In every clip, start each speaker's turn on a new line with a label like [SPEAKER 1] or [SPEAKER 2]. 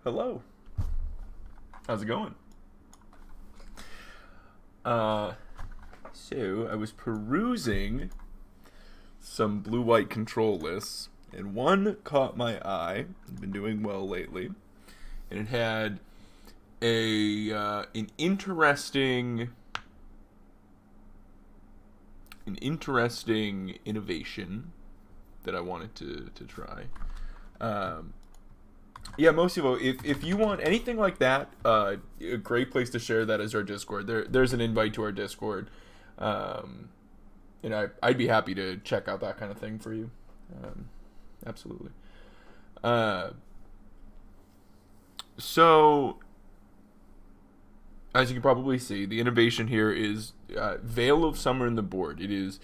[SPEAKER 1] Hello. How's it going? So I was perusing some UWg Control lists, and one caught my eye. I've been doing well lately, and it had an interesting innovation that I wanted to try. Yeah, most people, if you want anything like that, a great place to share that is our Discord. There's an invite to our Discord. I'd be happy to check out that kind of thing for you. Absolutely. So, as you can probably see, the innovation here is Veil of Summer in the board. It is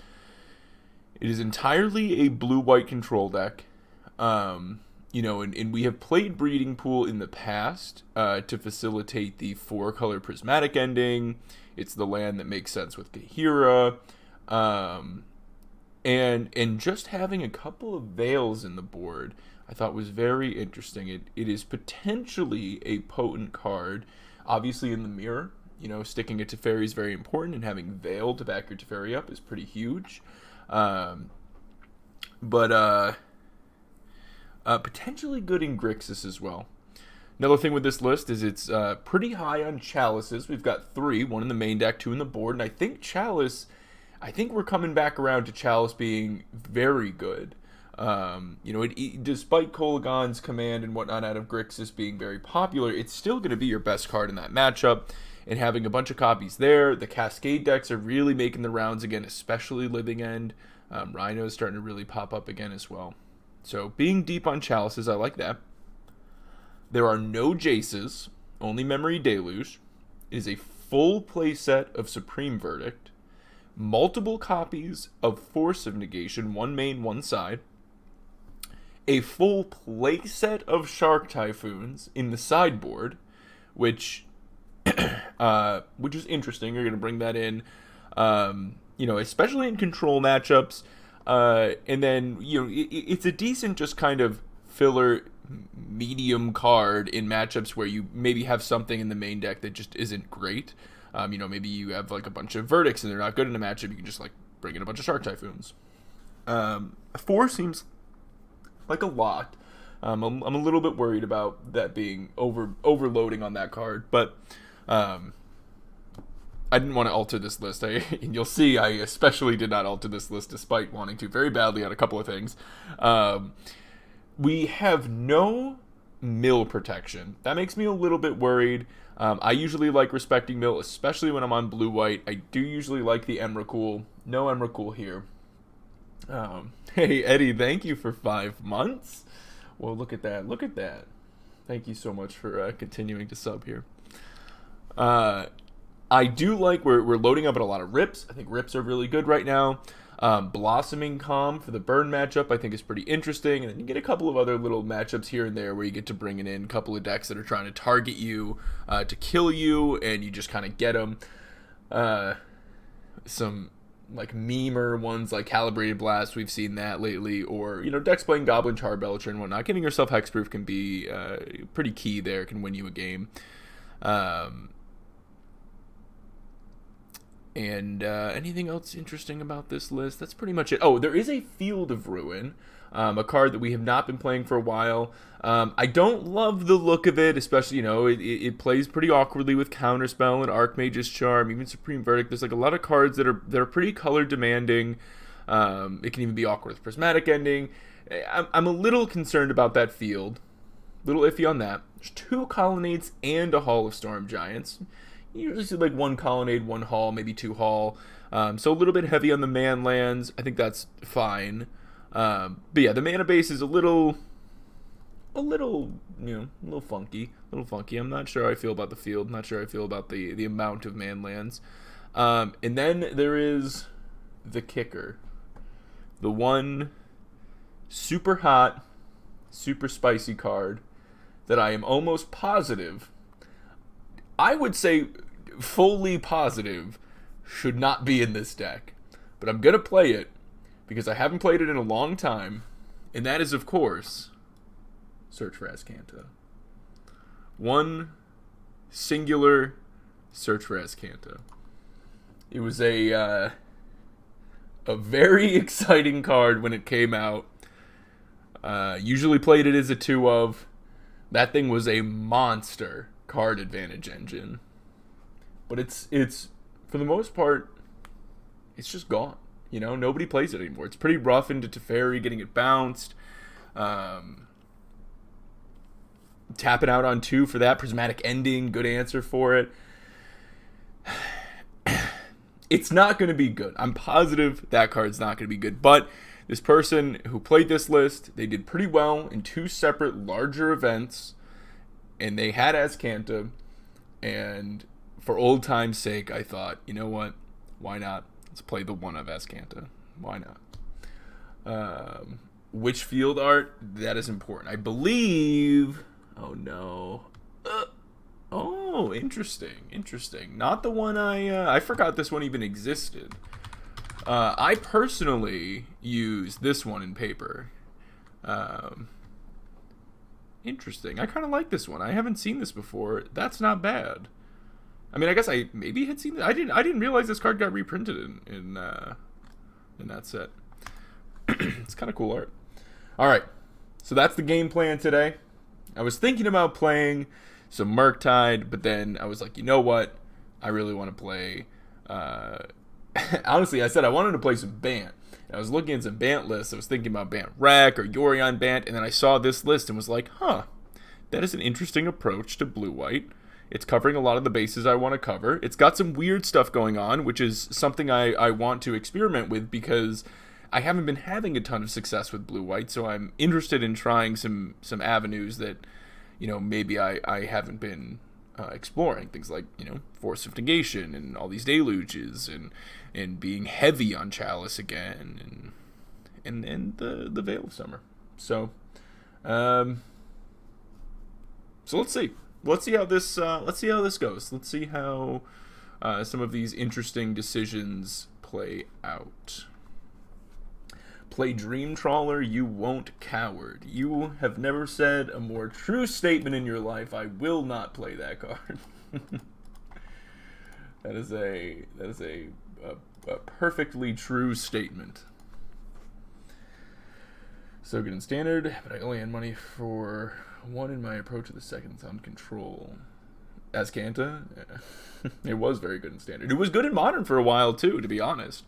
[SPEAKER 1] entirely a UWg Control deck. And we have played Breeding Pool in the past to facilitate the 4-color prismatic ending. It's the land that makes sense with Kahira. And just having a couple of Veils in the board, I thought was very interesting. It is potentially a potent card. Obviously in the mirror, sticking a Teferi is very important, and having Veil to back your Teferi up is pretty huge. Potentially good in Grixis as well. Another thing with this list is it's pretty high on Chalices. We've got 3, 1 in the main deck, 2 in the board, and I think we're coming back around to Chalice being very good. Despite Kolaghan's command and whatnot out of Grixis being very popular, it's still going to be your best card in that matchup. And having a bunch of copies there, the Cascade decks are really making the rounds again, especially Living End. Rhino is starting to really pop up again as well. So being deep on Chalices, I like that. There are no Jaces, only Memory Deluge. It is a full playset of Supreme Verdict, multiple copies of Force of Negation, 1 main, 1 side, a full playset of Shark Typhoons in the sideboard, which is interesting. You're going to bring that in, especially in control matchups. And then, it's a decent just kind of filler medium card in matchups where you maybe have something in the main deck that just isn't great. Maybe you have like a bunch of Verdicts and they're not good in a matchup. You can just like bring in a bunch of Shark Typhoons. 4 seems like a lot. I'm a little bit worried about that being overloading on that card, but I didn't want to alter this list. And you'll see I especially did not alter this list despite wanting to very badly on a couple of things. We have no mill protection. That makes me a little bit worried. I usually like respecting mill, especially when I'm on blue-white. I do usually like the Emrakul. No Emrakul here. Hey, Eddie, thank you for 5 months. Well, look at that. Look at that. Thank you so much for continuing to sub here. I do like we're loading up at a lot of Rips. I think Rips are really good right now. Blossoming Calm for the burn matchup I think is pretty interesting. And then you get a couple of other little matchups here and there where you get to bring in a couple of decks that are trying to target you to kill you, and you just kind of get them. Some like memer ones like Calibrated Blast, we've seen that lately, or decks playing Goblin Charbelcher and whatnot. Giving yourself hexproof can be pretty key there, can win you a game. And anything else interesting about this list? That's pretty much it. Oh, there is a Field of Ruin, a card that we have not been playing for a while. I don't love the look of it, especially, it plays pretty awkwardly with Counterspell and Archmage's Charm, even Supreme Verdict. There's like a lot of cards that are pretty color demanding. It can even be awkward with Prismatic Ending. I'm a little concerned about that field. A little iffy on that. There's 2 Colonnades and a Hall of Storm Giants. You usually see like 1 Colonnade, 1 Hall, maybe 2 Hall. So a little bit heavy on the man lands. I think that's fine. But yeah, the mana base is a little funky. I'm not sure how I feel about the field. I'm not sure how I feel about the amount of man lands. And then there is the kicker. The one super hot, super spicy card that I am almost positive, I would say fully positive, should not be in this deck. But I'm going to play it because I haven't played it in a long time. And that is, of course, Search for Azcanta. One singular search for Azcanta. It was a very exciting card when it came out. Usually played it as a 2-of. That thing was a monster card advantage engine. But it's for the most part, it's just gone. You know, nobody plays it anymore. It's pretty rough into Teferi, getting it bounced. Tapping out on 2 for that. Prismatic Ending, good answer for it. It's not going to be good. I'm positive that card's not going to be good. But this person who played this list, they did pretty well in 2 separate larger events. And they had Azcanta. And for old time's sake, I thought, you know what? Why not? Let's play the 1 of Azcanta. Why not? Which field art? That is important. I believe... Oh, no. Oh, interesting. Interesting. Not the one I forgot this one even existed. I personally use this one in paper. Interesting. I kind of like this one. I haven't seen this before. That's not bad. I mean, I guess I maybe had seen it. I didn't realize this card got reprinted in that set. It's kind of cool art. All right. So that's the game plan today. I was thinking about playing some Murktide, but then I was like, you know what? I really want to play... honestly, I said I wanted to play some Bant. And I was looking at some Bant lists. I was thinking about Bant Wreck or Yorion Bant, and then I saw this list and was like, huh, that is an interesting approach to blue-white. It's covering a lot of the bases I want to cover. It's got some weird stuff going on, which is something I want to experiment with because I haven't been having a ton of success with blue-white, so I'm interested in trying some avenues that, you know, maybe I haven't been exploring. Things like, you know, Force of Negation and all these deluges and being heavy on Chalice again and the Veil of Summer. So let's see. Let's see how this goes. Let's see how some of these interesting decisions play out. Play Dream Trawler, you won't, coward. You have never said a more true statement in your life. I will not play that card. That is a perfectly true statement. So good in Standard, but I only had money for 1 in my approach to the second. It's on Control. Azcanta, it was very good in Standard. It was good in Modern for a while too, to be honest.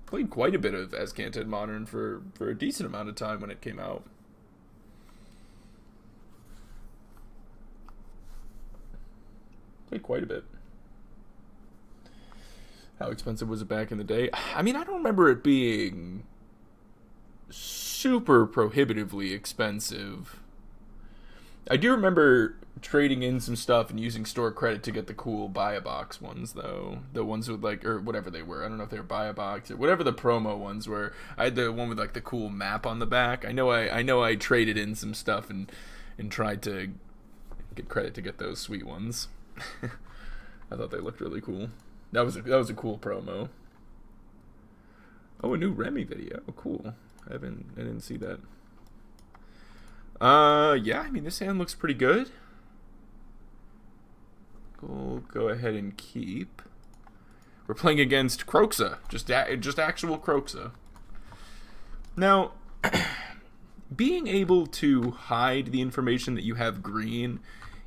[SPEAKER 1] Played quite a bit of Azcanta in Modern for a decent amount of time when it came out. Played quite a bit. How expensive was it back in the day? I mean, I don't remember it being super prohibitively expensive. I do remember trading in some stuff and using store credit to get the cool buy a box ones, though. The ones with, like, or whatever they were. I don't know if they were buy a box or whatever the promo ones were. I had the one with, like, the cool map on the back. I know I traded in some stuff and tried to get credit to get those sweet ones. I thought they looked really cool. That was a cool promo. Oh, a new Remy video. Oh, cool. I didn't see that. Yeah, I mean, this hand looks pretty good. We'll go ahead and keep. We're playing against Croxa, just actual Croxa. Now, being able to hide the information that you have green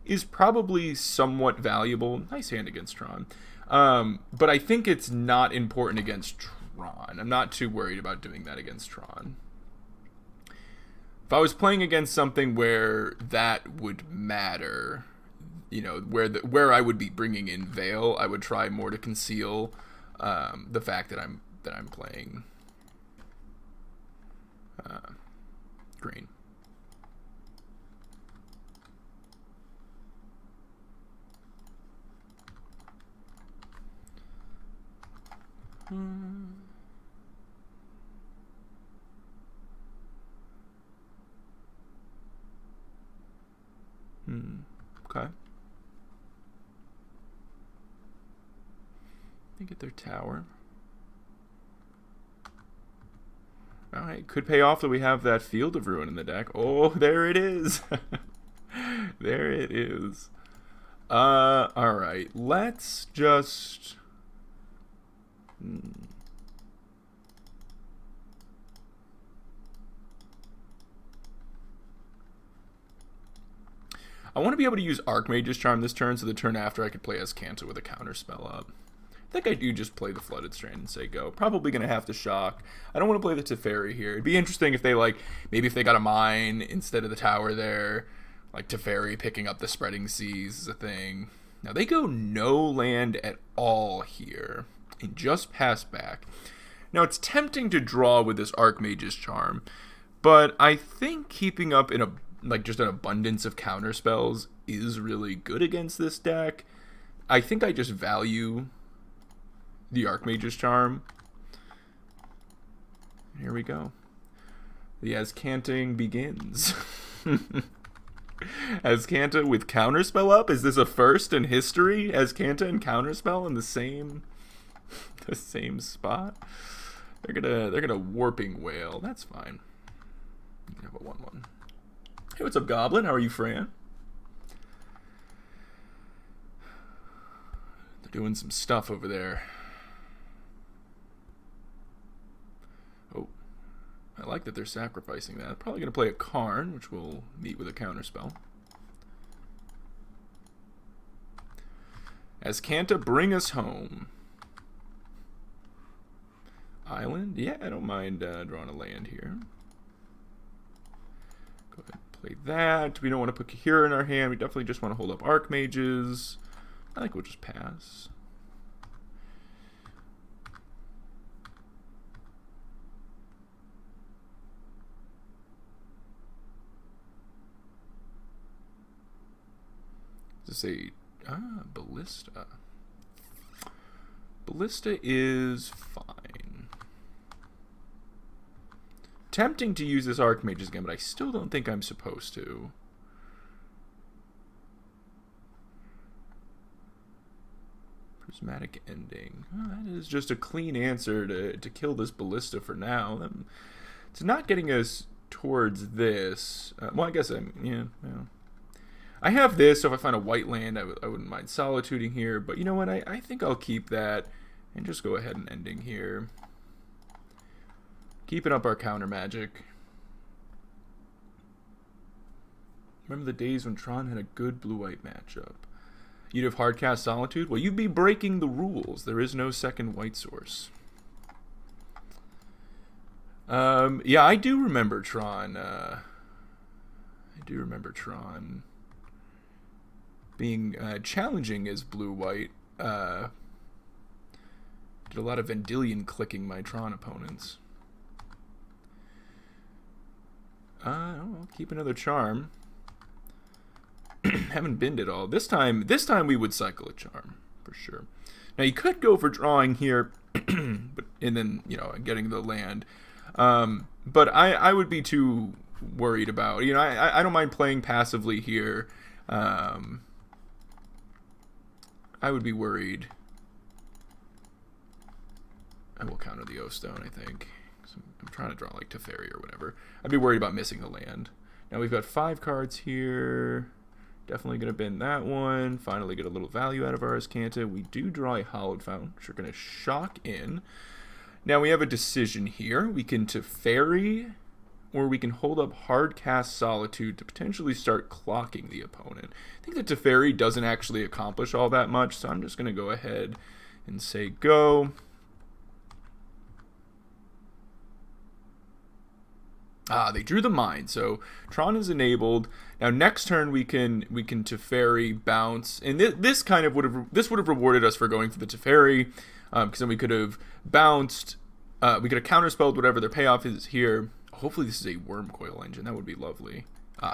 [SPEAKER 1] is probably somewhat valuable. Nice hand against Tron. But I think it's not important against Tron. I'm not too worried about doing that against Tron. If I was playing against something where that would matter, you know, where I would be bringing in Veil, I would try more to conceal the fact that I'm playing green. Okay. They get their tower. Alright, could pay off that we have that Field of Ruin in the deck. Oh, there it is. There it is. Alright. Let's just... I want to be able to use Archmage's Charm this turn, so the turn after I could play Azcanta with a counter spell up. I think I do just play the Flooded Strand and say go. Probably going to have to shock. I don't want to play the Teferi here. It'd be interesting if they, like, maybe if they got a mine instead of the tower there. Like Teferi picking up the Spreading Seas is a thing. Now they go no land at all here and just pass back. Now it's tempting to draw with this Archmage's Charm, but I think keeping up in a just an abundance of counter spells is really good against this deck. I think I just value the Archmage's Charm. Here we go. The Azcanting begins. Azcanta with counterspell up? Is this a first in history? Azcanta and counterspell in the same spot? They're gonna Warping Whale. That's fine. You can have a 1/1. Hey, what's up, Goblin? How are you, Fran? They're doing some stuff over there. Oh, I like that they're sacrificing that. Probably going to play a Karn, which will meet with a counterspell. Azcanta, bring us home. Island? Yeah, I don't mind drawing a land here. Go ahead and play that. We don't want to put Kahira in our hand. We definitely just want to hold up Archmages. I think we'll just pass. Does it say Ballista? Ballista is fine. Tempting to use this Archmage's again, but I still don't think I'm supposed to. Prismatic Ending. Oh, that is just a clean answer to kill this Ballista for now. It's not getting us towards this. Well, I guess yeah. I have this, so if I find a white land, I wouldn't mind solituding here. But you know what? I think I'll keep that and just go ahead and ending here. Keeping up our counter magic. Remember the days when Tron had a good blue-white matchup. You'd have hardcast Solitude? Well, you'd be breaking the rules. There is no second white source. Yeah, I do remember Tron. I do remember Tron being challenging as blue-white. Did a lot of Vendilion clicking my Tron opponents. I'll keep another Charm. Haven't binned it all. This time we would cycle a Charm for sure. Now you could go for drawing here, but and then getting the land. But I would be too worried about. I don't mind playing passively here. I would be worried. I will counter the O-Stone, I think. I'm trying to draw like Teferi or whatever. I'd be worried about missing the land. Now we've got 5 cards here. Definitely going to bin that one. Finally get a little value out of our Azcanta. We do draw a Hallowed Fountain, which we're going to shock in. Now we have a decision here. We can Teferi, or we can hold up Hardcast Solitude to potentially start clocking the opponent. I think that Teferi doesn't actually accomplish all that much, so I'm just going to go ahead and say go. They drew the mine, so Tron is enabled. Now next turn we can Teferi bounce, and this would have rewarded us for going for the Teferi, because then we could have bounced, we could have counterspelled whatever their payoff is here. Hopefully this is a Worm Coil Engine. That would be lovely.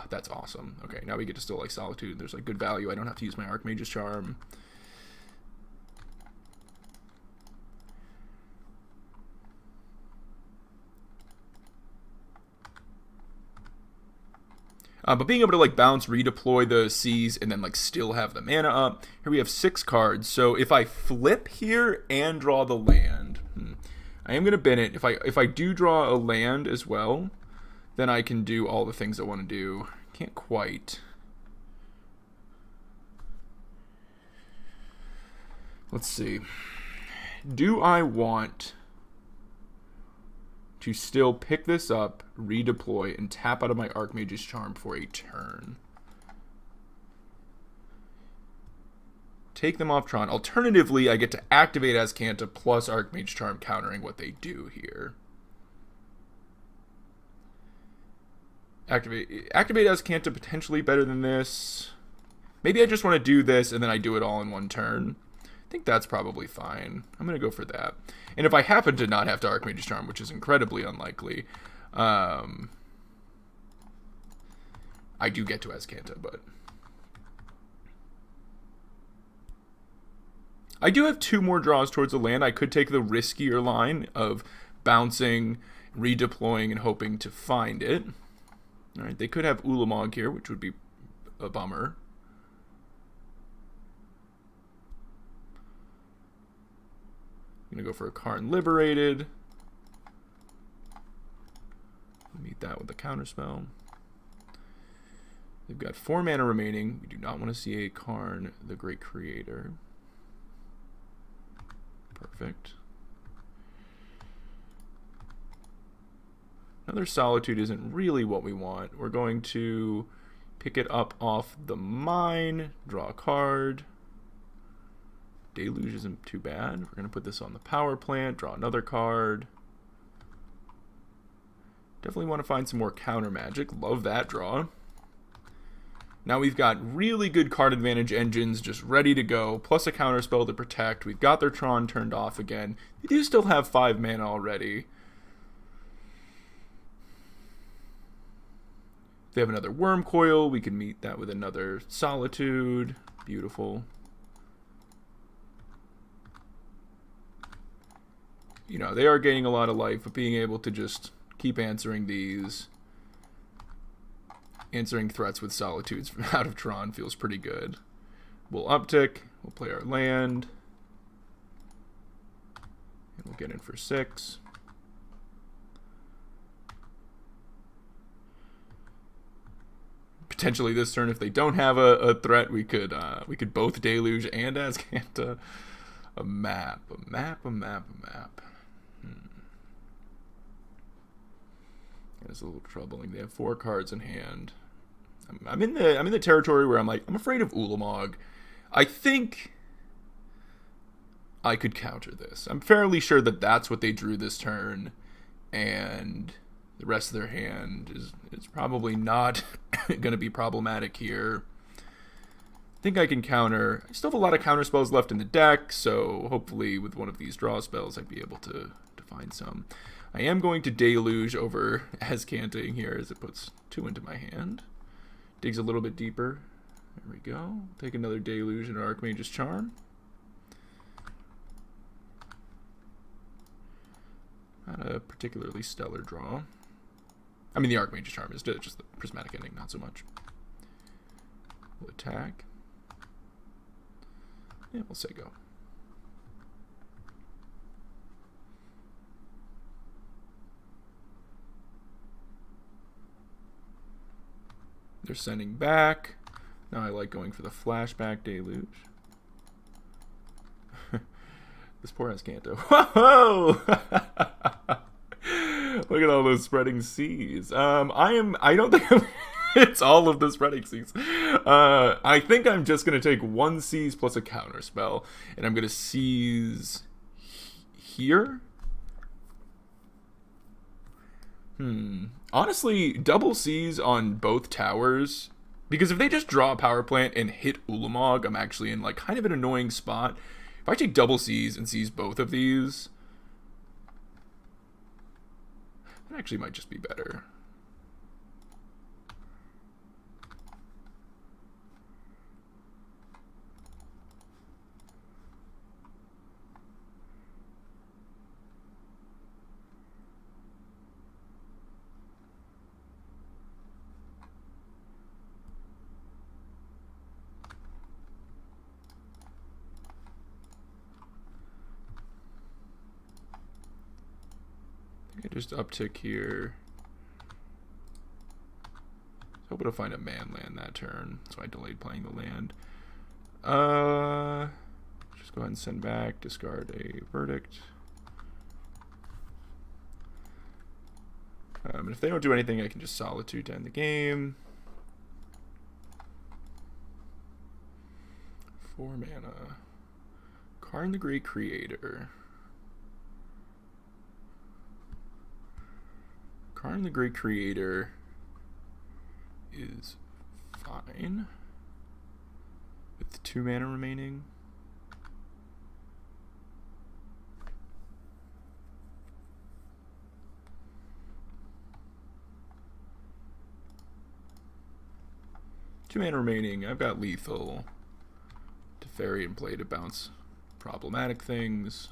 [SPEAKER 1] That's awesome. Okay, now we get to still like Solitude. There's like good value. I don't have to use my Archmage's Charm. But being able to like bounce, redeploy the seas, and then like still have the mana up. Here we have 6 cards. So if I flip here and draw the land, I am gonna bin it. If I do draw a land as well, then I can do all the things I want to do. Can't quite. Let's see. Do I want to still pick this up, redeploy, and tap out of my Archmage's Charm for a turn? Take them off Tron. Alternatively, I get to activate Azcanta plus Archmage Charm, countering what they do here. Activate Azcanta potentially better than this. Maybe I just want to do this and then I do it all in one turn. I think that's probably fine. I'm going to go for that. And if I happen to not have to Archmage's Charm, which is incredibly unlikely, I do get to Azcanta, but I do have 2 more draws towards a land. I could take the riskier line of bouncing, redeploying, and hoping to find it. All right, they could have UWG here, which would be a bummer. I'm going to go for a Karn Liberated. Meet that with a counterspell. They've got 4 mana remaining. We do not want to see a Karn, the Great Creator. Perfect. Another Solitude isn't really what we want. We're going to pick it up off the mine, draw a card. Deluge isn't too bad. We're going to put this on the power plant, draw another card. Definitely want to find some more counter magic. Love that draw. Now we've got really good card advantage engines just ready to go, plus a counter spell to protect. We've got their Tron turned off again. They do still have 5 mana already. If they have another Worm Coil, we can meet that with another Solitude. Beautiful. You know, they are gaining a lot of life, but being able to just keep answering these, answering threats with Solitudes out of Tron feels pretty good. We'll uptick, we'll play our land, and we'll get in for 6. Potentially this turn, if they don't have a threat, we could both Deluge and Azcanta. A map. It's a little troubling. They have 4 cards in hand. I'm in the territory where I'm like, I'm afraid of UWG. I think I could counter this. I'm fairly sure that that's what they drew this turn, and the rest of their hand is probably not going to be problematic here. I think I can counter. I still have a lot of counter spells left in the deck, so hopefully with one of these draw spells I'd be able to find some. I am going to Deluge over Azcanta here as it puts 2 into my hand. Digs a little bit deeper. There we go. Take another Deluge and Archmage's Charm. Not a particularly stellar draw. I mean, the Archmage's Charm is just the Prismatic Ending, not so much. We'll attack. Yeah, we'll say go. They're sending back. Now I like going for the flashback Deluge. This poor Azcanta. Whoa! Look at all those spreading seas. I don't think it's all of the spreading seas. I think I'm just going to take 1 seize plus a counter spell, and I'm going to seize here. Honestly, double seize on both towers, because if they just draw a power plant and hit UWG, I'm actually in like kind of an annoying spot. If I take double seize and seize both of these, that actually might just be better. I just uptick here. Hoping to find a man land that turn, so I delayed playing the land. Just go ahead and send back, discard a verdict. And if they don't do anything, I can just Solitude to end the game. 4 mana. Karn the Great Creator. Karn the Great Creator is fine with 2 mana remaining. Two mana remaining. I've got lethal. Teferi in play to bounce problematic things.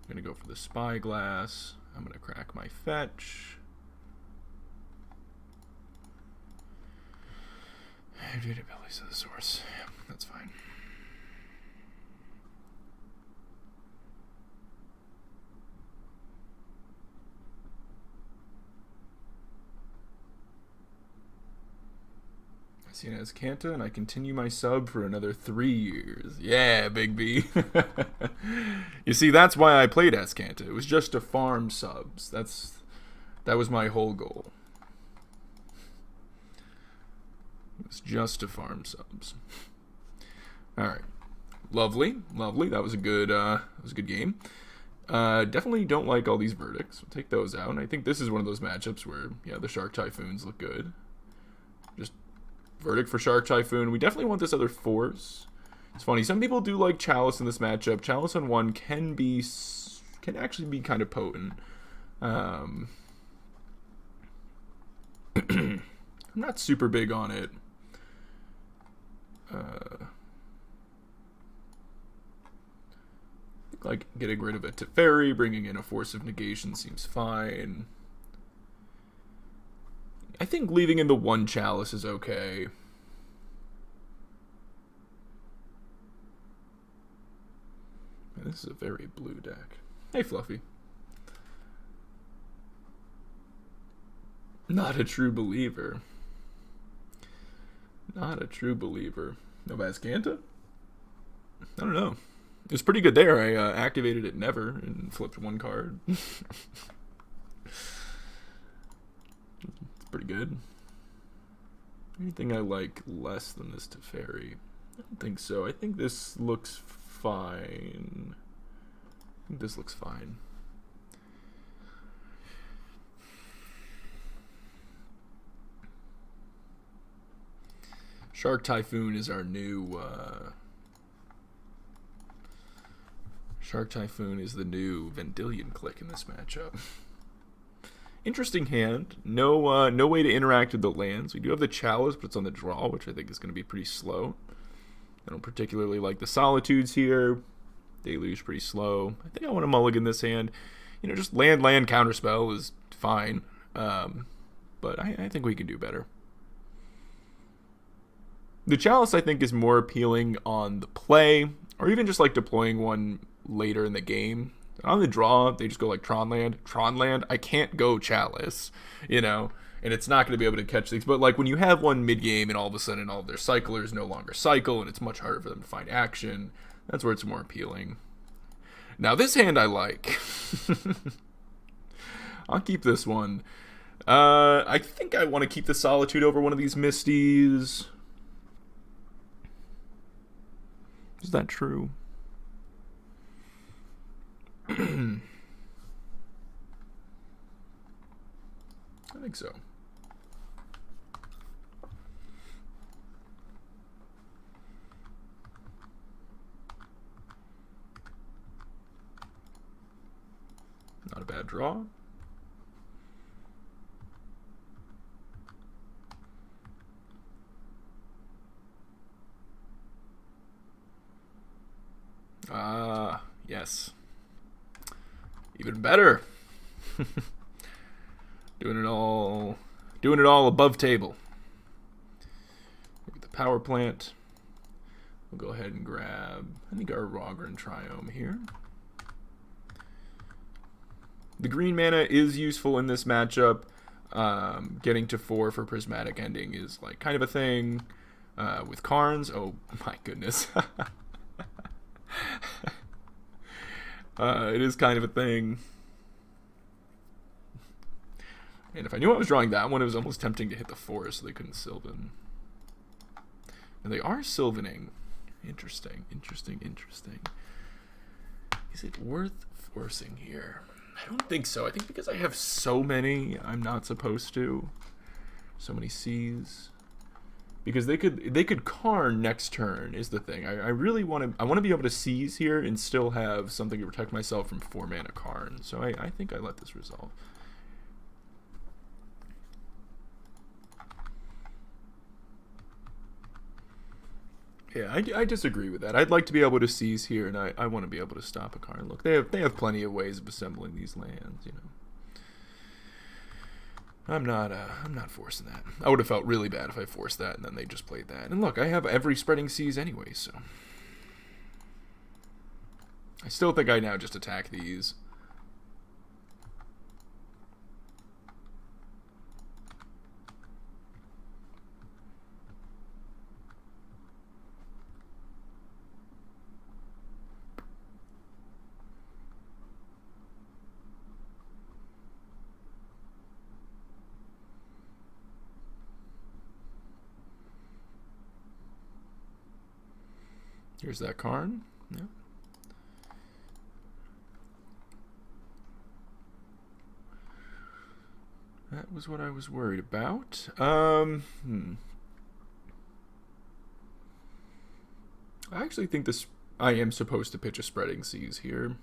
[SPEAKER 1] I'm gonna go for the Spyglass. I'm gonna crack my fetch. Dude, abilities of the source. Yeah, that's fine. I see an Azcanta, and I continue my sub for another 3 years. Yeah, Big B. You see, that's why I played Azcanta. It was just to farm subs. That was my whole goal. It was just to farm subs. All right, lovely, lovely. That was a good game. Definitely don't like all these verdicts. We'll take those out. And I think this is one of those matchups where, yeah, the Shark Typhoons look good. Just verdict for Shark Typhoon. We definitely want this other force. It's funny. Some people do like Chalice in this matchup. Chalice on 1 can actually be kind of potent. I'm not super big on it. Like getting rid of a Teferi, bringing in a Force of Negation seems fine. I think leaving in the 1 Chalice is okay. This is a very blue deck. Hey, Fluffy. Not a true believer. Not a true believer. No Azcanta? I don't know. It was pretty good there. I activated it never and flipped 1 card. It's pretty good. Anything I like less than this Teferi? I don't think so. I think this looks fine. I think this looks fine. Shark Typhoon is our new Shark Typhoon is the new Vendilion click in this matchup. Interesting hand. No way to interact with the lands. We do have the Chalice, but it's on the draw, which I think is going to be pretty slow. I don't particularly like the Solitudes here. Deluge pretty slow. I think I want to mulligan this hand. You know, just land counterspell is fine. But I think we can do better. The Chalice, I think, is more appealing on the play, or even just like deploying one later in the game. On the draw, they just go like Tron land. I can't go Chalice, you know, and it's not going to be able to catch things. But like when you have one mid-game and all of a sudden all of their cyclers no longer cycle and it's much harder for them to find action, that's where it's more appealing. Now this hand I like. I'll keep this one. I think I want to keep the Solitude over one of these Misties. Is that true? I think so. Not a bad draw. Yes. Even better. Doing it all above table. Look at the power plant. We'll go ahead and grab, I think, our Rogren Triome here. The green mana is useful in this matchup. Getting to 4 for Prismatic Ending is like kind of a thing. With Karns, oh my goodness. It is kind of a thing. And if I knew I was drawing that one, it was almost tempting to hit the forest so they couldn't Sylvan. And they are Sylvaning. Interesting, interesting, interesting. Is it worth forcing here? I don't think so. I think because I have so many, I'm not supposed to. So many C's. Because they could Karn next turn is the thing. I really want to be able to seize here and still have something to protect myself from 4-mana Karn. So I think I let this resolve. Yeah, I disagree with that. I'd like to be able to seize here, and I want to be able to stop a Karn. Look, they have plenty of ways of assembling these lands, you know. I'm not forcing that. I would have felt really bad if I forced that and then they just played that. And look, I have every spreading seas anyway, so I still think I now just attack these. Here's that Karn. Yeah. That was what I was worried about. I actually think this. I am supposed to pitch a spreading seas here.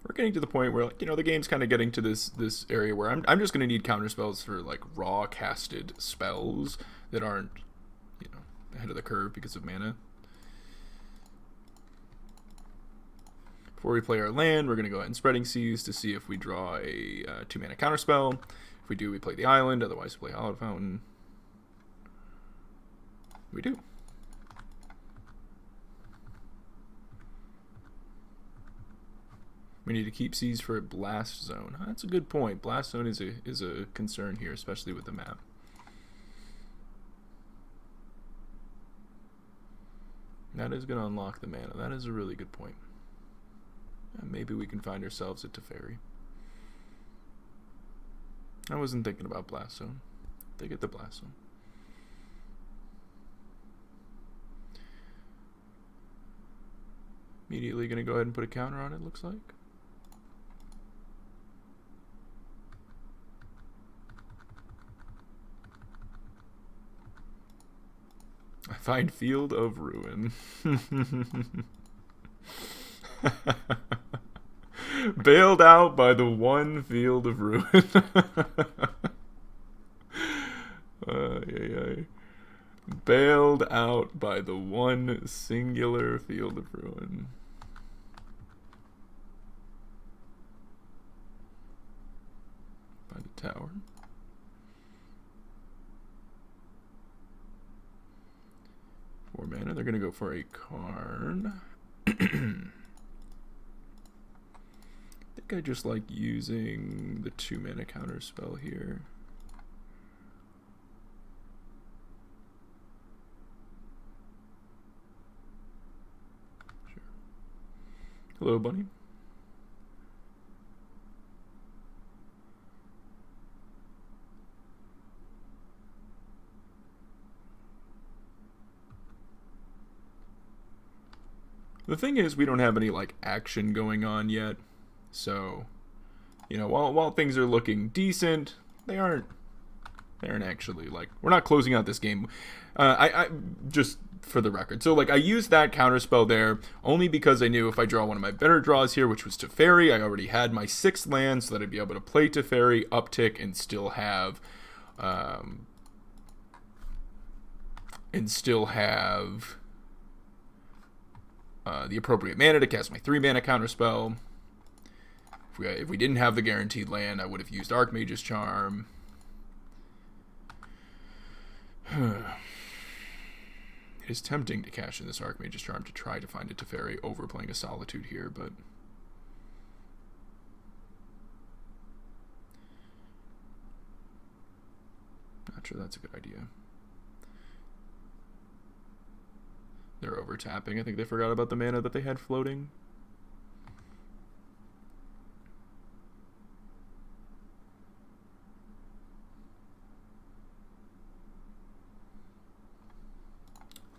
[SPEAKER 1] We're getting to the point where, like, you know, the game's kind of getting to this area where I'm just going to need counter spells for like raw casted spells that aren't, you know, ahead of the curve because of mana. Before we play our land, we're going to go ahead and spreading seas to see if we draw a 2-mana counter spell. If we do, we play the island. Otherwise, we play Hallowed Fountain. We do. We need to keep seas for a blast zone. That's a good point. Blast zone is a concern here, especially with the map. That is going to unlock the mana. That is a really good point. Maybe we can find ourselves a Teferi. I wasn't thinking about blast zone. They get the blast zone. Immediately going to go ahead and put a counter on it, looks like. I find Field of Ruin. Bailed out by the one Field of Ruin. Bailed out by the one singular Field of Ruin. By the tower. Four mana. They're going to go for a Karn. I think I just like using the 2-mana counter spell here. Sure. Hello, bunny. The thing is, we don't have any like action going on yet, so you know, while things are looking decent, they aren't actually, like, we're not closing out this game. I just for the record, so like I used that counterspell there only because I knew if I draw one of my better draws here, which was Teferi, I already had my 6th land, so that I'd be able to play Teferi, uptick, and still have the appropriate mana to cast my 3-mana counterspell. If we didn't have the guaranteed land, I would have used Archmage's Charm. It is tempting to cash in this Archmage's Charm to try to find a Teferi over playing a Solitude here, but not sure that's a good idea. They're over tapping. I think they forgot about the mana that they had floating.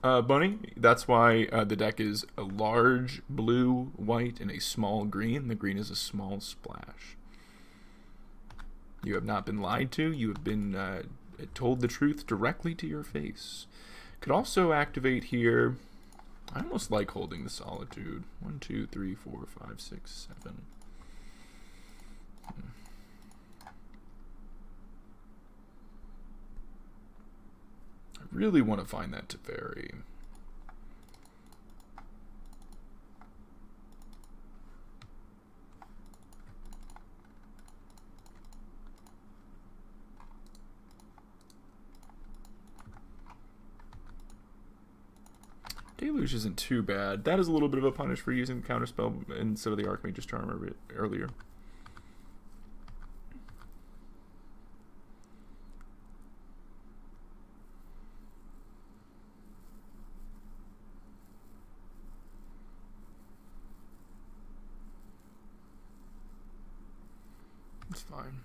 [SPEAKER 1] Bunny, that's why the deck is a large blue, white, and a small green. The green is a small splash. You have not been lied to. You have been told the truth directly to your face. Could also activate here. I almost like holding the Solitude. 1, 2, 3, 4, 5, 6, 7. I really want to find that Teferi. Deluge isn't too bad. That is a little bit of a punish for using the counterspell instead of the Archmage's Charm earlier. It's fine.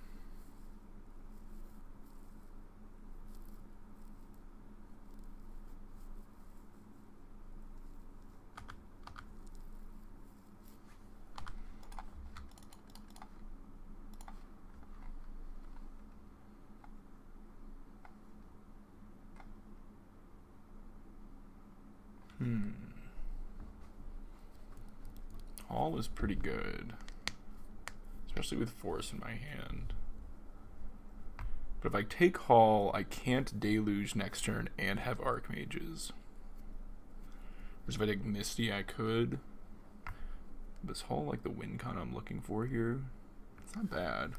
[SPEAKER 1] Hall is pretty good, especially with Force in my hand. But if I take Hall, I can't Deluge next turn and have Archmages. Whereas if I take Misty, I could. But is Hall like the win con I'm looking for here? It's not bad.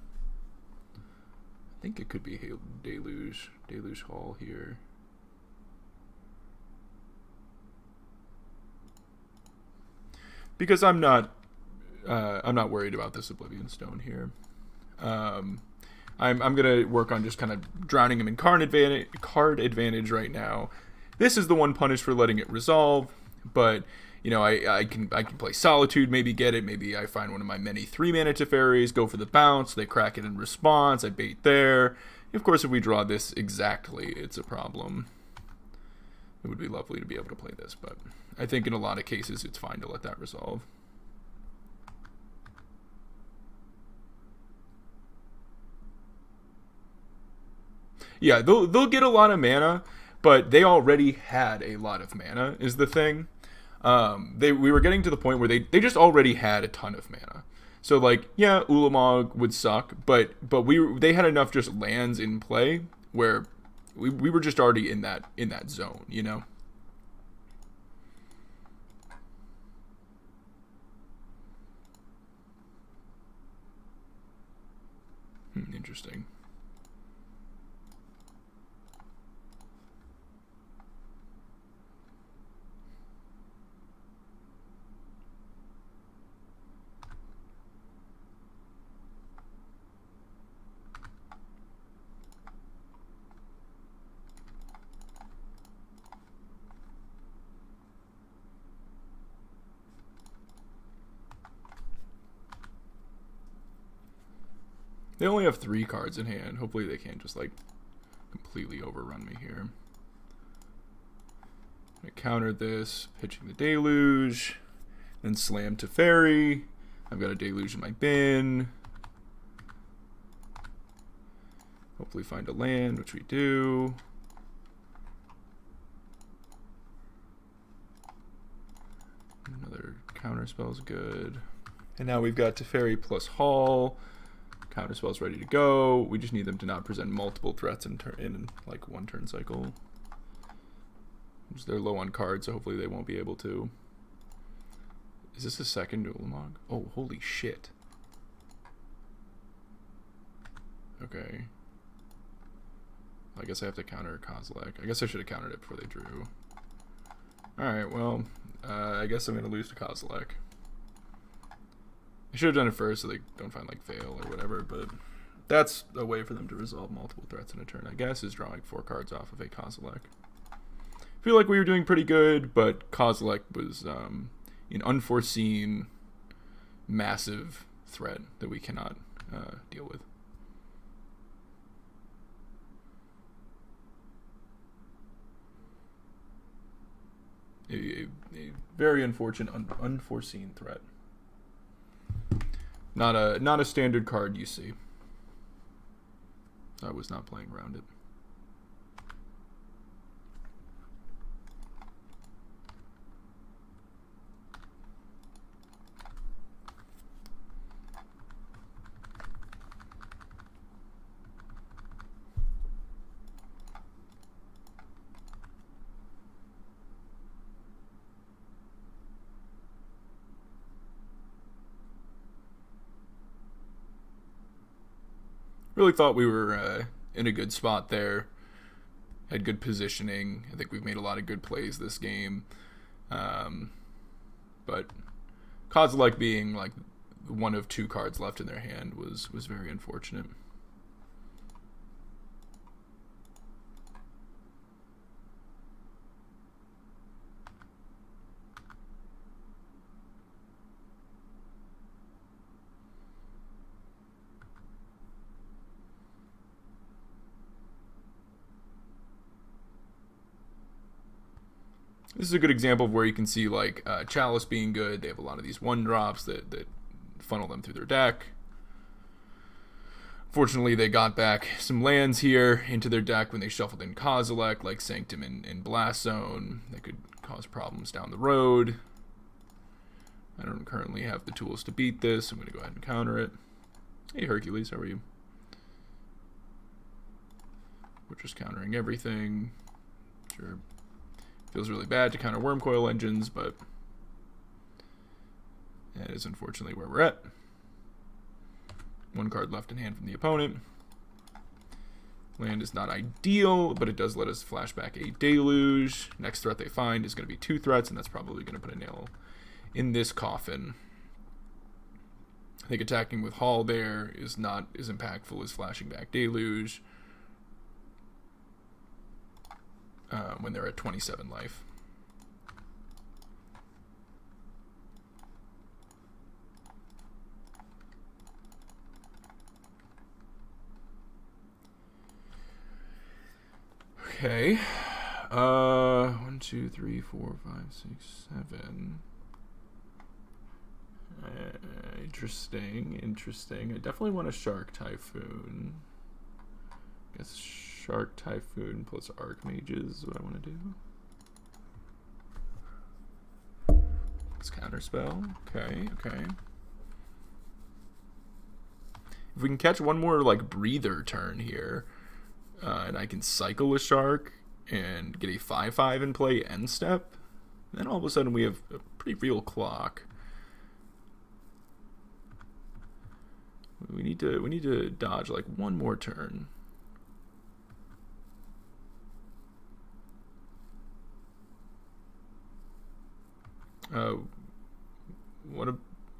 [SPEAKER 1] I think it could be Deluge Hall here. Because I'm not worried about this Oblivion Stone here. I'm gonna work on just kind of drowning him in card advantage right now. This is the one punish for letting it resolve, but you know I can play Solitude, maybe get it, maybe I find one of my many 3-mana Teferis, go for the bounce, they crack it in response, I bait there. Of course, if we draw this exactly, it's a problem. It would be lovely to be able to play this, but I think in a lot of cases it's fine to let that resolve. Yeah, they'll get a lot of mana, but they already had a lot of mana, is the thing. We were getting to the point where they just already had a ton of mana. So like, yeah, Ulamog would suck, but they had enough just lands in play where we were just already in that zone, you know. Interesting. They only have 3 cards in hand. Hopefully they can't just like completely overrun me here. I'm gonna counter this, pitching the Deluge, then slam Teferi. I've got a Deluge in my bin. Hopefully find a land, which we do. Another counter spell's good. And now we've got Teferi plus Hall. Counterspell's ready to go. We just need them to not present multiple threats in like one turn cycle. They're low on cards, so hopefully they won't be able to. Is this a second Ulamog? Oh, holy shit. Okay. I guess I have to counter Kozilek. I guess I should have countered it before they drew. Alright, well, I guess I'm going to lose to Kozilek. I should have done it first so they don't find like fail or whatever, but that's a way for them to resolve multiple threats in a turn, I guess, is drawing 4 cards off of a Kozilek. feel like we were doing pretty good, but Kozilek was an unforeseen, massive threat that we cannot deal with. A very unfortunate, unforeseen threat. Not a standard card you see. I was not playing around it. Really thought we were in a good spot there. Had good positioning. I think we've made a lot of good plays this game. But Kozilek being like one of 2 cards left in their hand was very unfortunate. This is a good example of where you can see like Chalice being good. They have a lot of these 1-drops that funnel them through their deck. Fortunately, they got back some lands here into their deck when they shuffled in Kozilek, like Sanctum and Blast Zone. That could cause problems down the road. I don't currently have the tools to beat this. I'm going to go ahead and counter it. Hey, Hercules, how are you? We're just countering everything. Sure. Feels really bad to counter Worm Coil Engines, but that is unfortunately where we're at. 1 card left in hand from the opponent. Land is not ideal, but it does let us flash back a Deluge. Next threat they find is going to be 2 threats, and that's probably going to put a nail in this coffin. I think attacking with Hall there is not as impactful as flashing back Deluge. When they're at 27 life. Okay. 1, 2, 3, 4, 5, 6, 7. Interesting. I definitely want a Shark Typhoon. I guess Shark Typhoon plus Archmage is what I want to do. Let's counterspell. Okay. If we can catch one more like breather turn here, and I can cycle a Shark and get a 5/5 in play end step, then all of a sudden we have a pretty real clock. We need to dodge like one more turn.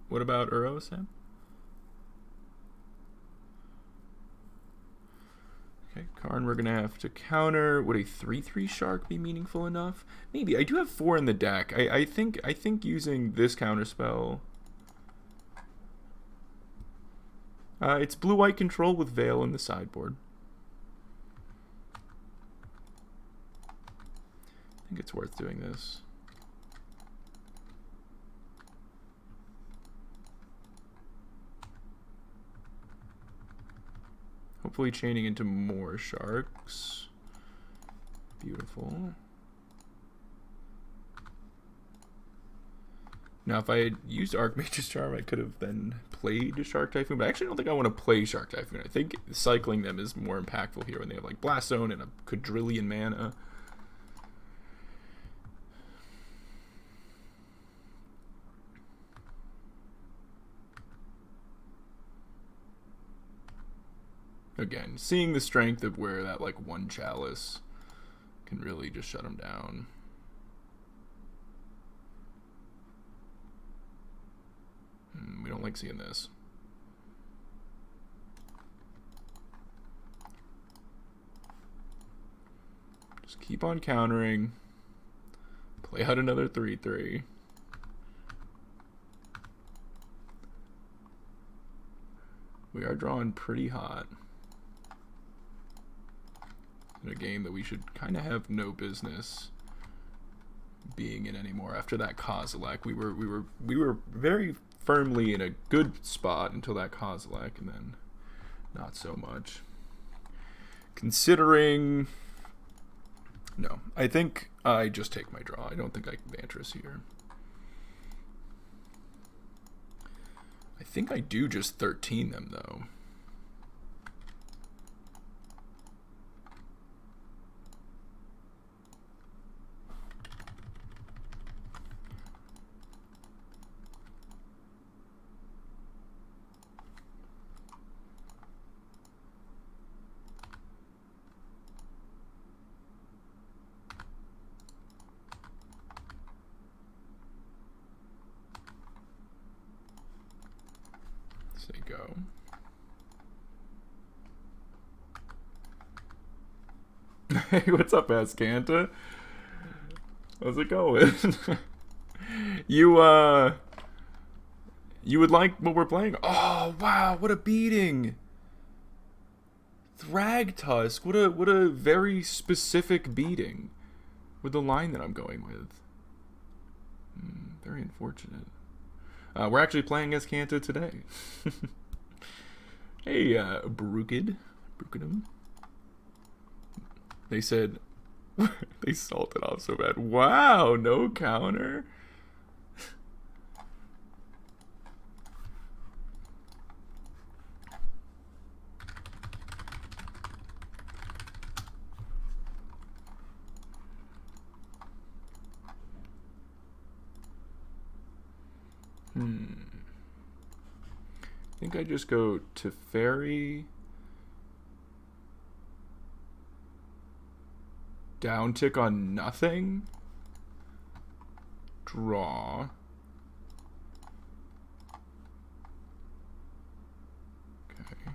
[SPEAKER 1] What about Uro, Sam? Okay, Karn we're gonna have to counter. Would a 3/3 Shark be meaningful enough? Maybe. I do have 4 in the deck. I think using this counter spell. It's blue-white control with Veil in the sideboard. I think it's worth doing this. Hopefully chaining into more Sharks. Beautiful. Now, if I had used Archmage's Charm, I could have then played Shark Typhoon, but I actually don't think I want to play Shark Typhoon. I think cycling them is more impactful here when they have like Blast Zone and a quadrillion mana. Again, seeing the strength of where that like 1 Chalice can really just shut them down. We don't like seeing this. Just keep on countering. Play out another 3/3. We are drawing pretty hot in a game that we should kind of have no business being in anymore. After that Kozilek, we were very firmly in a good spot until that Kozilek, and then not so much. Considering, no, I think I just take my draw. I don't think I can Vantress here. I think I do just 13 them though. Go. Hey, what's up, Azcanta? How's it going? You would like what we're playing? Oh wow, what a beating! Thragtusk, what a very specific beating with the line that I'm going with. Very unfortunate. We're actually playing Azcanta today. Hey, Brookidum. They said they salted off so bad. Wow, no counter. I think I just go to Fairy, down tick on nothing, draw, okay. I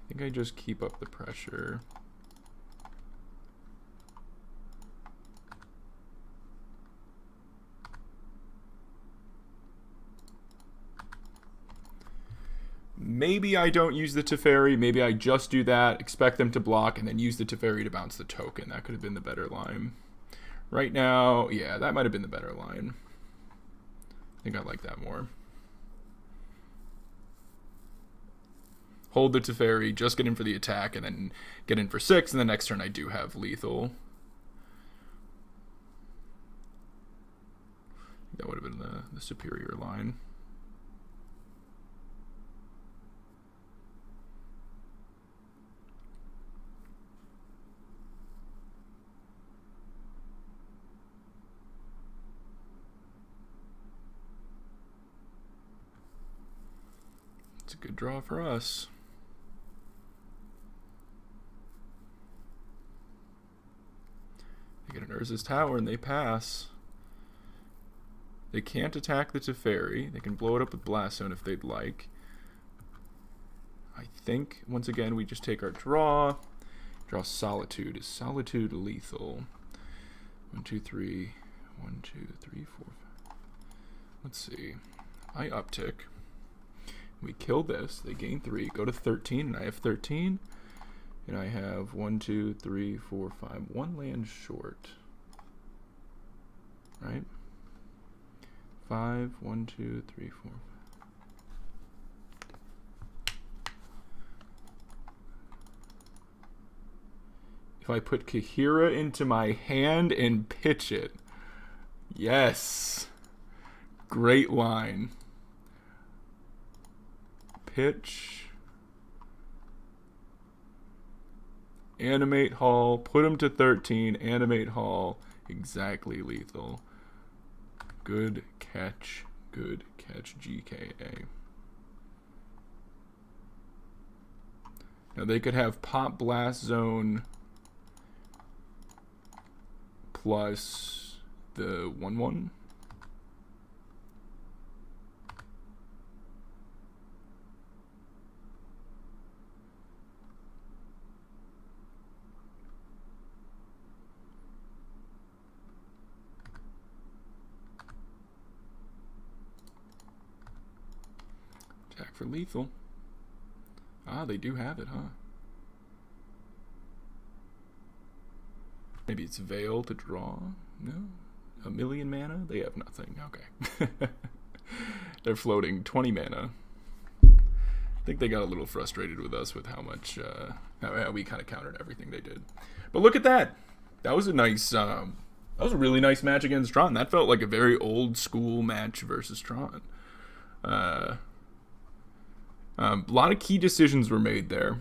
[SPEAKER 1] think I just keep up the pressure. Maybe I don't use the Teferi. Maybe I just do that, expect them to block, and then use the Teferi to bounce the token. That could have been the better line. Right now, yeah, that might have been the better line. I think I like that more. Hold the Teferi, just get in for the attack, and then get in for 6, and the next turn I do have lethal. That would have been the superior line. It's a good draw for us. They get an Urza's Tower and they pass. They can't attack the Teferi. They can blow it up with Blast Zone if they'd like. I think, once again, we just take our draw. Draw Solitude. Is Solitude lethal? 1, 2, 3. 1, 2, 3, 4, 5. Let's see. I uptick. We kill this. They gain 3. Go to 13, and I have 13. And I have 1, 2, 3, 4, 5. 1 land short. Right? 5, 1, 2, 3, 4. If I put Kahira into my hand and pitch it. Yes. Great line. Pitch. Animate Hall. Put him to 13. Animate Hall. Exactly lethal. Good catch. Good catch, GKA. Now they could have Pop Blast Zone plus the 1/1. for lethal. Ah, they do have it, huh? Maybe it's Veil to draw? No? A million mana? They have nothing. Okay. They're floating 20 mana. I think they got a little frustrated with us with how much, how we kind of countered everything they did. But look at that. That was a nice, that was a really nice match against Tron. That felt like a very old school match versus Tron. A lot of key decisions were made there.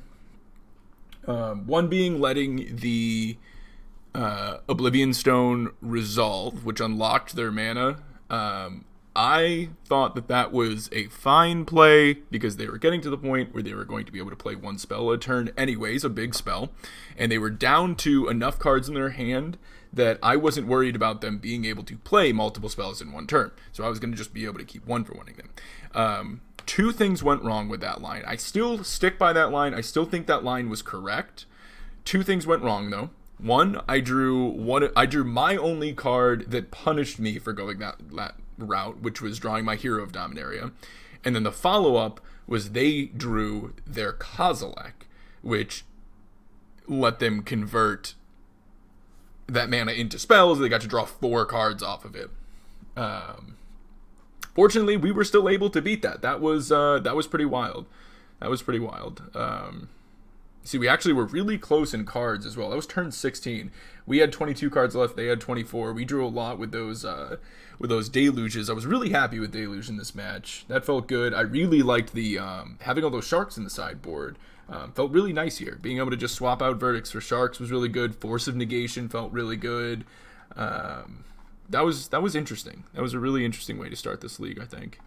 [SPEAKER 1] One being letting the Oblivion Stone resolve, which unlocked their mana. I thought that that was a fine play because they were getting to the point where they were going to be able to play one spell a turn anyways, a big spell, and they were down to enough cards in their hand that I wasn't worried about them being able to play multiple spells in one turn. So I was going to just be able to keep one for winning them. Two things went wrong with that line. I still stick by that line. I still think that line was correct. Two things went wrong though. One, I drew my only card that punished me for going that route, which was drawing my Hero of Dominaria. And then the follow-up was they drew their Kozilek, which let them convert that mana into spells. They got to draw 4 cards off of it. Fortunately, we were still able to beat that. That was pretty wild. That was pretty wild. See, we actually were really close in cards as well. That was turn 16. We had 22 cards left. They had 24. We drew a lot with those Deluges. I was really happy with Deluge in this match. That felt good. I really liked the having all those sharks in the sideboard. Felt really nice here. Being able to just swap out verdicts for sharks was really good. Force of Negation felt really good. That was interesting. That was a really interesting way to start this league, I think.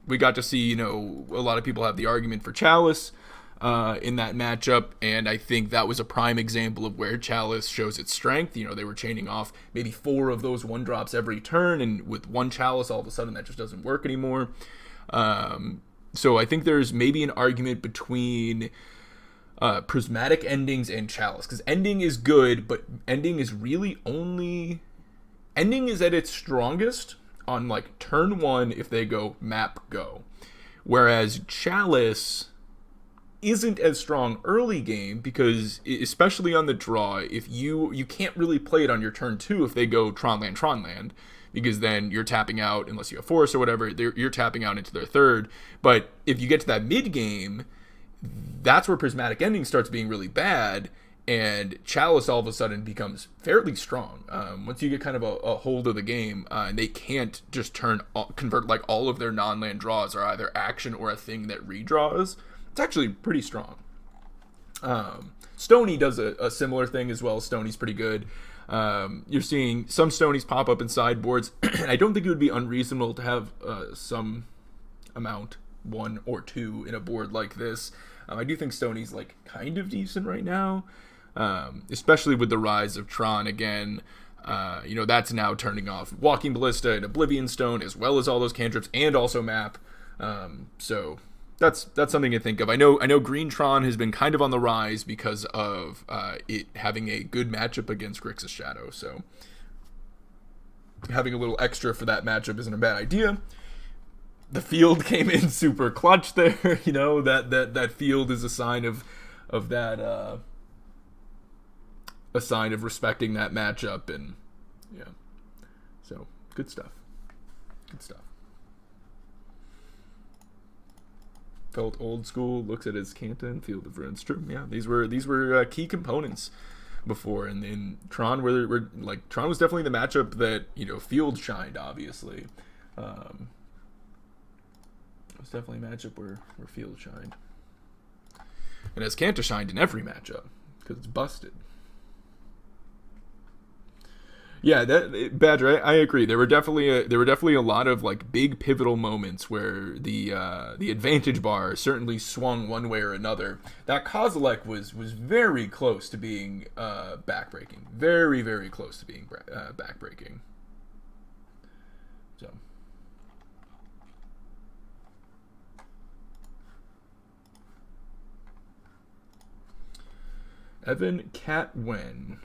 [SPEAKER 1] We got to see, a lot of people have the argument for Chalice in that matchup, and I think that was a prime example of where Chalice shows its strength. They were chaining off maybe 4 of those 1-drops every turn, and with one Chalice, all of a sudden that just doesn't work anymore. So I think there's maybe an argument between Prismatic Endings and Chalice, because Ending is good, but Ending is really only... Ending is at its strongest on like turn 1 if they go map go, whereas Chalice isn't as strong early game because, especially on the draw, if you can't really play it on your turn 2 if they go Tron land, because then you're tapping out, unless you have Force or whatever, you're tapping out into their third. But if you get to that mid game, that's where Prismatic Ending starts being really bad, and Chalice all of a sudden becomes fairly strong. Once you get kind of a hold of the game, and they can't just convert like all of their non-land draws are either action or a thing that redraws. It's actually pretty strong. Stony does a similar thing as well. Stony's pretty good. You're seeing some Stonies pop up in sideboards. I don't think it would be unreasonable to have some amount, 1 or 2, in a board like this. I do think Stony's like kind of decent right now, especially with the rise of Tron again. That's now turning off Walking Ballista and Oblivion Stone, as well as all those cantrips, and also map. So that's something to think of. I know Green Tron has been kind of on the rise because of it having a good matchup against Grixis Shadow. So having a little extra for that matchup isn't a bad idea. The field came in super clutch there. That field is a sign of that a sign of respecting that matchup, and yeah. So good stuff. Good stuff. Felt old school, looks at Azcanta and Field of Ruins. True, yeah. These were key components before, and in Tron, where like Tron was definitely the matchup that Field shined. Obviously, it was definitely a matchup where Field shined, and Azcanta shined in every matchup because it's busted. Yeah, Badger, I agree. There were definitely a lot of like big pivotal moments where the advantage bar certainly swung one way or another. That Kozilek was very close to being backbreaking. Very, very close to being backbreaking. So Evan Catwen.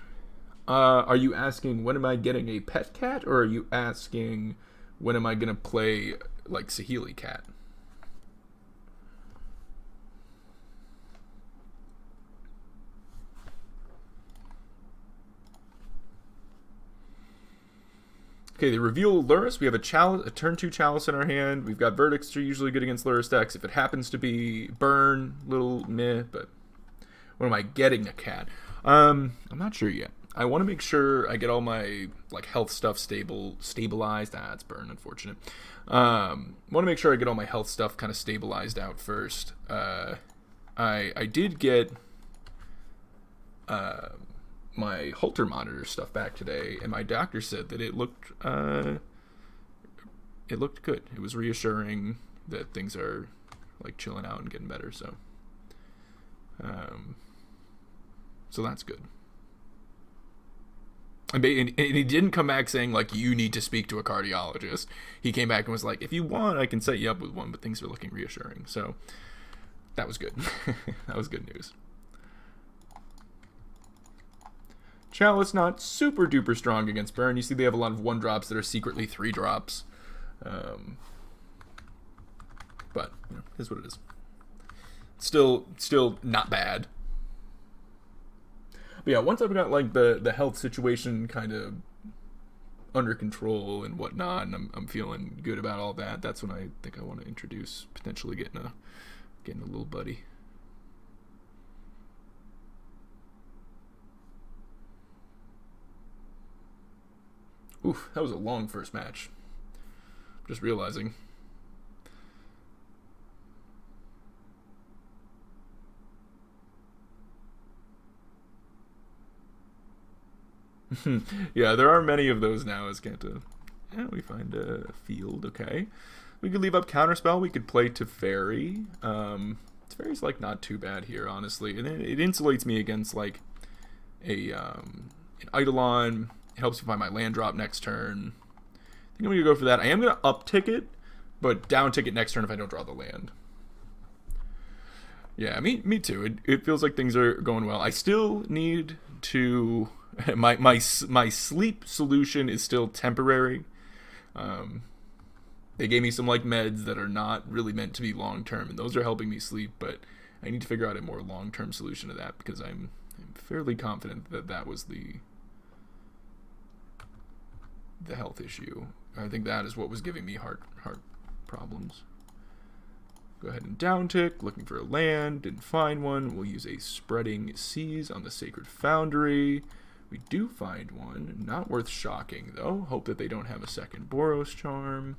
[SPEAKER 1] Are you asking when am I getting a pet cat, or are you asking when am I gonna play like Saheeli Cat? Okay, they reveal Lurrus. We have a turn 2 Chalice in our hand. We've got Verdicts, which are usually good against Lurrus decks. If it happens to be Burn, little meh, but what am I getting, a cat? I'm not sure yet. I want to make sure I get all my like health stuff stabilized. Ah, it's Burn, unfortunate. Want to make sure I get all my health stuff kind of stabilized out first. I did get my Holter monitor stuff back today, and my doctor said that it looked good. It was reassuring that things are like chilling out and getting better. So that's good. And he didn't come back saying like you need to speak to a cardiologist. He came back and was like, if you want, I can set you up with one, but things are looking reassuring. So that was good. That was good news. Chalice not super duper strong against Burn. You see they have a lot of 1-drops that are secretly 3-drops. But you know, it is what it is. Still not bad. But yeah, once I've got like the health situation kind of under control and whatnot, and I'm feeling good about all that, that's when I think I want to introduce potentially getting a little buddy. Oof, that was a long first match. Just realizing. Yeah, there are many of those now, Azcanta. Yeah, we find a field, okay. We could leave up Counterspell. We could play Teferi. Teferi's like not too bad here, honestly. And it insulates me against like an Eidolon. It helps me find my land drop next turn. I think I'm going to go for that. I am going to uptick it, but downtick it next turn if I don't draw the land. Yeah, me too. It feels like things are going well. I still need to... My sleep solution is still temporary. They gave me some like meds that are not really meant to be long term, and those are helping me sleep. But I need to figure out a more long term solution to that because I'm fairly confident that was the health issue. I think that is what was giving me heart problems. Go ahead and downtick, looking for a land, didn't find one. We'll use a Spreading Seas on the Sacred Foundry. We do find one, not worth shocking though. Hope that they don't have a second Boros Charm.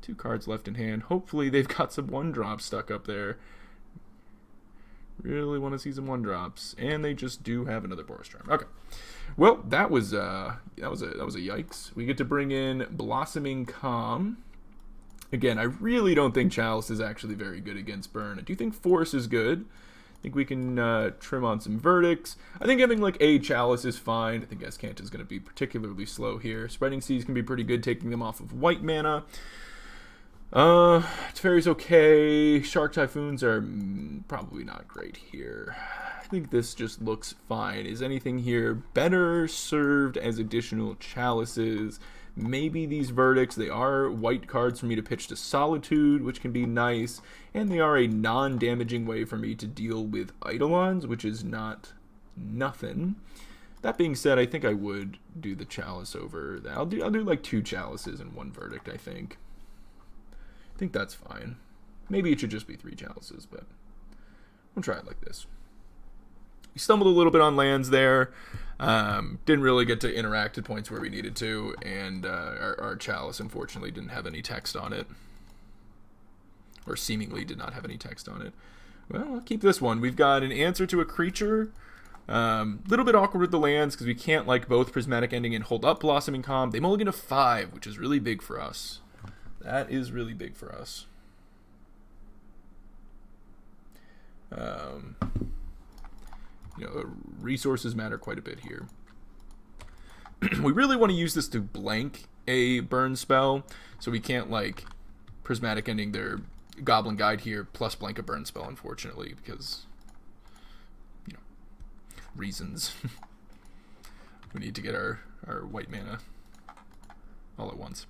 [SPEAKER 1] 2 cards left in hand. Hopefully they've got some 1-drops stuck up there. Really want to see some 1-drops, and they just do have another Boros Charm. Okay, well that was a yikes. We get to bring in Blossoming Calm. Again, I really don't think Chalice is actually very good against Burn. I do think Force is good. I think we can trim on some Verdicts. I think having like a Chalice is fine. I think Azcanta is going to be particularly slow here. Spreading Seas can be pretty good, taking them off of white mana. Teferi's okay. Shark Typhoons are probably not great here. I think this just looks fine. Is anything here better served as additional Chalices? Maybe these Verdicts, they are white cards for me to pitch to Solitude, which can be nice, and they are a non-damaging way for me to deal with Eidolons, which is not nothing. That being said, I think I would do the Chalice over that. I'll do like 2 Chalices and 1 Verdict, I think. I think that's fine. Maybe it should just be 3 Chalices, but we'll try it like this. We stumbled a little bit on lands there. Didn't really get to interact at points where we needed to, and our Chalice, unfortunately, didn't have any text on it. Or seemingly did not have any text on it. Well, I'll keep this one. We've got an answer to a creature. Little bit awkward with the lands, because we can't like both Prismatic Ending and hold up Blossoming Calm. They mulligan to 5, which is really big for us. That is really big for us. You know, resources matter quite a bit here. We really want to use this to blank a burn spell, so we can't like Prismatic Ending their Goblin Guide here plus blank a burn spell, unfortunately, because, you know, reasons. We need to get our white mana all at once.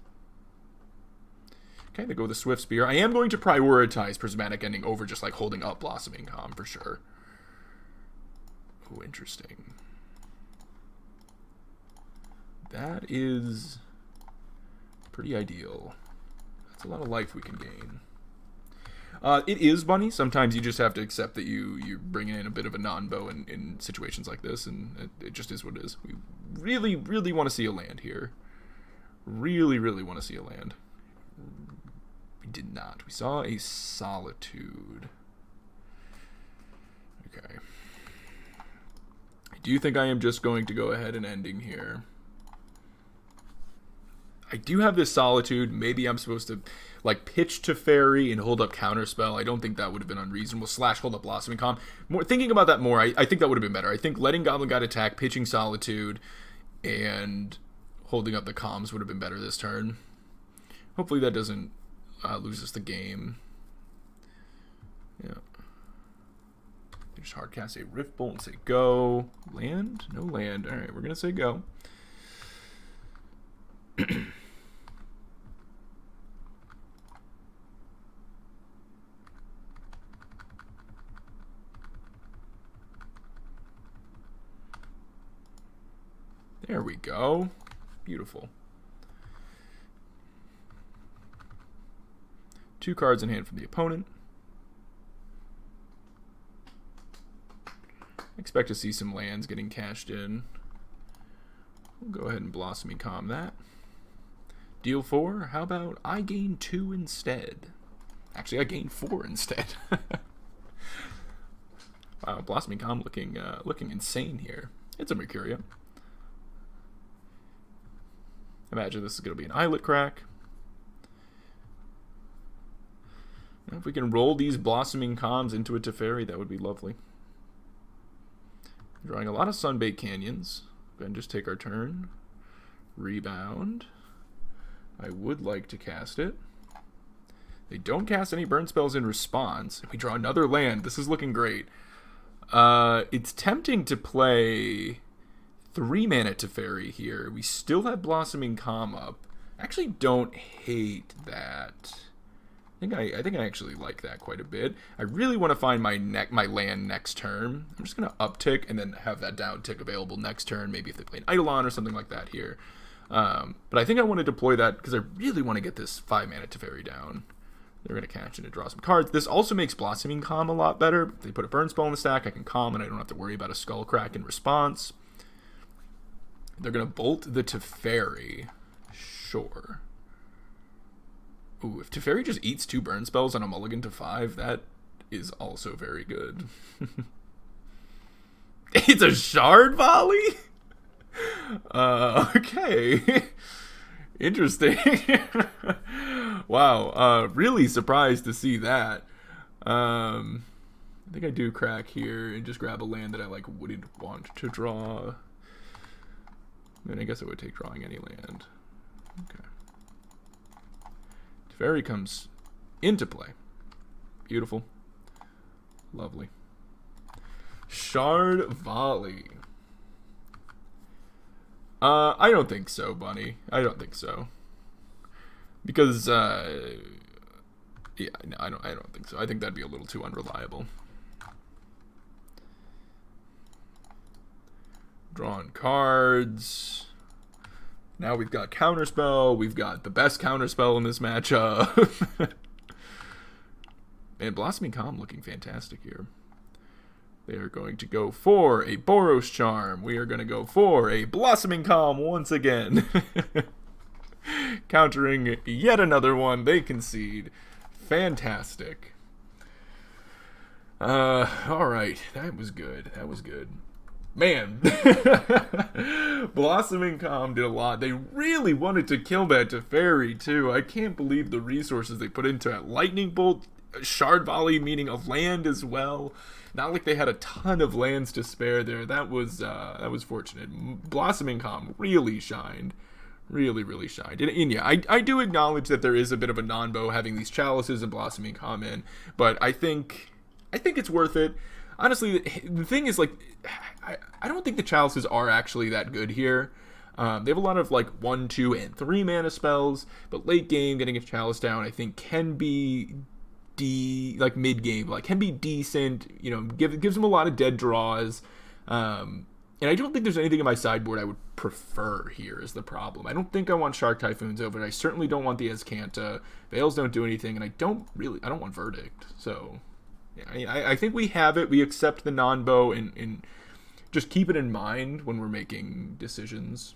[SPEAKER 1] Okay, they go with the Swift Spear. I am going to prioritize Prismatic Ending over just like holding up Blossoming Calm for sure. Oh, interesting. That is Pretty ideal. That's a lot of life we can gain. It is bunny. Sometimes you just have to accept that you're bringing in a bit of a non-bow in situations like this, and it just is what it is. We really, really want to see a land here. Really, really want to see a land. We did not. We saw a solitude. Okay. I do think I am just going to go ahead and ending here. I do have this solitude. Maybe I'm supposed to like pitch to fairy and hold up counterspell. I don't think that would have been unreasonable. Slash hold up blossoming calm. More thinking about that more, I think that would have been better. I think letting Goblin Guide attack, pitching solitude, and holding up the comms would have been better this turn. Hopefully that doesn't lose us the game. Yeah. Just hard cast a Rift Bolt and say go. Land? No land. All right, we're gonna say go. There we go. Beautiful. 2 cards in hand from the opponent. Expect to see some lands getting cashed in. We'll go ahead and Blossoming Calm that. Deal 4. How about I gain 2 instead? Actually, I gain 4 instead. Wow, Blossoming Calm looking insane here. It's a Mercuria. Imagine this is going to be an Islet Crack. Now, if we can roll these Blossoming Calms into a Teferi, that would be lovely. Drawing a lot of Sunbait Canyons. Go ahead and just take our turn. Rebound. I would like to cast it. They don't cast any burn spells in response. We draw another land. This is looking great. It's tempting to play 3 mana Teferi here. We still have Blossoming Calm up. I actually don't hate that. I think I actually like that quite a bit. I really want to find my land next turn. I'm just gonna uptick and then have that down tick available next turn. Maybe if they play an Eidolon or something like that here. But I think I want to deploy that because I really want to get this 5 mana Teferi down. They're gonna catch it and draw some cards. This also makes Blossoming Calm a lot better. If they put a burn spell in the stack, I can calm and I don't have to worry about a Skull Crack in response. They're gonna bolt the Teferi. Sure. Ooh, if Teferi just eats 2 burn spells on a mulligan to 5, that is also very good. It's a Shard Volley? Okay. Interesting. Wow, really surprised to see that. I think I do crack here and just grab a land that I wouldn't want to draw. Then I guess I would take drawing any land. Okay. Teferi comes into play. Beautiful. Lovely. Shard Volley. I don't think so, Bunny. I don't think so. Because, yeah, no, I don't think so. I think that'd be a little too unreliable. Drawing cards. Now we've got Counterspell. We've got the best Counterspell in this matchup. And Blossoming Calm looking fantastic here. They are going to go for a Boros Charm. We are going to go for a Blossoming Calm once again. Countering yet another one. They concede. Fantastic. Alright. That was good. That was good. Man. Blossoming Calm did a lot. They really wanted to kill that Teferi too. I can't believe the resources they put into that. Lightning Bolt, Shard Volley, meaning a land as well. Not like they had a ton of lands to spare there. That was fortunate. Blossoming Calm really shined. Really, really shined. And yeah, I do acknowledge that there is a bit of a non-bow having these chalices and Blossoming Calm in, but I think it's worth it. Honestly, the thing is, I don't think the chalices are actually that good here. They have a lot of 1, 2, and 3 mana spells, but late game getting a chalice down I think can be mid game, can be decent. You know, gives them a lot of dead draws. And I don't think there's anything in my sideboard I would prefer here is the problem. I don't think I want Shark Typhoons over it. I certainly don't want the Azcanta. Veils don't do anything, and I don't want Verdict. So, yeah, I think we have it. We accept the non-bow and just keep it in mind when we're making decisions.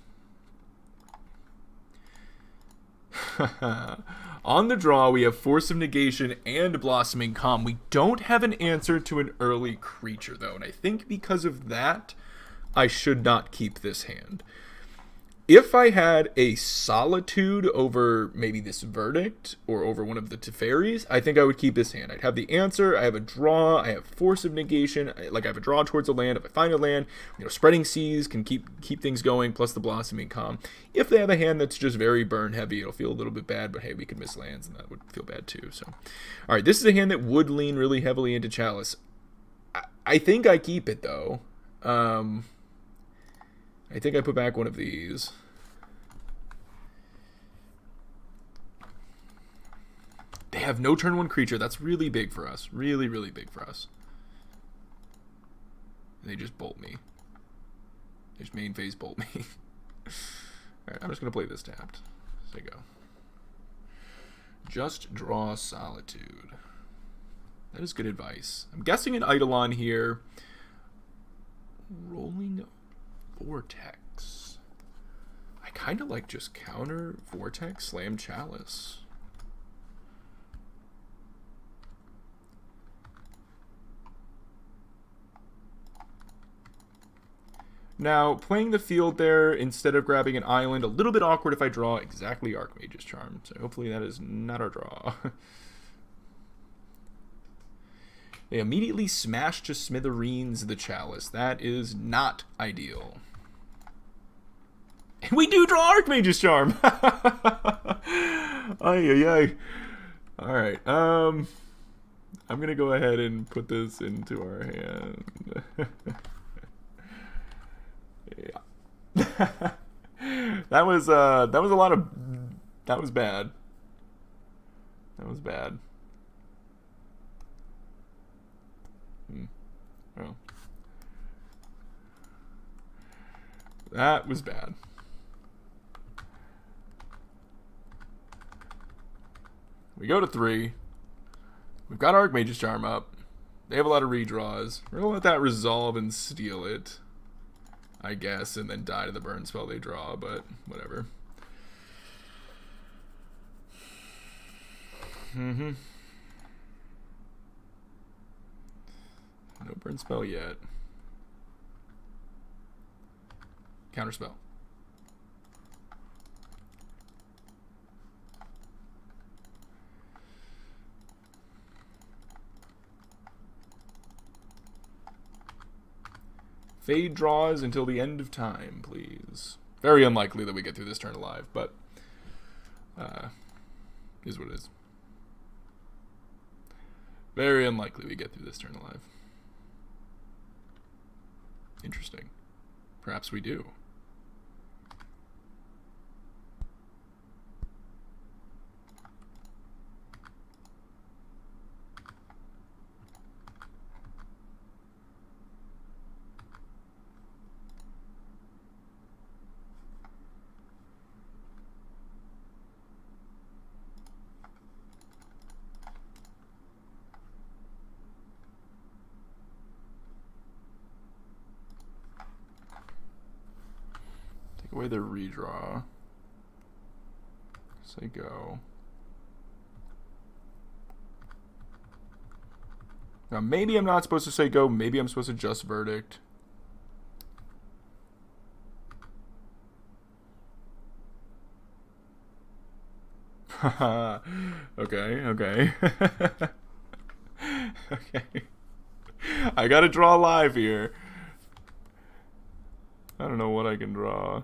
[SPEAKER 1] On the draw, we have Force of Negation and Blossoming Calm. We don't have an answer to an early creature, though, and I think because of that, I should not keep this hand. If I had a Solitude over maybe this Verdict or over one of the Teferis, I think I would keep this hand. I'd have the answer. I have a draw. I have Force of Negation. I have a draw towards a land. If I find a land, Spreading Seas can keep things going, plus the Blossoming Calm. If they have a hand that's just very burn heavy, it'll feel a little bit bad, but hey, we could miss lands, and that would feel bad too. So, all right, this is a hand that would lean really heavily into Chalice. I think I keep it, though. I think I put back one of these. They have no turn 1 creature. That's really big for us. Really, really big for us. And they just bolt me. They just main phase bolt me. Alright, I'm just going to play this tapped. There you go. Just draw Solitude. That is good advice. I'm guessing an Eidolon here. Rolling Vortex. I kind of like just counter Vortex, slam Chalice. Now, playing the field there instead of grabbing an island, a little bit awkward if I draw exactly Archmage's Charm. So hopefully that is not our draw. They immediately smash to smithereens the Chalice. That is not ideal. And we do draw Archmage's Charm! Ay, ay, ay. Alright, I'm gonna go ahead and put this into our hand. Yeah. that was a lot of... That was bad. That was bad. Oh. That was bad. We go to 3. We've got Archmage's Charm up. They have a lot of redraws. We're gonna let that resolve and steal it, I guess, and then die to the burn spell they draw, but whatever. No burn spell yet. Counterspell. Fade draws until the end of time, please. Very unlikely that we get through this turn alive, but is what it is. Very unlikely we get through this turn alive. Interesting. Perhaps we do. Away their redraw. Say go. Now maybe I'm not supposed to say go. Maybe I'm supposed to just Verdict. Okay. Okay. I gotta draw live here. I don't know what I can draw.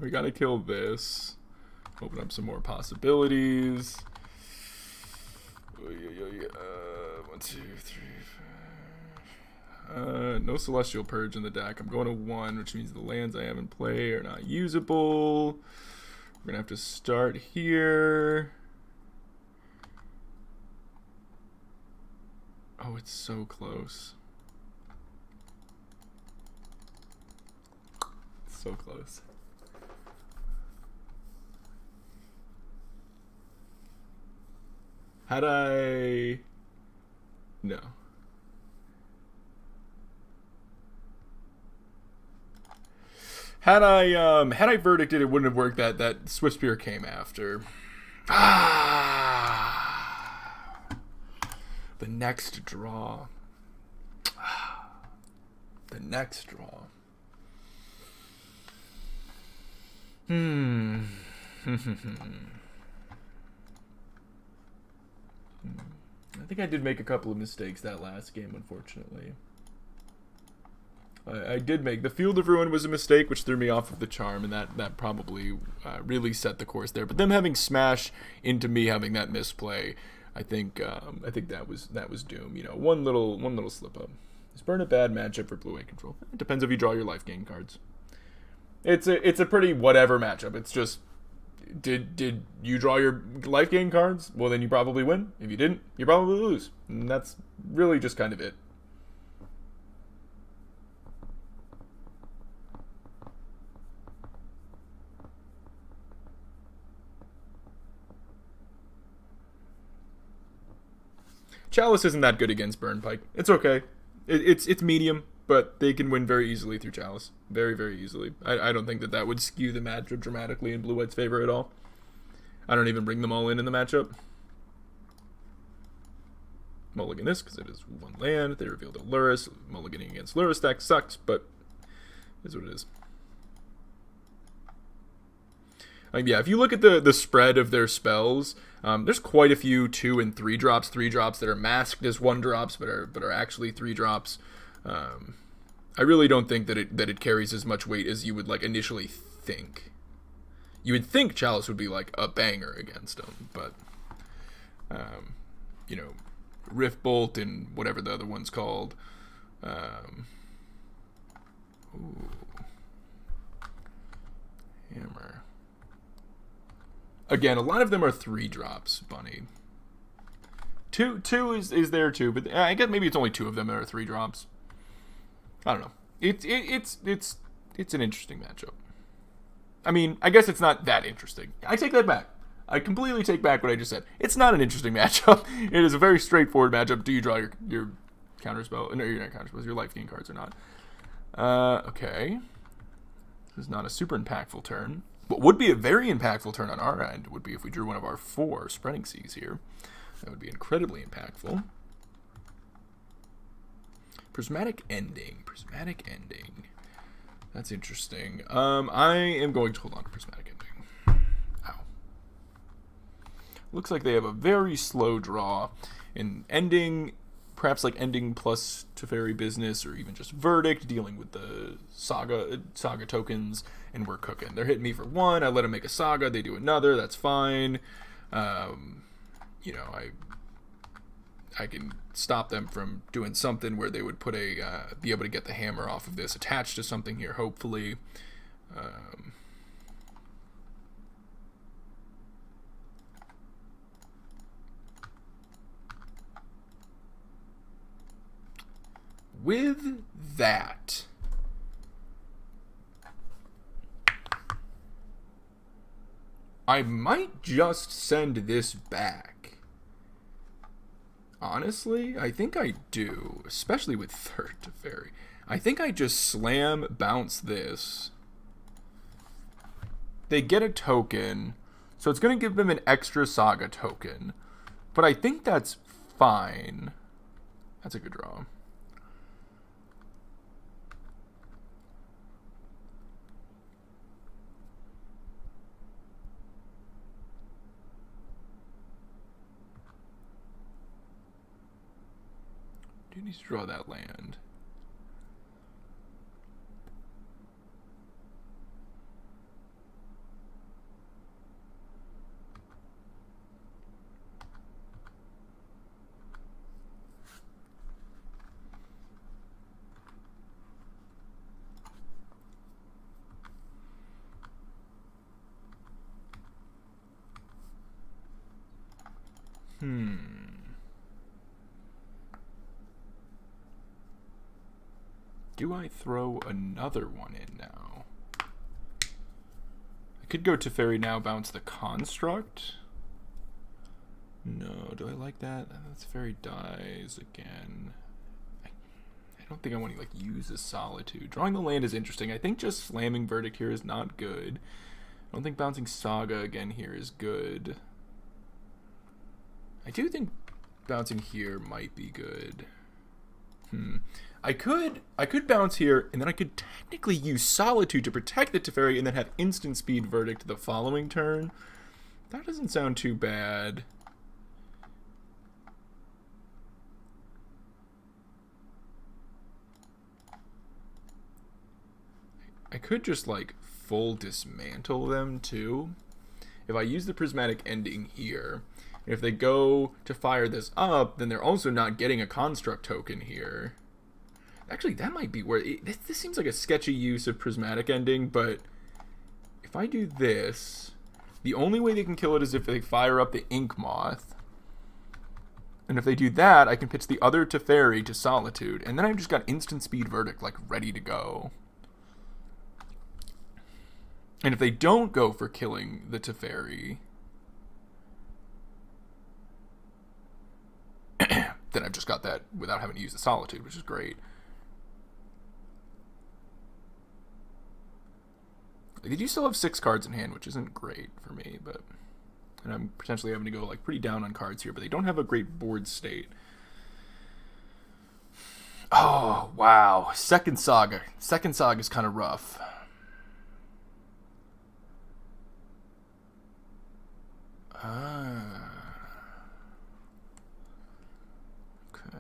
[SPEAKER 1] We gotta kill this. Open up some more possibilities. 1, 2, 3, 4. No Celestial Purge in the deck. I'm going to 1, which means the lands I have in play are not usable. We're gonna have to start here. Oh, it's so close. So close. Had I... No. Had I verdicted, it wouldn't have worked. That Swift Spear came after. The next draw. The next draw. I think I did make a couple of mistakes that last game, unfortunately. I did make... The Field of Ruin was a mistake, which threw me off of the charm, and that probably really set the course there. But them having Smash into me having that misplay, I think that was doom. You know, one little slip up. Is Burn a bad matchup for UWg Control? It depends if you draw your life gain cards. It's a pretty whatever matchup. It's just... Did you draw your life gain cards? Well, then you probably win. If you didn't, you probably lose. And that's really just kind of it. Chalice isn't that good against Burn Pike. It's okay. It's medium, but they can win very easily through Chalice. Very, very easily. I don't think that would skew the matchup dramatically in Blue-White's favor at all. I don't even bring them all in the matchup. Mulligan this, because it is one land. They revealed a Lurrus. Mulliganing against Lurrus deck sucks, but it is what it is. Yeah, if you look at the spread of their spells, there's quite a few 2 and 3 drops that are masked as 1 drops, but are actually 3 drops. I really don't think that it carries as much weight as you would like initially think. You would think Chalice would be like a banger against them, but you know, Rift Bolt and whatever the other one's called. Ooh. Hammer. Again, a lot of them are 3 drops, Bunny. Two is there too, but I guess maybe it's only 2 of them that are 3 drops. I don't know. It's an interesting matchup. I mean, I guess it's not that interesting. I take that back. I completely take back what I just said. It's not an interesting matchup. It is a very straightforward matchup. Do you draw your counterspell? No, you're not counterspells. Your life gain cards or not. Okay. This is not a super impactful turn. What would be a very impactful turn on our end would be if we drew one of our 4 Spreading Seas here. That would be incredibly impactful. Prismatic Ending. Prismatic Ending. That's interesting. I am going to hold on to Prismatic Ending. Ow. Looks like they have a very slow draw. And Ending, perhaps like Ending plus Teferi Business, or even just Verdict, dealing with the Saga tokens, and we're cooking. They're hitting me for 1. I let them make a Saga. They do another. That's fine. You know, I can stop them from doing something where they would put be able to get the hammer off of this attached to something here, hopefully. With that, I might just send this back. Honestly, I think I do, especially with 3rd Teferi. I think I just slam, bounce this. They get a token, so it's going to give them an extra Saga token. But I think that's fine. That's a good draw. Do need to draw that land. Do I throw another one in now? could go Teferi now, bounce the Construct. No, do I like that? Teferi dies again. I don't think I want to like use a Solitude. Drawing the land is interesting. I think just slamming Verdict here is not good. I don't think bouncing Saga again here is good. I do think bouncing here might be good. I could bounce here, and then I could technically use Solitude to protect the Teferi and then have instant speed Verdict the following turn. That doesn't sound too bad. I could just like full dismantle them too. If I use the Prismatic Ending here, if they go to fire this up, then they're also not getting a Construct token here. Actually, that might be where... This seems like a sketchy use of Prismatic Ending, but if I do this, the only way they can kill it is if they fire up the Ink Moth. And if they do that, I can pitch the other Teferi to Solitude, and then I've just got instant speed Verdict, like, ready to go. And if they don't go for killing the Teferi, then I've just got that without having to use the Solitude, which is great. They do still have 6 cards in hand, which isn't great for me, but... And I'm potentially having to go like pretty down on cards here, but they don't have a great board state. Oh, wow. Second Saga. Second Saga is kind of rough. Okay.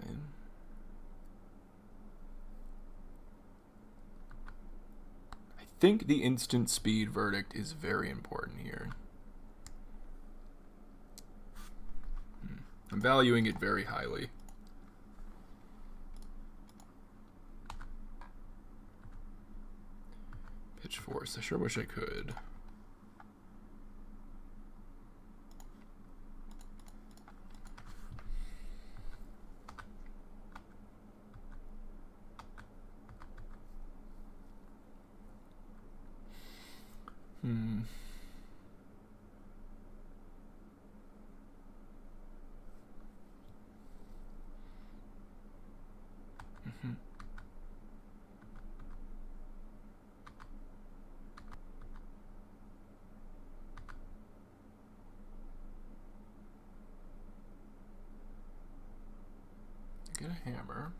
[SPEAKER 1] I think the instant speed Verdict is very important here. I'm valuing it very highly. Pitch Force. I sure wish I could. Get a hammer.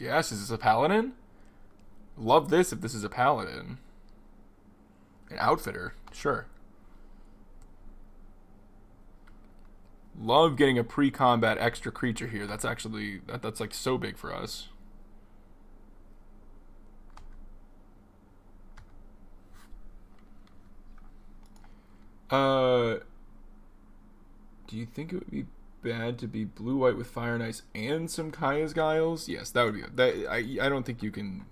[SPEAKER 1] Yes, is this a paladin? Love this if this is a paladin. An outfitter, sure. Love getting a pre-combat extra creature here. That's actually, that's like so big for us. Do you think it would be bad to be blue-white with Fire and Ice and some Kaya's Guiles? Yes, that would be that. I don't think you can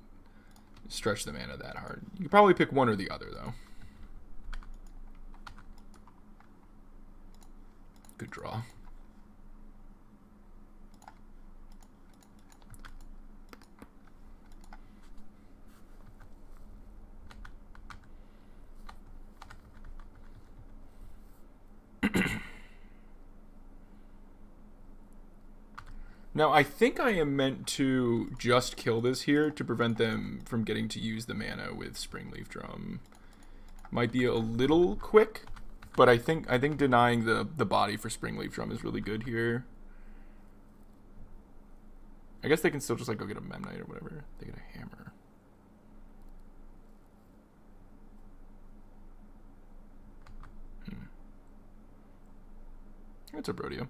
[SPEAKER 1] stretch the mana that hard. You could probably pick one or the other, though. Good draw. Now, I think I am meant to just kill this here to prevent them from getting to use the mana with Springleaf Drum. Might be a little quick, but I think denying the body for Springleaf Drum is really good here. I guess they can still just like go get a Memnite or whatever. They get a hammer. It's a Brodio.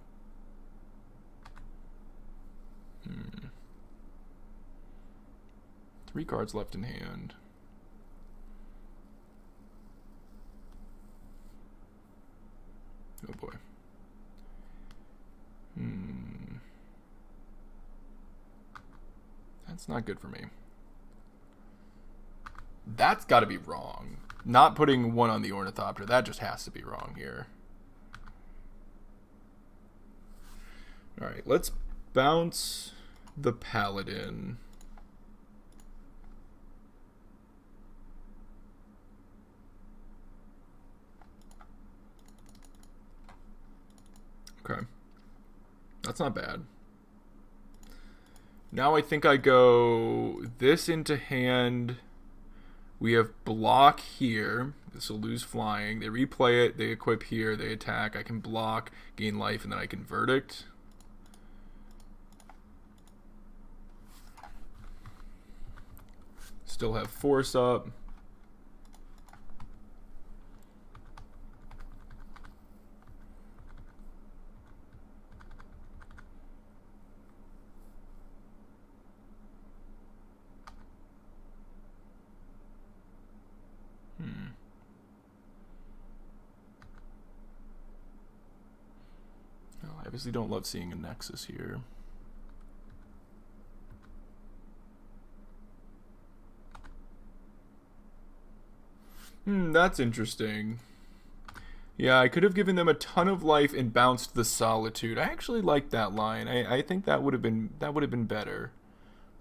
[SPEAKER 1] 3 cards left in hand. Oh boy. That's not good for me. That's got to be wrong. not putting one on the Ornithopter. That just has to be wrong here. Alright, let's bounce the Paladin. Okay. That's not bad. Now I think I go this into hand. We have block here. This will lose flying. They replay it. They equip here. They attack. I can block, gain life, and then I can verdict. Still have force up. I obviously don't love seeing a Nexus here. That's interesting. Yeah, I could have given them a ton of life and bounced the Solitude. I actually like that line. I think that would have been better.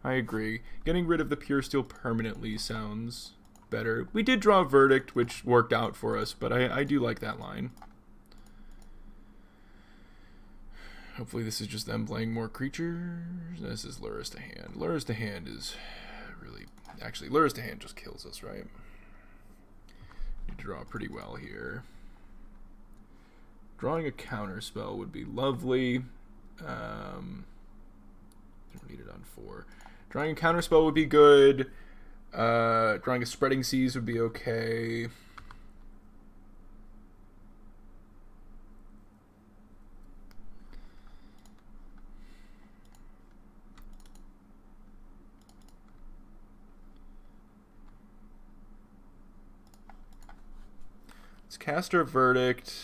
[SPEAKER 1] I agree. Getting rid of the Pure Steel permanently sounds better. We did draw a Verdict, which worked out for us, but I do like that line. Hopefully this is just them playing more creatures. This is Lurrus to Hand. Lurrus to Hand is really... Actually, Lurrus to Hand just kills us, right? You draw pretty well here. Drawing a counter spell would be lovely. Don't need it on 4. Drawing a counter spell would be good. Drawing a Spreading Seas would be okay. Let's cast our Verdict.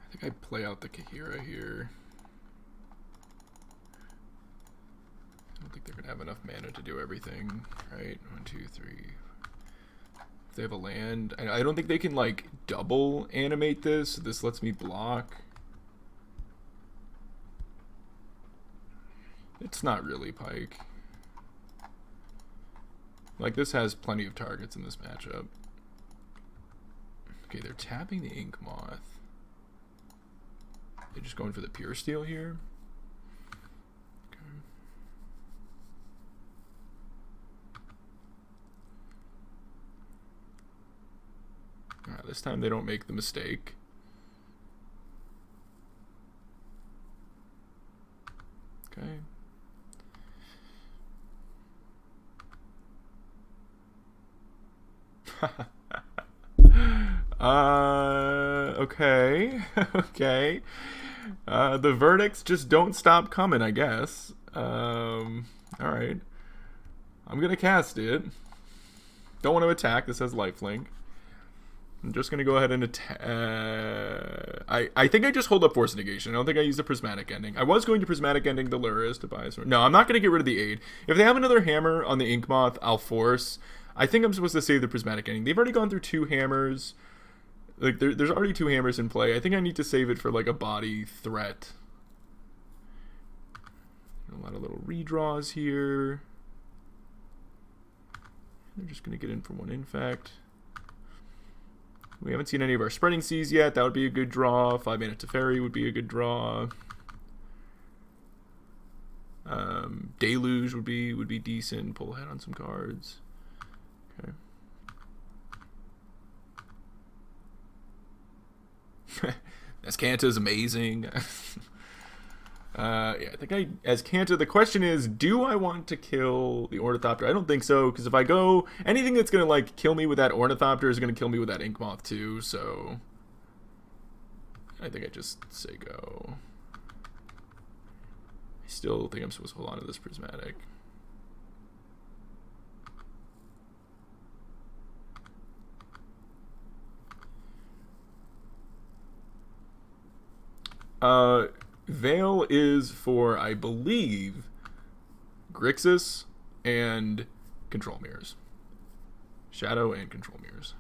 [SPEAKER 1] I think I play out the Kahira here. I don't think they're going to have enough mana to do everything, right? 1, 2, 3. If they have a land, I don't think they can, like, double animate this. This lets me block. It's not really Pike. Like, this has plenty of targets in this matchup. Okay, they're tapping the Ink Moth. They're just going for the Pure Steel here. Okay. Alright, this time they don't make the mistake. Okay. Okay. Okay. The verdicts just don't stop coming, I guess. Alright. I'm gonna cast it. Don't want to attack. This has lifelink. I'm just gonna go ahead and attack. I think I just hold up Force Negation. I don't think I used a Prismatic Ending. I was going to Prismatic Ending the Lurrus to buy a sword. No, I'm not gonna get rid of the aid. If they have another hammer on the Ink Moth, I'll force. I think I'm supposed to save the Prismatic Ending. They've already gone through 2 hammers. Like, there's already 2 hammers in play. I think I need to save it for, like, a body threat. A lot of little redraws here. They're just going to get in for 1 infect. We haven't seen any of our Spreading Seas yet. That would be a good draw. 5 mana Teferi would be a good draw. Deluge would be decent. Pull ahead on some cards. Okay. Azcanta is amazing. Yeah, I think Azcanta, the question is, do I want to kill the Ornithopter? I don't think so, because if I go, anything that's going to, like, kill me with that Ornithopter is going to kill me with that Ink Moth, too, so I think I just say go. I still think I'm supposed to hold on to this Prismatic. Veil is for, I believe, Grixis and Control Mirrors. Shadow and Control Mirrors.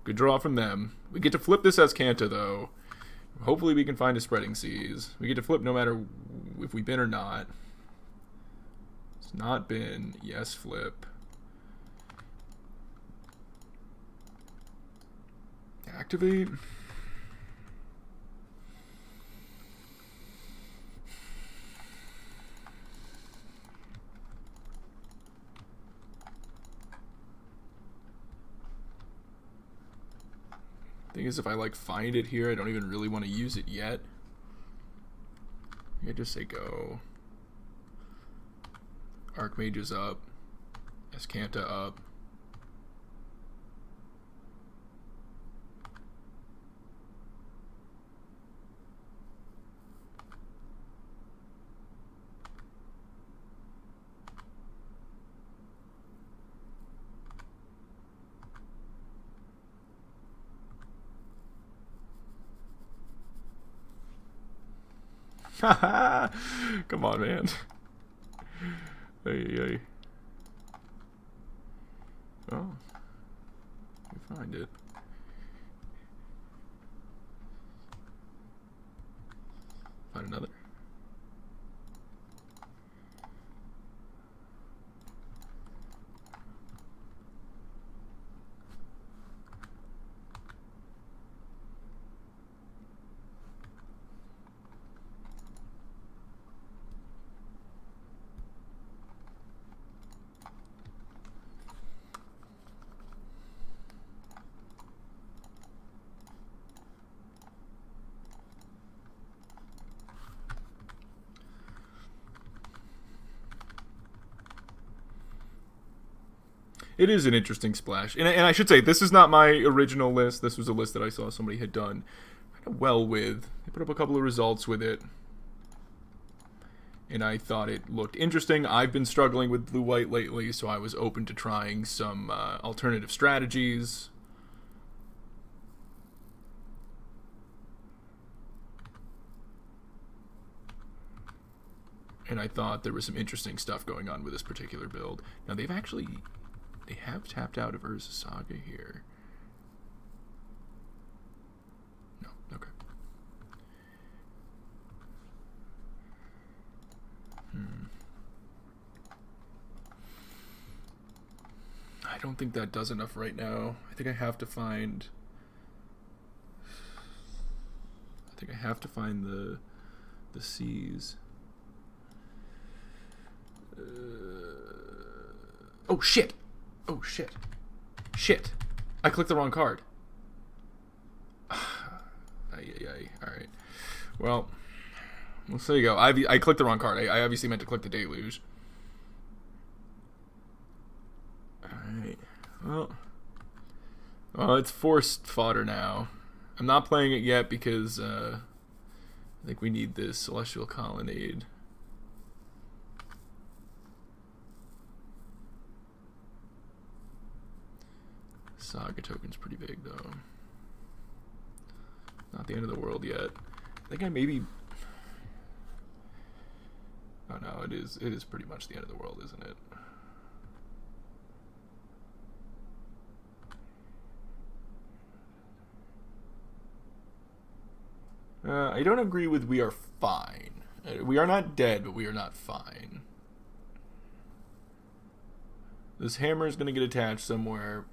[SPEAKER 1] Good draw from them. We get to flip this Azcanta, though. Hopefully we can find a Spreading Seas. We get to flip no matter if we bin or not. It's not bin. Yes, flip. Activate. Thing is, if I like find it here, I don't even really want to use it yet. I just say go. Archmage is up. Azcanta up. Come on, man. Hey. Oh. We find it. Find another. It is an interesting splash. And I should say, this is not my original list. This was a list that I saw somebody had done kind of well with. They put up a couple of results with it. And I thought it looked interesting. I've been struggling with blue-white lately, so I was open to trying some alternative strategies. And I thought there was some interesting stuff going on with this particular build. Now, they have tapped out of Urza Saga here. No, okay. I don't think that does enough right now. I think I have to find the C's. Oh shit! Oh shit! Shit! I clicked the wrong card. Alright. Well, so you go. I clicked the wrong card. I obviously meant to click the Deluge. Alright. Well, it's forced fodder now. I'm not playing it yet because I think we need this Celestial Colonnade. Saga token's pretty big, though. Not the end of the world yet. I think I maybe... Oh, no, it is pretty much the end of the world, isn't it? I don't agree with we are fine. We are not dead, but we are not fine. This hammer is going to get attached somewhere.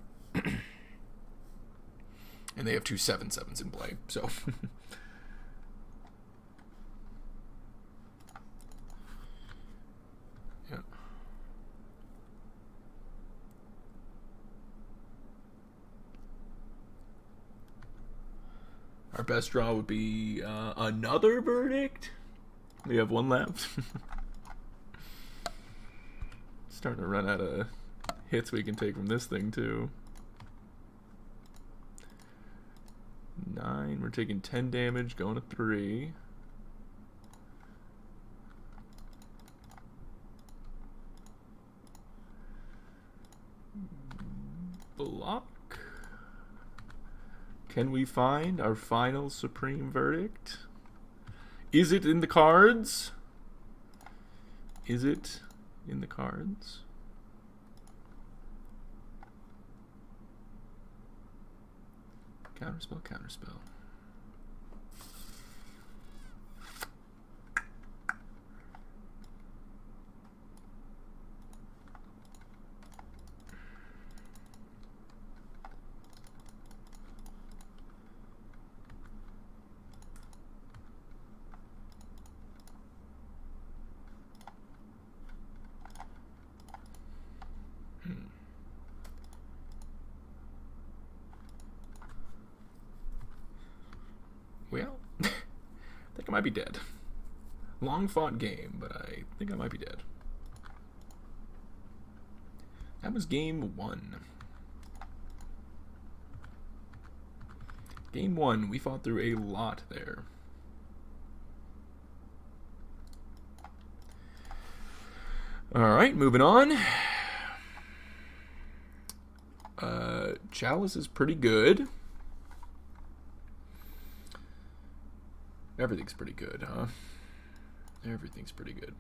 [SPEAKER 1] And they have 2 7/7s in play, so... Yeah. Our best draw would be another verdict. We have one left. Starting to run out of hits we can take from this thing, too. 9, we're taking 10 damage, going to 3. Block. Can we find our final supreme verdict? Is it in the cards? Is it in the cards. Counterspell, counterspell. Well, I think I might be dead. Long fought game, but I think I might be dead. That was game 1. Game 1, we fought through a lot there. Alright, moving on. Chalice is pretty good. Everything's pretty good, huh? Everything's pretty good.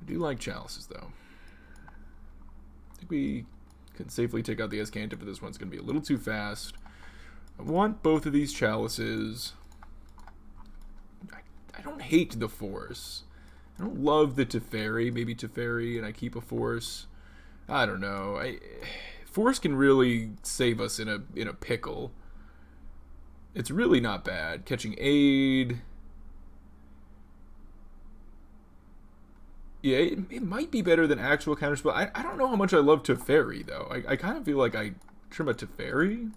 [SPEAKER 1] I do like chalices, though. I think we can safely take out the Azcanta for this one. It's going to be a little too fast. I want both of these chalices. I don't hate the Force. I don't love the Teferi. Maybe Teferi and I keep a Force. I don't know. Force can really save us in a pickle. It's really not bad. Catching Aid. Yeah, it might be better than actual counterspell. I don't know how much I love Teferi, though. I kind of feel like I trim a Teferi.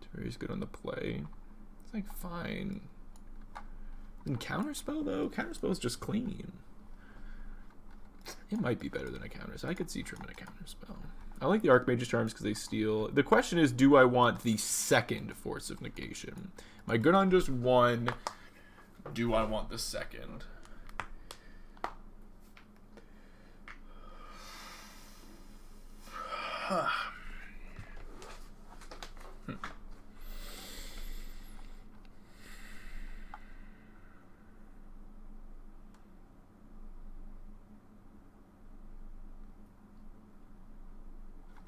[SPEAKER 1] Teferi's good on the play. It's like fine. And counterspell, though? Counterspell's just clean. It might be better than a counter, so I could see trimming a counterspell. I like the Archmage's Charms because they steal. The question is, do I want the second Force of Negation? Am I good on just one? Do I want the second?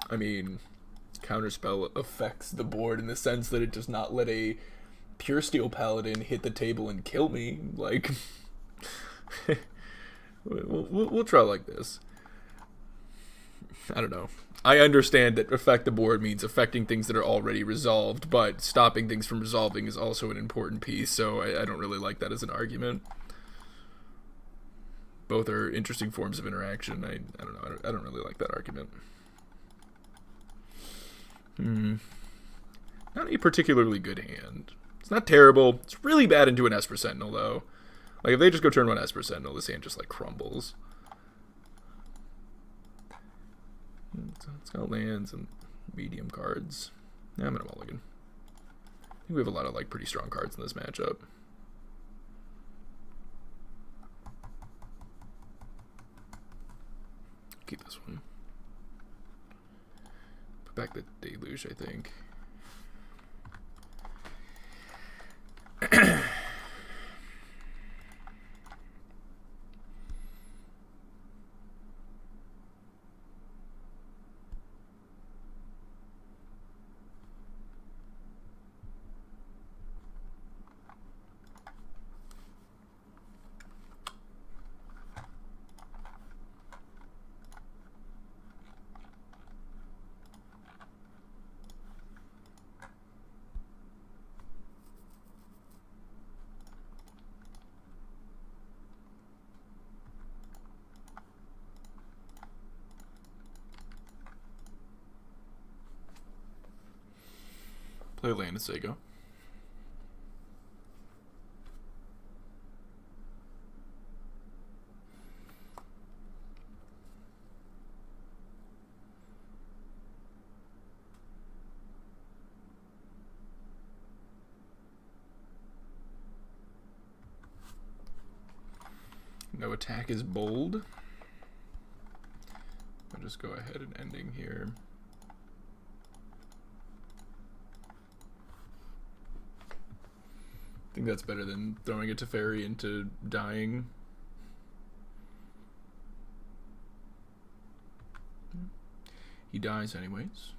[SPEAKER 1] I mean, counterspell affects the board in the sense that it does not let a pure steel paladin hit the table and kill me. Like, we'll try like this. I don't know. I understand that affect the board means affecting things that are already resolved, but stopping things from resolving is also an important piece, so I don't really like that as an argument. Both are interesting forms of interaction. I don't know. I don't really like that argument. Not a particularly good hand. It's not terrible. It's really bad into an Esper Sentinel, though. Like, if they just go turn 1 Esper Sentinel, this hand just, like, crumbles. It's got lands and medium cards. Yeah, I'm gonna mulligan. I think we have a lot of, like, pretty strong cards in this matchup. Keep this one. Put back the Deluge, I think. Play land and Sego. No attack is bold. I'll just go ahead and ending here. think that's better than throwing a Teferi into dying. He dies anyways.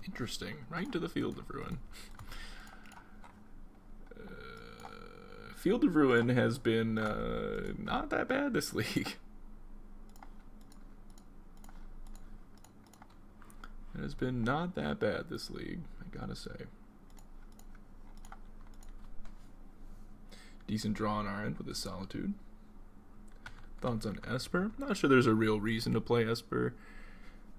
[SPEAKER 1] Interesting. Right into the Field of Ruin. Field of Ruin has been not that bad this league. It has been not that bad this league, I gotta say. Decent draw on our end with his Solitude. Thoughts on Esper? Not sure there's a real reason to play Esper.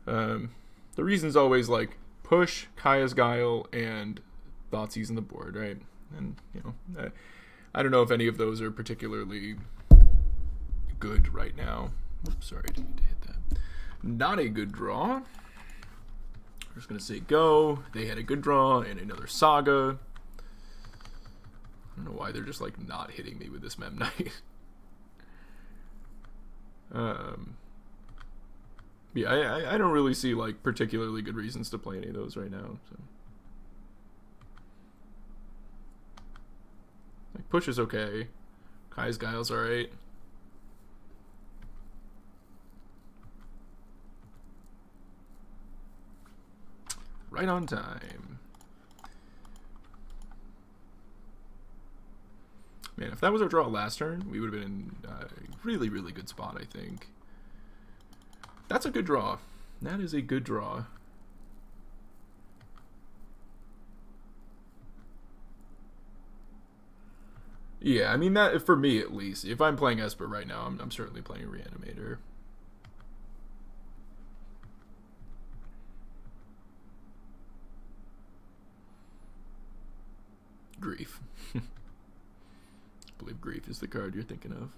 [SPEAKER 1] The reason's always like push, Kaya's Guile, and Thoughtseize on the board, right? And, you know, I don't know if any of those are particularly good right now. Oops, sorry, I didn't mean to hit that. Not a good draw. I'm just going to say go. They had a good draw and another Saga. I don't know why they're just like not hitting me with this Mem Knight. Yeah, I don't really see like particularly good reasons to play any of those right now. So. Like push is okay. Kai's Guile's alright. Right on time. Man, if that was our draw last turn, we would have been in a really, really good spot, I think. That's a good draw. That is a good draw. Yeah, I mean, that for me at least. If I'm playing Esper right now, I'm certainly playing Reanimator. Grief. I believe Grief is the card you're thinking of.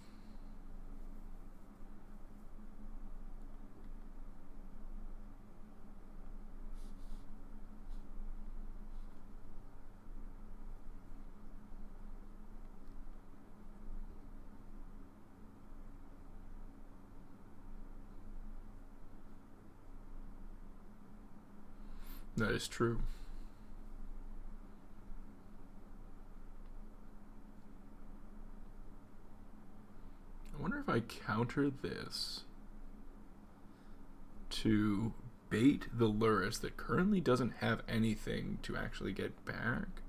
[SPEAKER 1] That is true. I wonder if I counter this to bait the Lurrus that currently doesn't have anything to actually get back,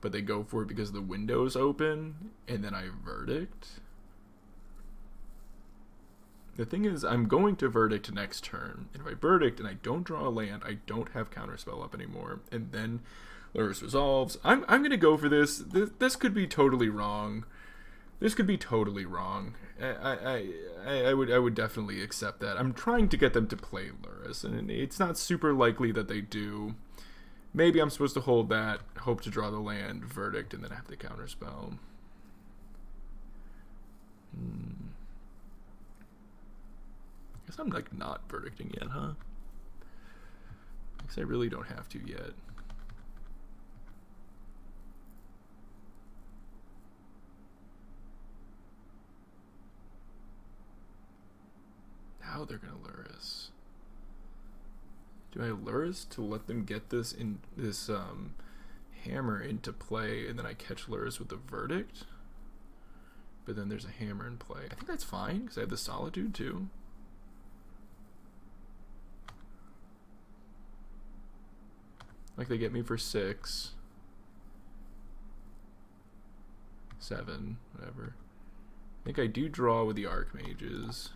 [SPEAKER 1] but they go for it because the window's open, and then I Verdict. The thing is, I'm going to Verdict next turn, and if I Verdict and I don't draw a land, I don't have Counterspell up anymore, and then Lurrus resolves. I'm going to go for this. This could be totally wrong. This could be totally wrong. I would definitely accept that. I'm trying to get them to play Lurrus, and it's not super likely that they do. Maybe I'm supposed to hold that, hope to draw the land, Verdict, and then have the Counterspell. Guess I'm like not Verdicting yet, huh? Guess I really don't have to yet. Now they're gonna Lurrus. Do I Lurrus to let them get this in this hammer into play, and then I catch Lurrus with the Verdict? But then there's a hammer in play. I think that's fine because I have the Solitude too. Like they get me for 6, 7, whatever. I think I do draw with the Archmages.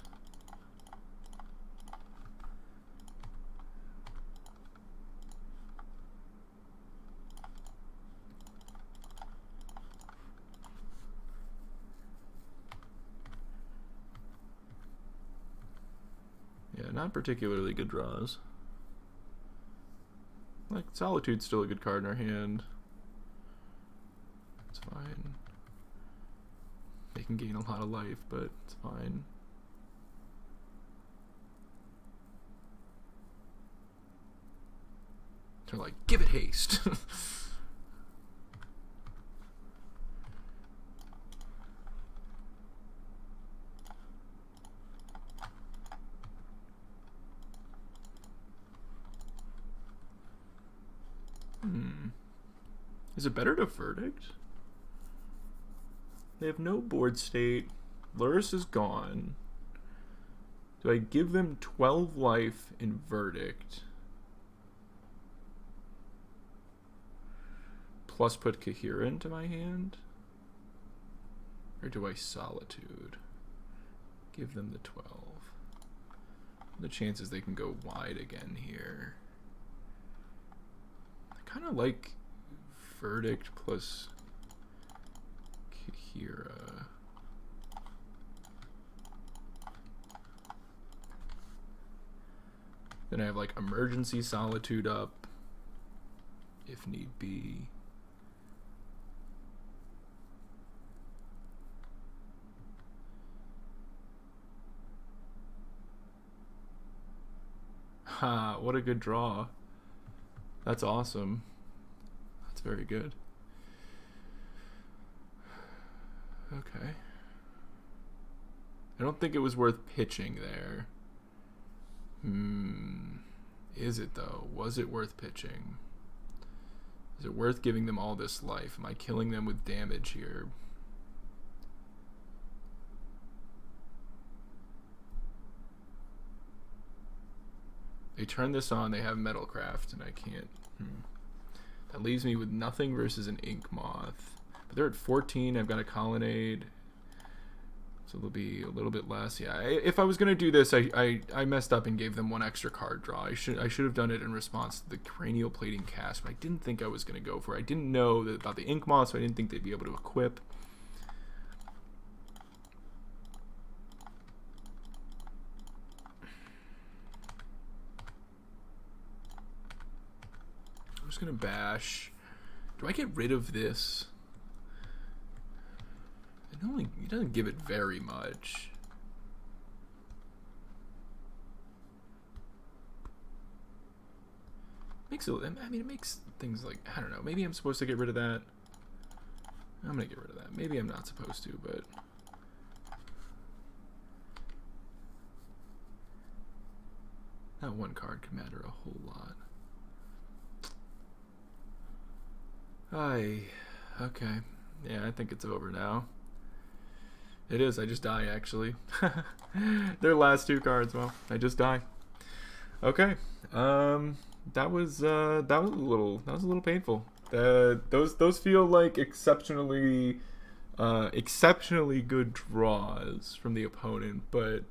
[SPEAKER 1] Yeah, not particularly good draws. Like, Solitude's still a good card in our hand. It's fine. They can gain a lot of life, but it's fine. They're like, give it haste. Is it better to Verdict? They have no board state. Luris is gone. Do I give them 12 life in Verdict? Plus put Kahira into my hand? Or do I Solitude? Give them the 12. The chances they can go wide again here. I kind of like Verdict plus Kahira. Then I have like Emergency Solitude up if need be. Ha, what a good draw. That's awesome. That's very good. Okay. I don't think it was worth pitching there. Is it though? Was it worth pitching? Is it worth giving them all this life? Am I killing them with damage here? They turn this on, they have Metalcraft, and I can't. That leaves me with nothing versus an Ink Moth. But they're at 14, I've got a Colonnade. So they'll be a little bit less. Yeah, if I was going to do this, I messed up and gave them one extra card draw. I should have done it in response to the Cranial Plating Cast, but I didn't think I was going to go for it. I didn't know about the Ink Moth, so I didn't think they'd be able to equip. I'm just going to bash. Do I get rid of this? It doesn't give it very much. It makes things like, I don't know, maybe I'm supposed to get rid of that. I'm gonna get rid of that. Maybe I'm not supposed to, but that one card could matter a whole lot. Okay. Yeah, I think it's over now. It is. I just die, actually. Their last two cards. Well, I just die. Okay. That was a little painful. Those feel like exceptionally good draws from the opponent, but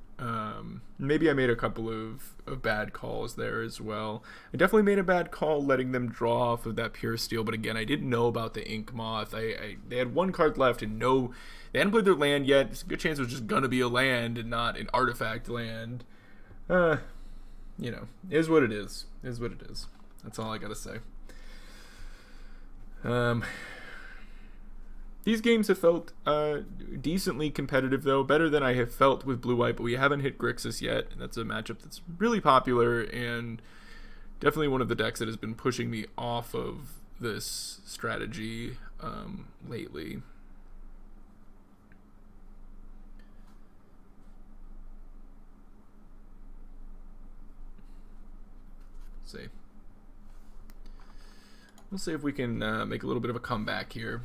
[SPEAKER 1] maybe I made a couple of bad calls there as well. I definitely made a bad call letting them draw off of that Pure Steel, but again, I didn't know about the Ink Moth. They had one card left and they hadn't played their land yet. It's a good chance it was just gonna be a land and not an artifact land. You know, is what it is. Is what it is. That's all I gotta say. These games have felt decently competitive, though. Better than I have felt with Blue-White, but we haven't hit Grixis yet. And that's a matchup that's really popular and definitely one of the decks that has been pushing me off of this strategy lately. See. We'll see if we can make a little bit of a comeback here.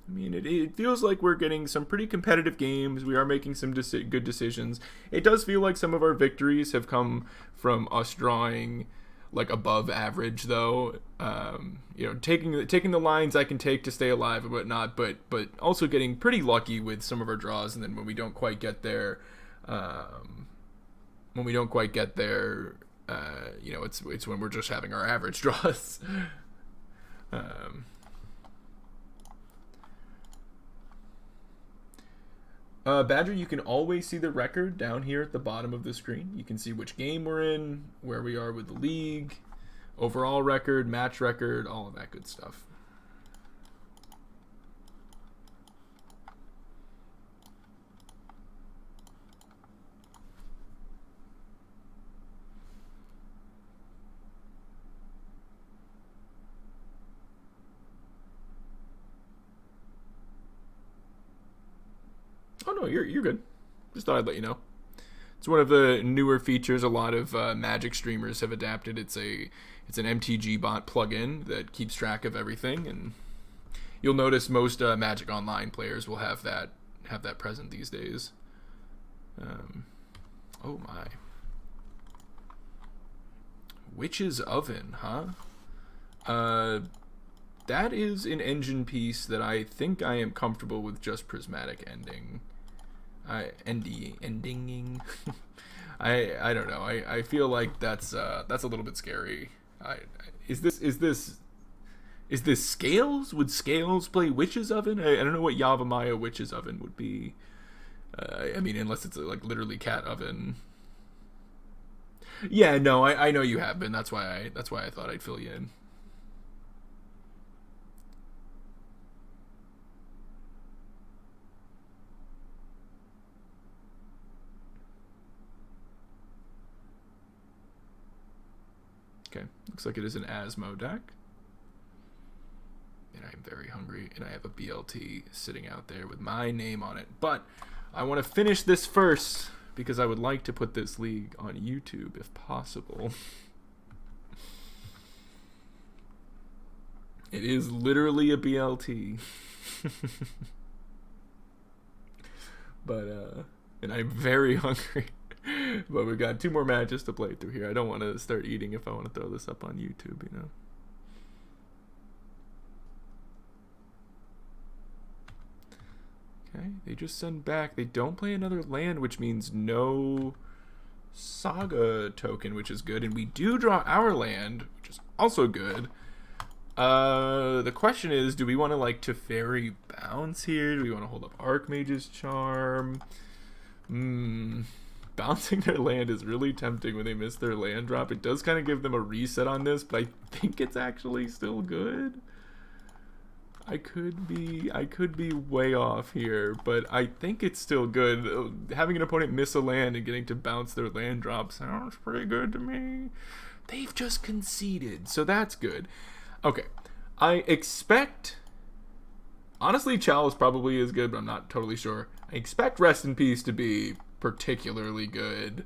[SPEAKER 1] I mean, it feels like we're getting some pretty competitive games. We are making some good decisions. It does feel like some of our victories have come from us drawing like above average, though. You know, taking the lines I can take to stay alive and whatnot, but also getting pretty lucky with some of our draws. And then when we don't quite get there, you know, it's when we're just having our average draws. Badger, you can always see the record down here at the bottom of the screen. You can see which game we're in, where we are with the league, overall record, match record, all of that good stuff. Oh no, you're good. Just thought I'd let you know. It's one of the newer features a lot of Magic streamers have adapted. It's an MTG bot plugin that keeps track of everything, and You'll notice most Magic Online players will have that present these days. Oh my. Witch's Oven, huh? That is an engine piece that I think I am comfortable with just prismatic ending. Endinging. I don't know. I feel like that's a little bit scary. Is this Scales? Would Scales play Witch's Oven? I don't know what Yavimaya Witch's Oven would be. I mean, unless it's like literally cat oven. Yeah, no, I know you have been. That's why I thought I'd fill you in. Okay, looks like it is an Asmo deck. And I'm very hungry, and I have a BLT sitting out there with my name on it. But I want to finish this first, because I would like to put this league on YouTube if possible. It is literally a BLT. But, and I'm very hungry. But we've got 2 more matches to play through here. I don't want to start eating if I want to throw this up on YouTube, you know. Okay, they just send back. They don't play another land, which means no Saga token, which is good. And we do draw our land, which is also good. The question is, do we want to like Teferi bounce here? Do we want to hold up Archmage's Charm? Bouncing their land is really tempting when they miss their land drop. It does kind of give them a reset on this, but I think it's actually still good. I could be way off here, but I think it's still good. Having an opponent miss a land and getting to bounce their land drop sounds pretty good to me. They've just conceded, so that's good. Okay, I expect... Honestly, Chalice probably is good, but I'm not totally sure. I expect Rest in Peace to be particularly good.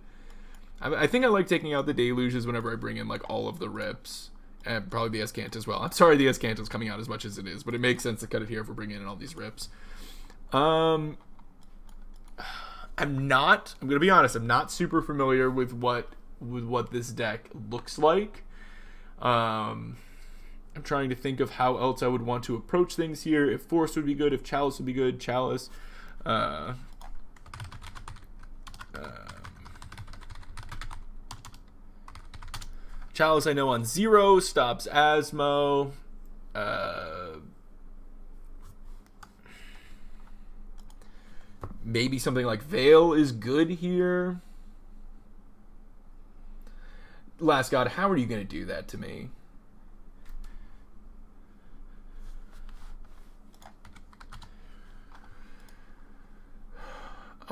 [SPEAKER 1] I think I like taking out the Deluges whenever I bring in like all of the rips. And probably the Azcanta as well. I'm sorry the Azcanta is coming out as much as it is, but it makes sense to cut it here if we're bringing in all these rips. I'm gonna be honest, I'm not super familiar with what this deck looks like. I'm trying to think of how else I would want to approach things here. If Force would be good, if Chalice would be good. Chalice. Chalice, I know on 0 stops Asmo. Maybe something like Veil is good here. Last God, how are you going to do that to me?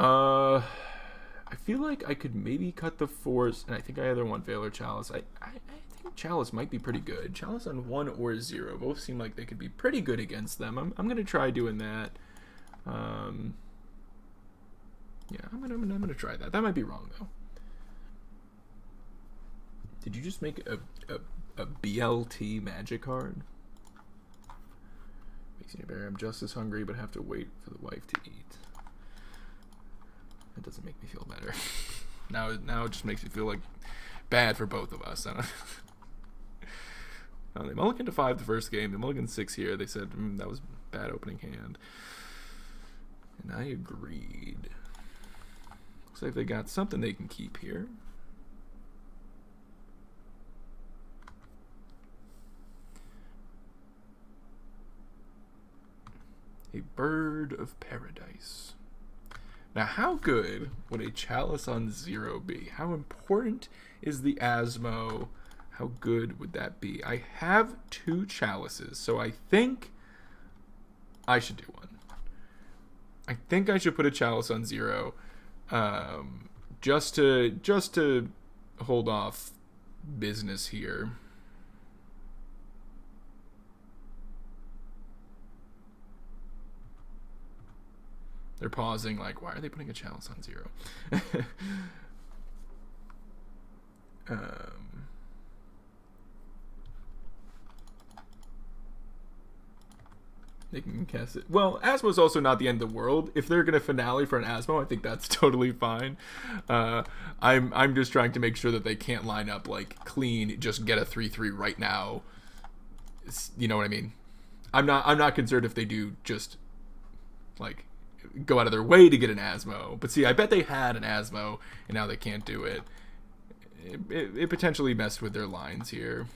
[SPEAKER 1] I feel like I could maybe cut the Force, and I think I either want Veil or Chalice. I think Chalice might be pretty good. Chalice on 1 or 0 both seem like they could be pretty good against them. I'm gonna try doing that. Yeah, I'm gonna try that. That might be wrong though. Did you just make a BLT magic card? Makes me bear. I'm just as hungry, but have to wait for the wife to eat. That doesn't make me feel better. Now it just makes me feel like bad for both of us. They mulliganed to 5 the first game. They mulliganed 6 here. They said that was bad opening hand, and I agreed. Looks like they got something they can keep here. A Bird of Paradise. Now, how good would a Chalice on 0 be? How important is the Asmo? How good would that be? I have 2 Chalices, so I think I should do one. I think I should put a Chalice on 0, just to hold off business here. They're pausing like, why are they putting a Chalice on 0? They can cast it. Well, Asmo's also not the end of the world. If they're gonna finale for an Asmo, I think that's totally fine. I'm just trying to make sure that they can't line up like clean, just get a 3/3 right now. You know what I mean? I'm not concerned if they do just like go out of their way to get an Asmo. But see, I bet they had an Asmo and now they can't do it. It potentially messed with their lines here.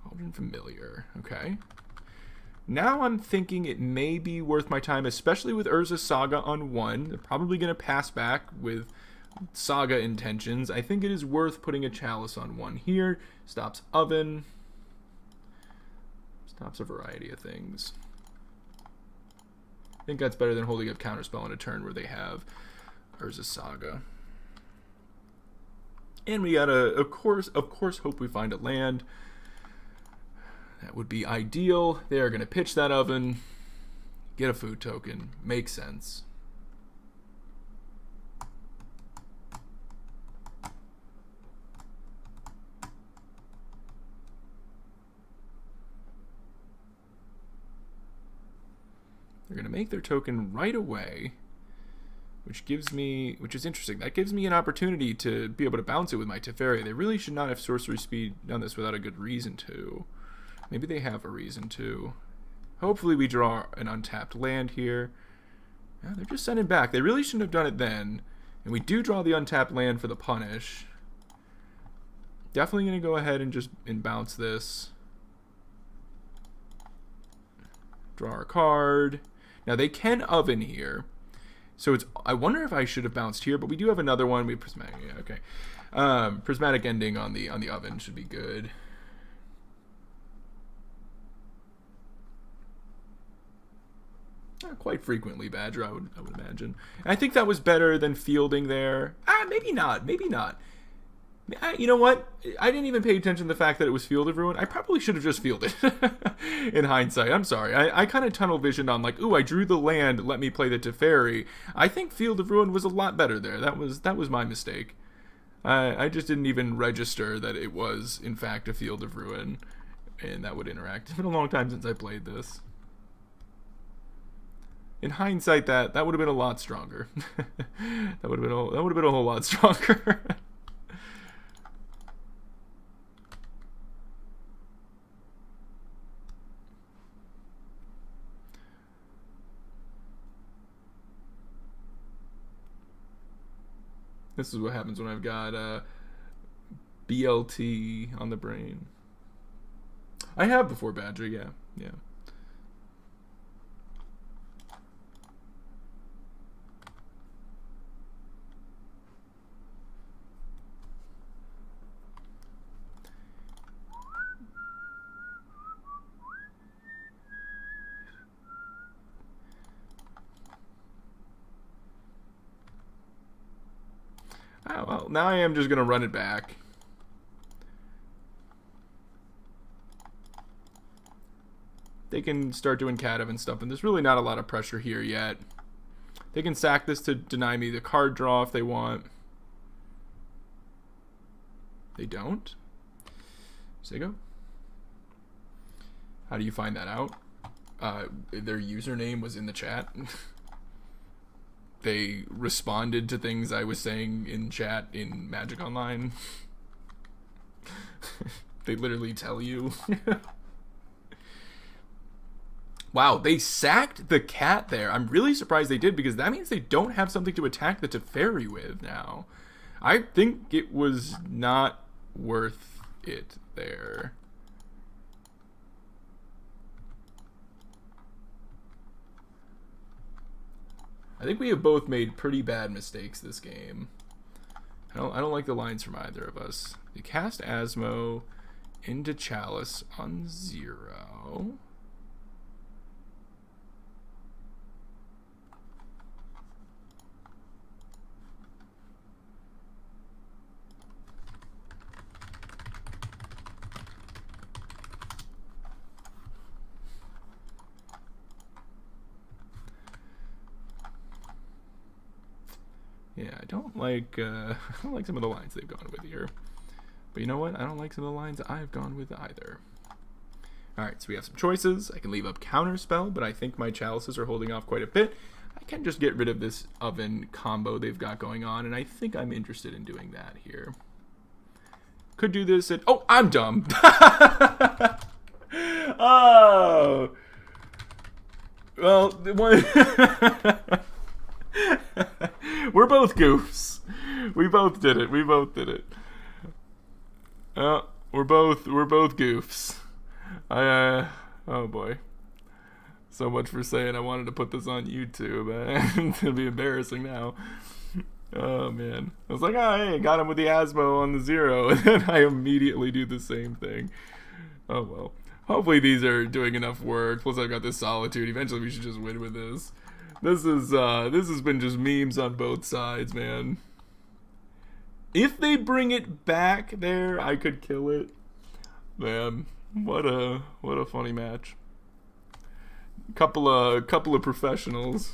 [SPEAKER 1] Aldrin Familiar. Okay. Now I'm thinking it may be worth my time, especially with Urza's Saga on 1. They're probably going to pass back with Saga intentions. I think it is worth putting a Chalice on 1 here. Stops Oven. Stops a variety of things. I think that's better than holding up Counterspell on a turn where they have Urza's Saga. And we gotta, of course, hope we find a land. That would be ideal. They are going to pitch that Oven, get a food token. Makes sense. They're going to make their token right away, which is interesting. That gives me an opportunity to be able to bounce it with my Teferi. They really should not have sorcery speed done this without a good reason to. Maybe they have a reason to. Hopefully we draw an untapped land here. Yeah, they're just sending back. They really shouldn't have done it then. And we do draw the untapped land for the punish. Definitely going to go ahead and just bounce this. Draw our card. Now they can Oven here. So it's. I wonder if I should have bounced here, but we do have another one. We have Prismatic. Yeah, okay. Prismatic Ending on the Oven should be good. Quite frequently Badger, I would imagine. And I think that was better than fielding there. Maybe not. Maybe not. You know what? I didn't even pay attention to the fact that it was Field of Ruin. I probably should have just fielded in hindsight. I'm sorry. I kind of tunnel visioned on like, ooh, I drew the land. Let me play the Teferi. I think Field of Ruin was a lot better there. That was my mistake. I just didn't even register that it was in fact a Field of Ruin, and that would interact. It's been a long time since I played this. In hindsight, that would have been a lot stronger. that would have been a whole lot stronger. This is what happens when I've got BLT on the brain. I have before Badger, yeah. Oh, well, now I am just going to run it back. They can start doing Cadav and stuff, and there's really not a lot of pressure here yet. They can sack this to deny me the card draw if they want. They don't? Sigo? How do you find that out? Their username was in the chat. They responded to things I was saying in chat in Magic Online. They literally tell you. Wow, they sacked the cat there. I'm really surprised they did, because that means they don't have something to attack the Teferi with now. I think it was not worth it there. I think we have both made pretty bad mistakes this game. I don't like the lines from either of us. We cast Asmo into Chalice on 0. Yeah, I don't like some of the lines they've gone with here. But you know what? I don't like some of the lines I've gone with either. Alright, so we have some choices. I can leave up Counterspell, but I think my chalices are holding off quite a bit. I can just get rid of this oven combo they've got going on, and I think I'm interested in doing that here. Could do this at... Oh, I'm dumb! Oh! Well, we're both goofs. We both did it. We both did it. We're both goofs. Oh boy. So much for saying I wanted to put this on YouTube. It's gonna be embarrassing now. Oh man. I was like, oh hey, got him with the Asmo on the 0, and then I immediately do the same thing. Oh well. Hopefully these are doing enough work. Plus I've got this Solitude. Eventually we should just win with this. This has been just memes on both sides, man. If they bring it back there, I could kill it. Man, what a funny match. Couple of professionals.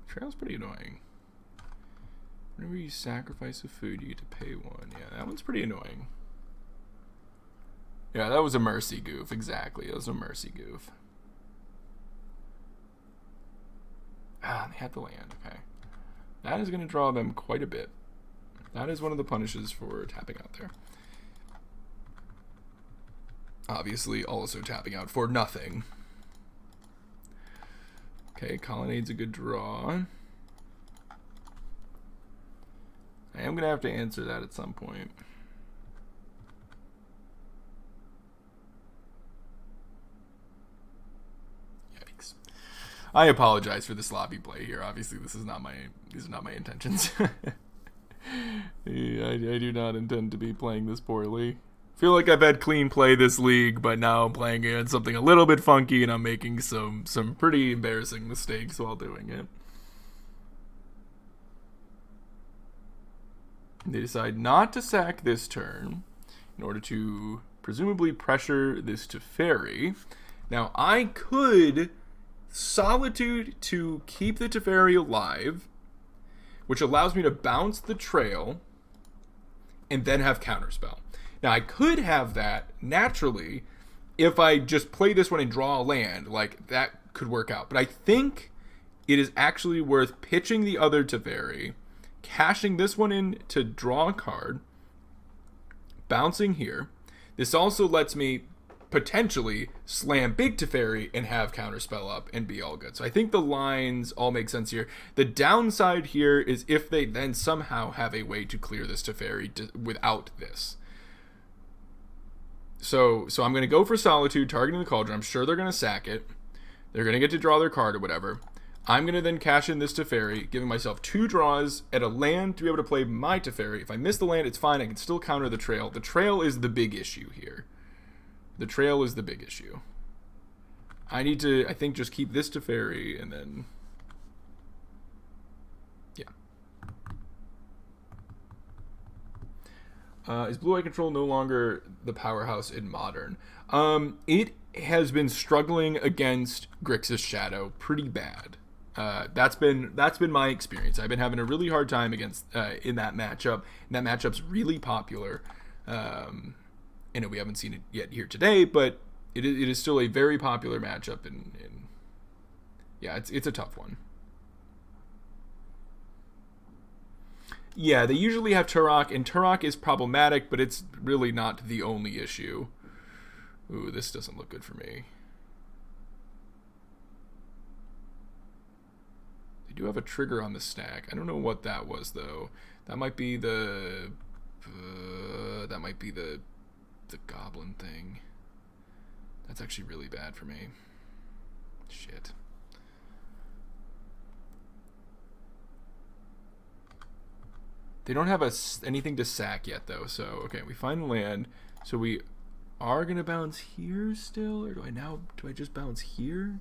[SPEAKER 1] Trail's pretty annoying. Whenever you sacrifice a food, you get to pay one. Yeah, that one's pretty annoying. Yeah, that was a mercy goof. Exactly, that was a mercy goof. Ah, they had the land. Okay, that is going to draw them quite a bit. That is one of the punishes for tapping out there. Obviously, also tapping out for nothing. Okay, Colonnade's a good draw. I am going to have to answer that at some point. Yikes. I apologize for the sloppy play here. Obviously, these are not my intentions. I do not intend to be playing this poorly. Feel like I've had clean play this league, but now I'm playing against something a little bit funky, and I'm making some pretty embarrassing mistakes while doing it. They decide not to sack this turn in order to presumably pressure this Teferi. Now, I could Solitude to keep the Teferi alive, which allows me to bounce the trail and then have Counterspell. Now, I could have that naturally if I just play this one and draw a land. Like, that could work out. But I think it is actually worth pitching the other Teferi, cashing this one in to draw a card, bouncing here. This also lets me potentially slam big Teferi and have Counterspell up and be all good. So I think the lines all make sense here. The downside here is if they then somehow have a way to clear this Teferi without this. So I'm going to go for Solitude, targeting the Cauldron. I'm sure they're going to sack it. They're going to get to draw their card or whatever. I'm going to then cash in this Teferi, giving myself 2 draws at a land to be able to play my Teferi. If I miss the land, it's fine. I can still counter the trail. The trail is the big issue here. The trail is the big issue. I need to, I think, just keep this Teferi and then... Is Blue-Eye Control no longer the powerhouse in Modern? It has been struggling against Grixis Shadow pretty bad. That's been my experience. I've been having a really hard time against in that matchup. And that matchup's really popular. I know we haven't seen it yet here today, but it is still a very popular matchup. And yeah, it's a tough one. Yeah, they usually have Turok, and Turok is problematic, but it's really not the only issue. Ooh, this doesn't look good for me. They do have a trigger on the stack. I don't know what that was, though. That might be the... the goblin thing. That's actually really bad for me. Shit. They don't have anything to sack yet, though. So, okay, we find the land. So we are going to bounce here still? Or do I just bounce here?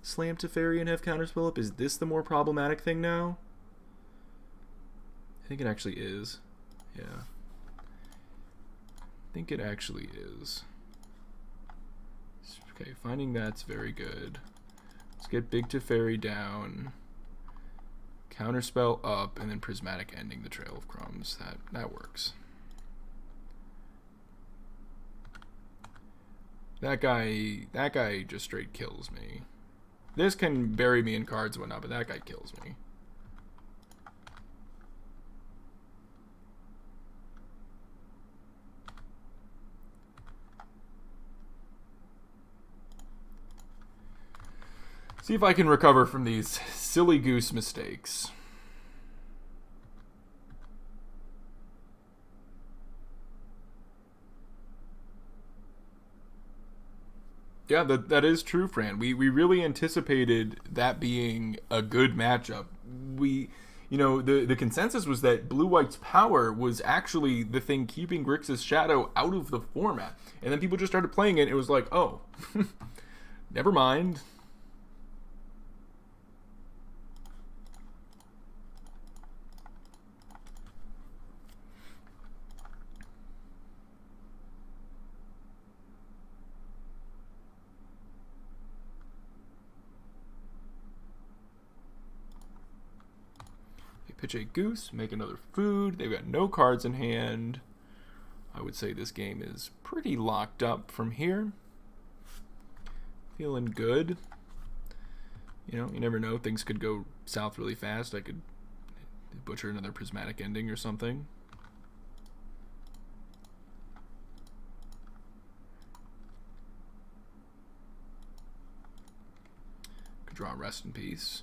[SPEAKER 1] Slam Teferi and have Counterspell up? Is this the more problematic thing now? I think it actually is. Yeah. I think it actually is. Okay, finding that's very good. Let's get Big Teferi down. Counterspell up, and then Prismatic ending the Trail of Crumbs. That works. That guy just straight kills me. This can bury me in cards and whatnot, but that guy kills me. See if I can recover from these silly goose mistakes. Yeah, that is true, Fran. We really anticipated that being a good matchup. The consensus was that Blue-White's power was actually the thing keeping Grixis Shadow out of the format. And then people just started playing it, and it was like, oh, never mind. Pitch a goose, make another food. They've got no cards in hand. I would say this game is pretty locked up from here. Feeling good. You know, you never know. Things could go south really fast. I could butcher another Prismatic ending or something. Could draw Rest in Peace.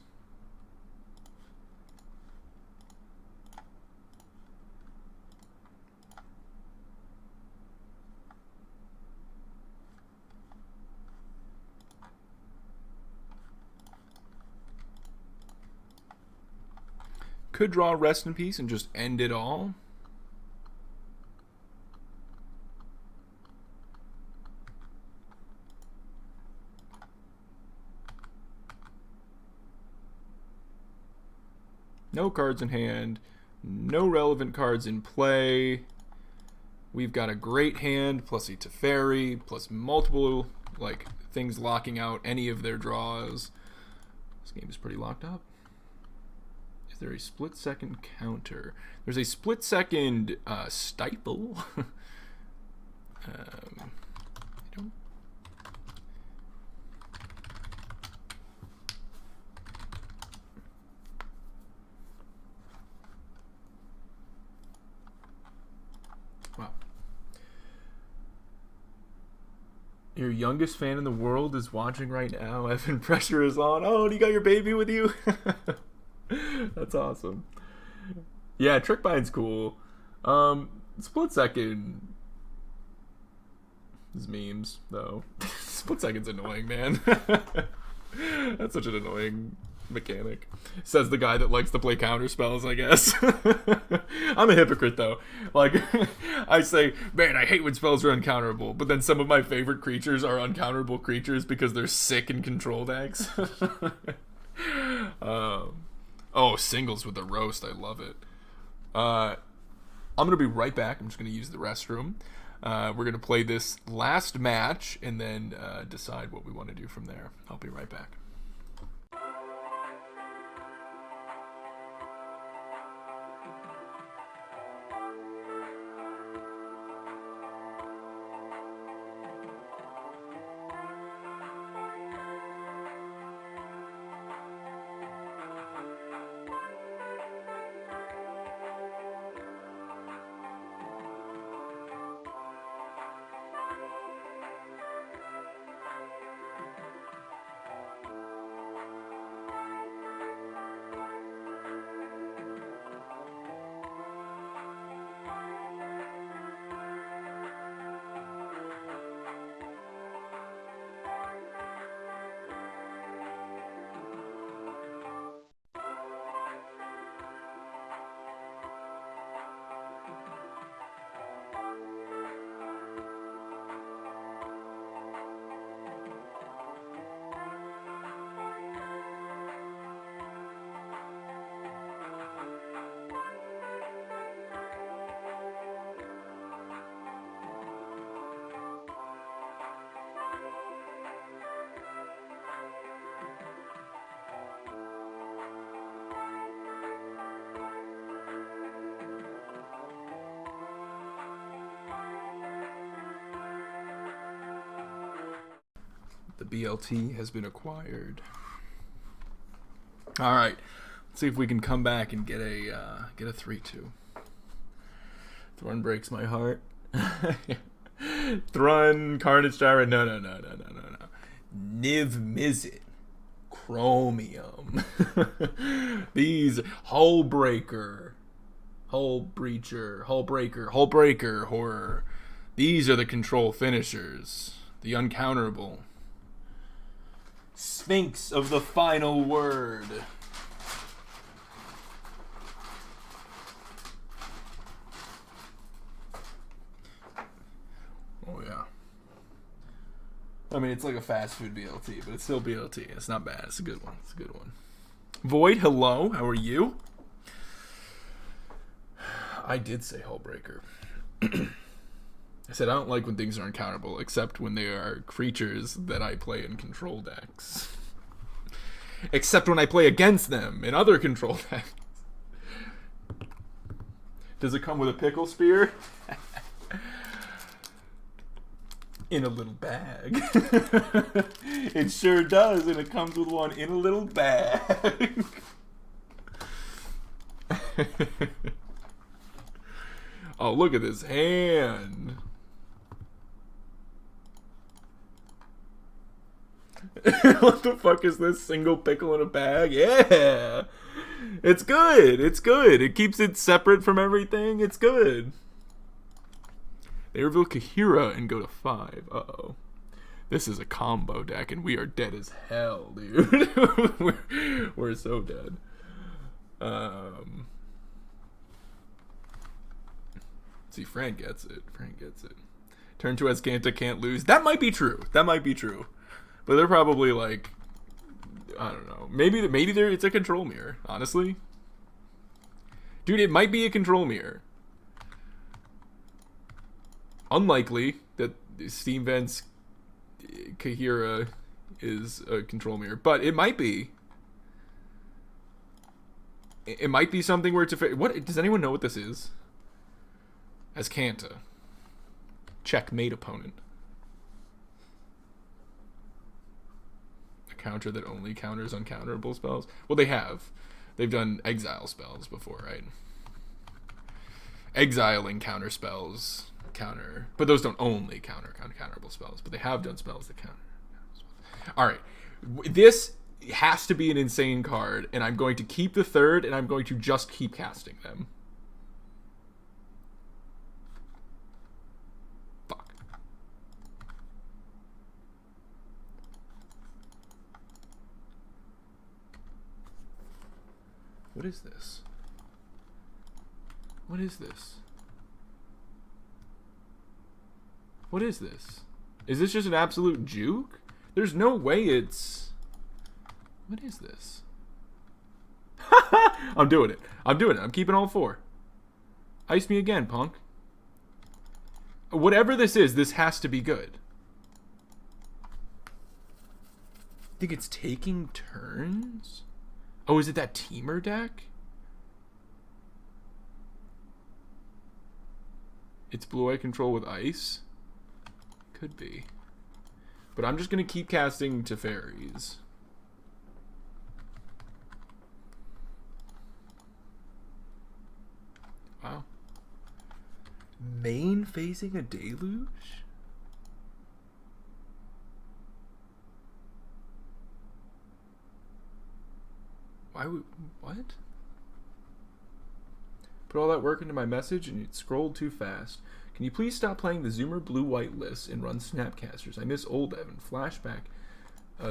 [SPEAKER 1] Could draw Rest in Peace and just end it all. No cards in hand. No relevant cards in play. We've got a great hand, plus a Teferi, plus multiple things locking out any of their draws. This game is pretty locked up. Is there a split-second counter? There's a split-second stifle. I don't... Wow. Your youngest fan in the world is watching right now. Evan, pressure is on. Oh, do you got your baby with you? That's awesome. Yeah, Trick Bind's cool. Split Second is memes, though. Split Second's annoying, man. That's such an annoying mechanic. Says the guy that likes to play counter spells, I guess. I'm a hypocrite, though. I say, man, I hate when spells are uncounterable, but then some of my favorite creatures are uncounterable creatures because they're sick in control decks. Oh, singles with the roast. I love it. I'm going to be right back. I'm just going to use the restroom. We're going to play this last match and then decide what we want to do from there. I'll be right back. The BLT has been acquired. All right. Let's see if we can come back and get a 3-2. Thrun breaks my heart. Thrun, Carnage Gyra. No. Niv Mizzet. Chromium. These Hull Breaker. Hull Breacher. Hull Breaker. Horror. These are the control finishers. The uncounterable. Sphinx of the final word. Oh, yeah. I mean, it's like a fast food BLT, but it's still BLT. It's not bad. It's a good one. Void, hello. How are you? I did say Hullbreaker. I said I don't like when things are uncounterable, except when they are creatures that I play in control decks. Except when I play against them in other control decks. Does it come with a pickle spear? In a little bag. It sure does, and it comes with one in a little bag. Oh, look at this hand. What the fuck is this? Single pickle in a bag? Yeah. It's good. It keeps it separate from everything. It's good. They reveal Kahira and go to 5. Uh-oh. This is a combo deck, and we are dead as hell, dude. we're so dead. See, Fran gets it. Turn to Azcanta, can't lose. That might be true. But they're probably like, I don't know. Maybe it's a control mirror, honestly. Dude, it might be a control mirror. Unlikely that Steam Vent's Kahira is a control mirror, but it might be. It might be something where it's a... What? Does anyone know what this is? Azcanta. Checkmate opponent. A counter that only counters uncounterable spells? Well, they have. They've done exile spells before, right? Exiling counter spells... counter, but those don't only counter uncounterable spells, but they have done spells that counter spells. All right, this has to be an insane card, and I'm going to keep the third, and I'm going to just keep casting them. Fuck. What is this? What is this? What is this? Is this just an absolute juke? There's no way it's... What is this? I'm doing it. I'm keeping all 4. Ice me again, punk. Whatever this is, this has to be good. I think it's taking turns? Oh, is it that Teamer deck? It's blue-eye control with ice? Could be. But I'm just going to keep casting Teferis. Wow. Main facing a deluge? Why would... What? Put all that work into my message and it scrolled too fast. Can you please stop playing the Zoomer blue-white list and run Snapcasters? I miss old Evan. Flashback.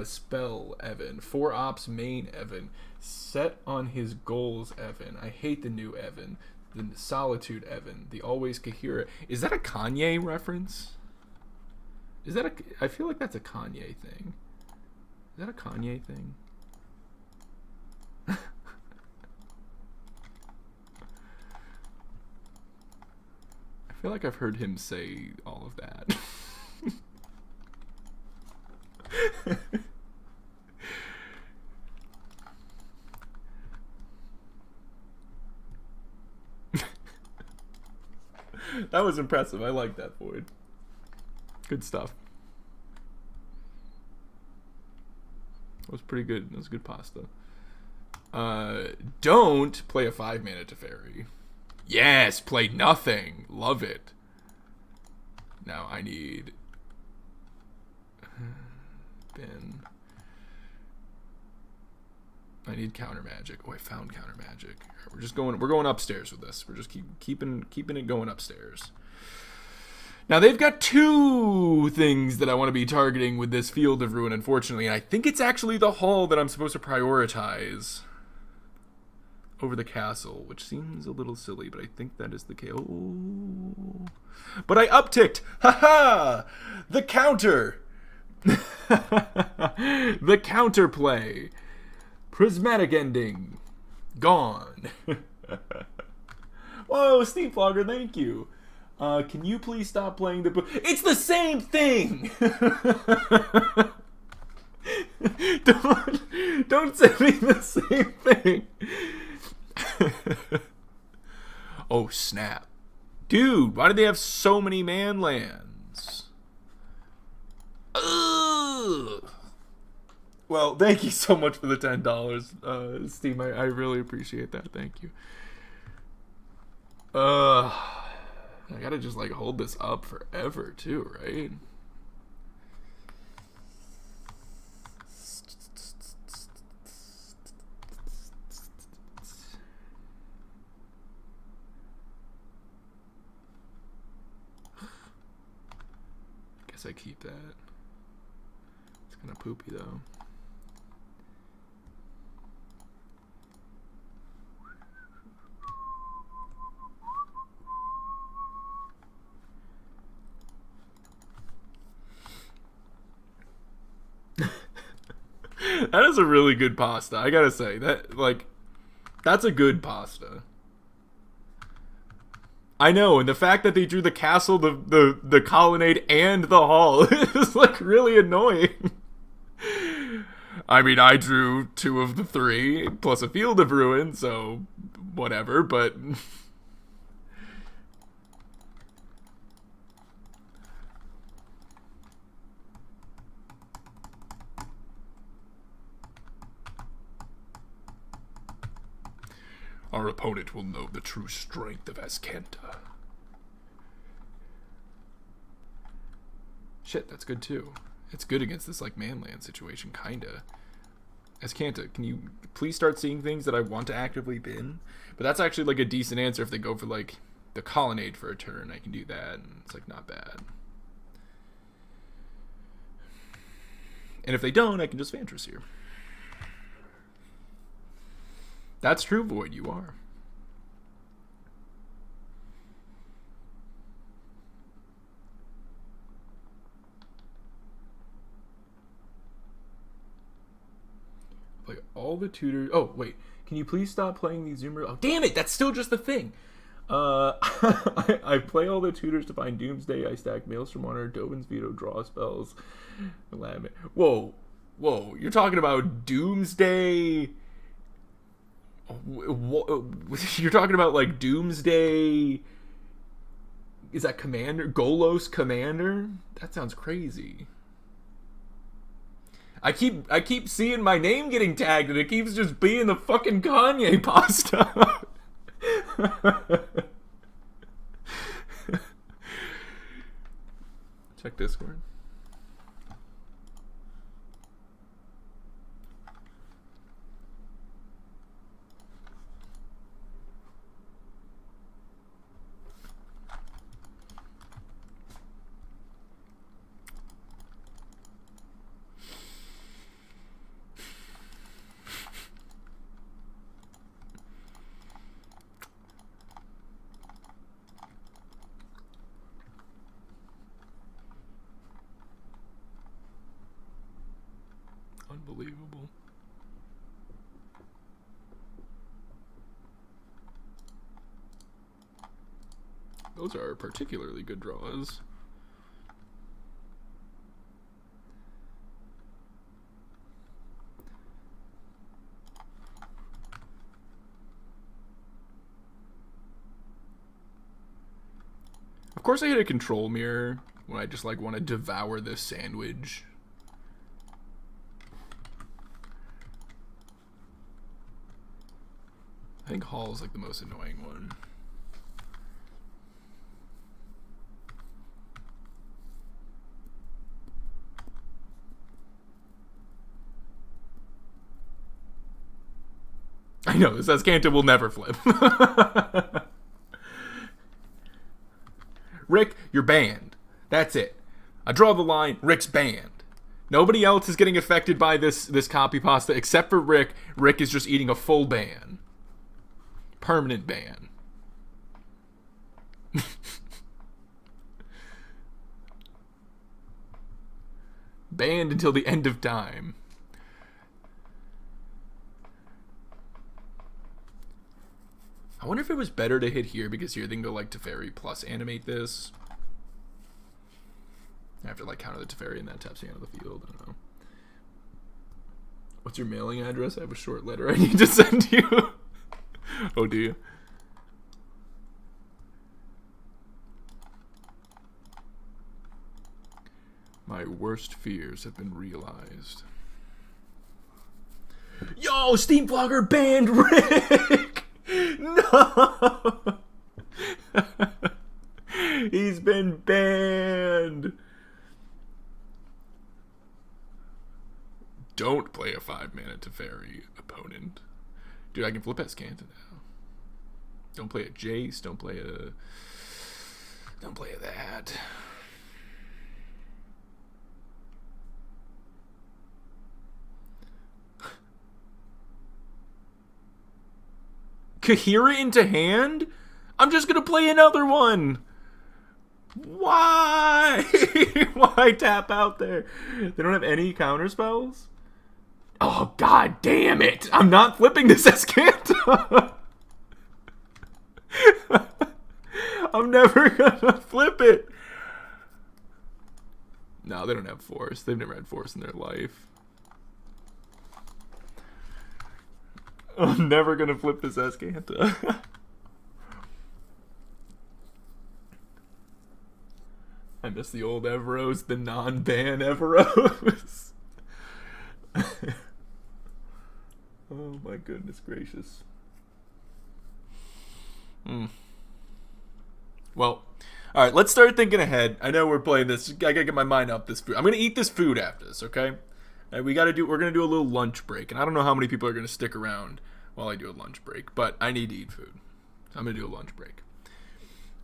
[SPEAKER 1] Spell Evan. 4 ops main Evan. Set on his goals Evan. I hate the new Evan. The Solitude Evan. The Always Kahira. Is that a Kanye reference? Is that a... I feel like that's a Kanye thing. Is that a Kanye thing? I feel like I've heard him say all of that. That was impressive. I like that, Void. Good stuff. That was pretty good. That was good pasta. Don't play a 5-mana Teferi. Yes, play nothing. Love it. Now I need Ben. I need counter magic. Oh, I found counter magic. Right, we're going upstairs with this. We're just keeping it going upstairs. Now they've got 2 things that I want to be targeting with this Field of Ruin, unfortunately, and I think it's actually the hall that I'm supposed to prioritize over the castle, which seems a little silly, but I think that is the case. Oh. But I upticked! Haha! The counter! The counterplay. Prismatic ending. Gone. Whoa, Steve Flogger, thank you. Can you please stop playing the... It's the same thing! Don't say me the same thing. Oh, snap. Dude, why do they have so many man lands? Ugh. Well, thank you so much for the $10, Steve. I really appreciate that. Thank you. I gotta just like hold this up forever too, right? Guess I keep that. It's kind of poopy though. That is a really good pasta. I gotta say that, like, that's a good pasta. I know, and the fact that they drew the castle, the colonnade, and the hall is like really annoying. I mean, I drew 2 of the 3 plus a Field of Ruin, so whatever. But our opponent will know the true strength of Azcanta. Shit, that's good too. It's good against this like manland situation, kinda. Azcanta, can you please start seeing things that I want to actively bin? But that's actually like a decent answer if they go for like the colonnade for a turn. I can do that, and it's like not bad. And if they don't, I can just Vantress here. That's true, Void, you are. Like all the tutors. Oh, wait. Can you please stop playing these Zoomer? Oh, damn it! That's still just the thing. I play all the tutors to find Doomsday. I stack Maelstrom on her, Dovin's Veto, draw spells. Whoa. Whoa. You're talking about Doomsday... You're talking about like Doomsday. Is that Commander? Golos Commander? That sounds crazy. I keep seeing my name getting tagged and it keeps just being the fucking Kanye pasta. Check Discord. Unbelievable. Those are particularly good draws. Of course I hit a control mirror when I just like want to devour this sandwich. I think Hall is like the most annoying one. I know, this Azcanta will never flip. Rick, you're banned. That's it. I draw the line, Rick's banned. Nobody else is getting affected by this copy pasta except for Rick. Rick is just eating a full ban. Permanent ban. Banned until the end of time. I wonder if it was better to hit here because here they can go like Teferi plus animate this. I have to like counter the Teferi and that taps me out of the field. I don't know. What's your mailing address? I have a short letter I need to send you. Oh, do you? My worst fears have been realized. Yo, Steam Vlogger banned Rick! No! He's been banned! Don't play a 5-mana Teferi opponent. Dude, I can flip Azcanta now. Don't play a Jace, don't play a that. Kahira into hand? I'm just gonna play another one. Why? Why tap out there? They don't have any counter spells? Oh, god damn it! I'm not flipping this Azcanta! I'm never gonna flip it! No, they don't have force. They've never had force in their life. I'm never gonna flip this Azcanta. I miss the old Everos, the non-ban Everos. Oh my goodness gracious. Well, alright, let's start thinking ahead. I know we're playing this. I gotta get my mind off this food. I'm gonna eat this food after this, okay? We're gonna do a little lunch break, and I don't know how many people are gonna stick around while I do a lunch break, but I need to eat food. I'm gonna do a lunch break.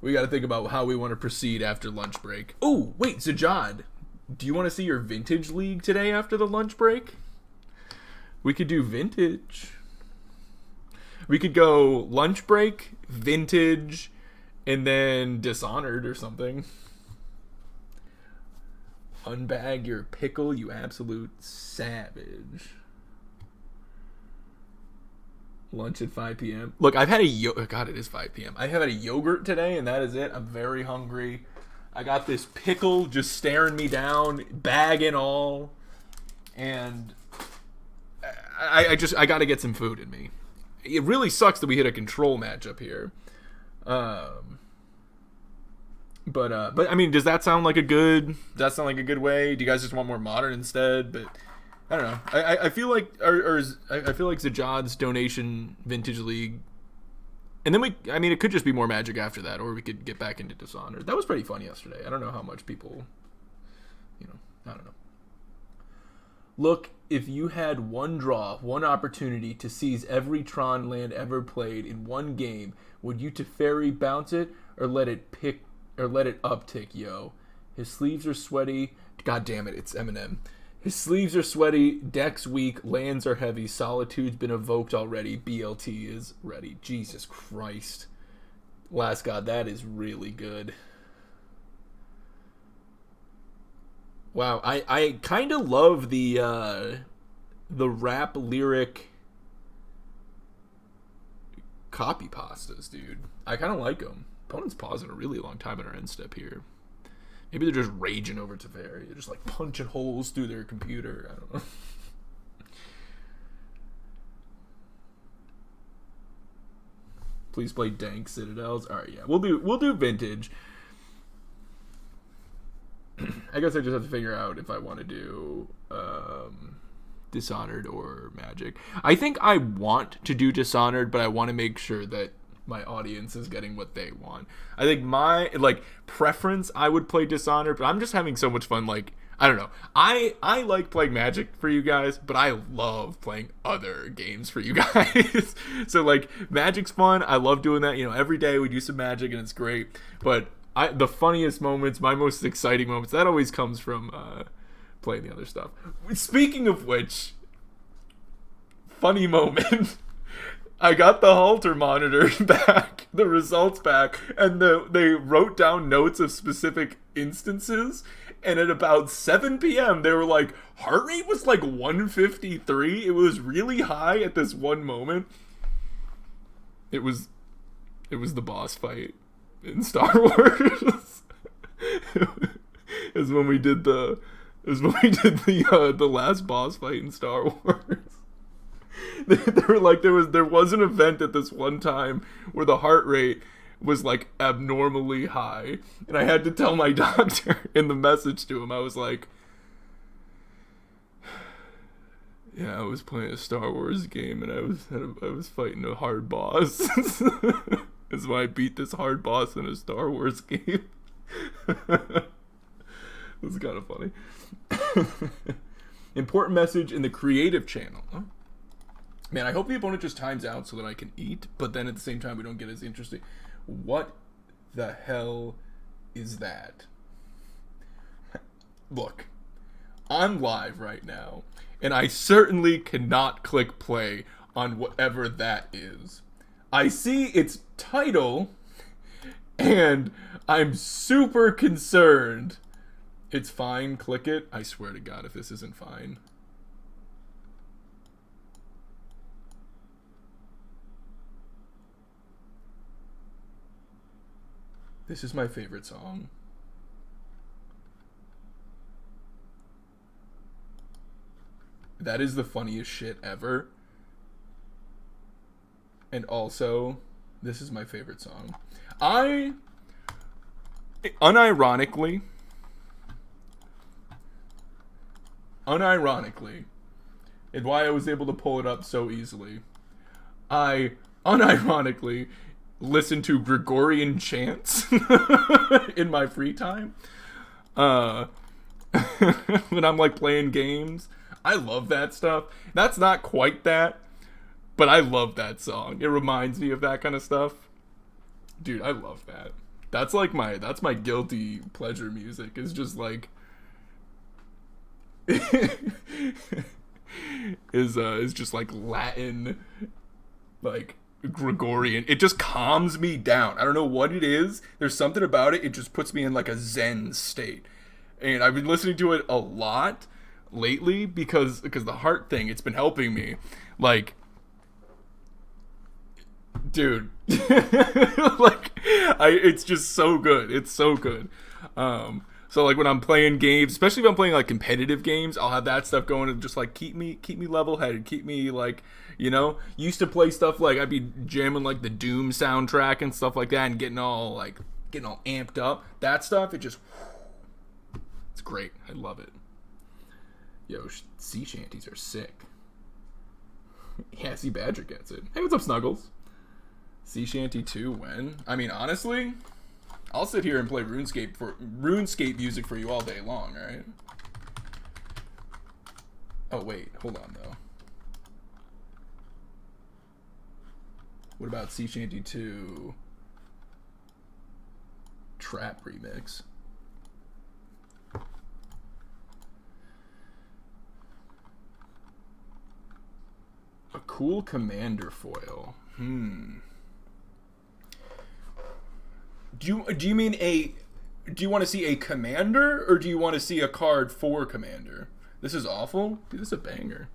[SPEAKER 1] We gotta think about how we want to proceed after lunch break. Oh, wait, Zajad, do you want to see your vintage league today after the lunch break? We could do vintage. We could go lunch break, vintage, and then Dishonored or something. Unbag your pickle, you absolute savage. Lunch at 5 p.m. Look, I've had God, it is 5 p.m. I have had a yogurt today, and that is it. I'm very hungry. I got this pickle just staring me down, bag and all, and I got to get some food in me. It really sucks that we hit a control matchup here. But I mean, does that sound like a good way? Do you guys just want more modern instead? But I don't know. I feel like I feel like Zajad's donation vintage league, and then it could just be more Magic after that, or we could get back into Dishonored. That was pretty fun yesterday. I don't know how much people, I don't know. Look, if you had one draw, one opportunity to seize every Tron land ever played in one game, would you Teferi bounce it or let it uptick, yo? His sleeves are sweaty. God damn it, it's Eminem. His sleeves are sweaty, deck's weak, lands are heavy, Solitude's been evoked already, BLT is ready. Jesus Christ. Last God, that is really good. Wow, I kind of love the rap lyric copy pastas, dude. I kind of like them. Opponent's pausing a really long time in our end step here. Maybe they're just raging over Teferi. They're just like punching holes through their computer. I don't know. Please play dank Citadels. All right, yeah, we'll do vintage. I guess I just have to figure out if I want to do Dishonored or Magic. I think I want to do Dishonored, but I want to make sure that my audience is getting what they want. I think my preference, I would play Dishonored, but I'm just having so much fun. Like, I don't know. I like playing Magic for you guys, but I love playing other games for you guys. So like Magic's fun. I love doing that. Every day we do some Magic and it's great. But the funniest moments, my most exciting moments, that always comes from playing the other stuff. Speaking of which, funny moment. I got the halter monitor back, the results back, and they wrote down notes of specific instances. And at about 7 p.m., they were like, heart rate was like 153. It was really high at this one moment. It was the boss fight in Star Wars. Is when we did the last boss fight in Star Wars. They were like, there was an event at this one time where the heart rate was like abnormally high, and I had to tell my doctor in the message to him. I was like, yeah, I was playing a Star Wars game and I was fighting a hard boss. That's why I beat this hard boss in a Star Wars game. This is kind of funny. Important message in the creative channel. Huh? Man, I hope the opponent just times out so that I can eat, but then at the same time we don't get as interesting. What the hell is that? Look, I'm live right now, and I certainly cannot click play on whatever that is. I see its title, and I'm super concerned. It's fine, click it. I swear to God if this isn't fine. This is my favorite song. That is the funniest shit ever. And also, this is my favorite song. Unironically, and why I was able to pull it up so easily, I unironically listen to Gregorian chants in my free time when I'm like playing games. I love that stuff. That's not quite that, but I love that song. It reminds me of that kind of stuff. Dude, I love that. That's my guilty pleasure music. It's just like is just like Latin, like Gregorian. It just calms me down. I don't know what it is. There's something about it. It just puts me in like a Zen state. And I've been listening to it a lot lately because the heart thing, it's been helping me. Like, dude, it's just so good. It's so good. So like when I'm playing games, especially if I'm playing like competitive games, I'll have that stuff going to just like keep me level headed, keep me like, used to play stuff like I'd be jamming like the Doom soundtrack and stuff like that and getting all amped up. That stuff, it's great. I love it. Yo, sea shanties are sick. Yeah, Sea Badger gets it. Hey, what's up, Snuggles? Sea Shanty 2 when? I mean, honestly, I'll sit here and play RuneScape music for you all day long, right? Oh, wait. Hold on, though. What about Sea Shanty 2 Trap Remix? A cool commander foil. Do you mean do you want to see a commander, or do you want to see a card for commander? This is awful. Dude, this is a banger.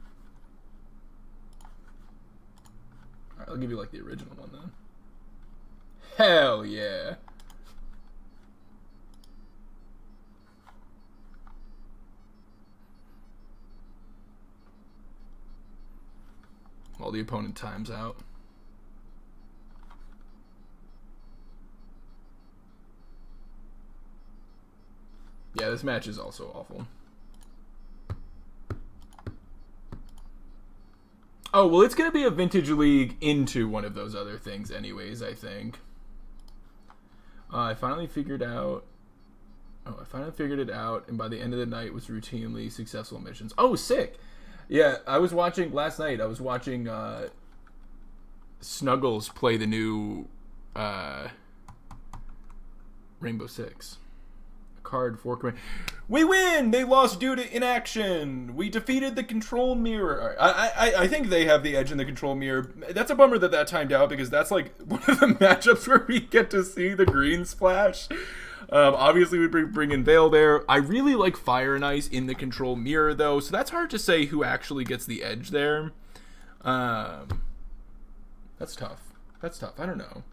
[SPEAKER 1] Alright, I'll give you like the original one then. Hell yeah. While the opponent times out. Yeah, this match is also awful. Oh, well, it's going to be a Vintage League into one of those other things anyways, I think. I finally figured out... Oh, I finally figured it out, and by the end of the night was routinely successful missions. Oh, sick! Yeah, I was watching... Last night, I was watching Snuggles play the new Rainbow Six. Card for command. We win! They lost due to inaction. We defeated the control mirror. I think they have the edge in the control mirror. That's a bummer that timed out, because that's like one of the matchups where we get to see the green splash. Obviously, we bring in Veil there. I really like Fire and Ice in the control mirror, though, so that's hard to say who actually gets the edge there. That's tough. That's tough. I don't know.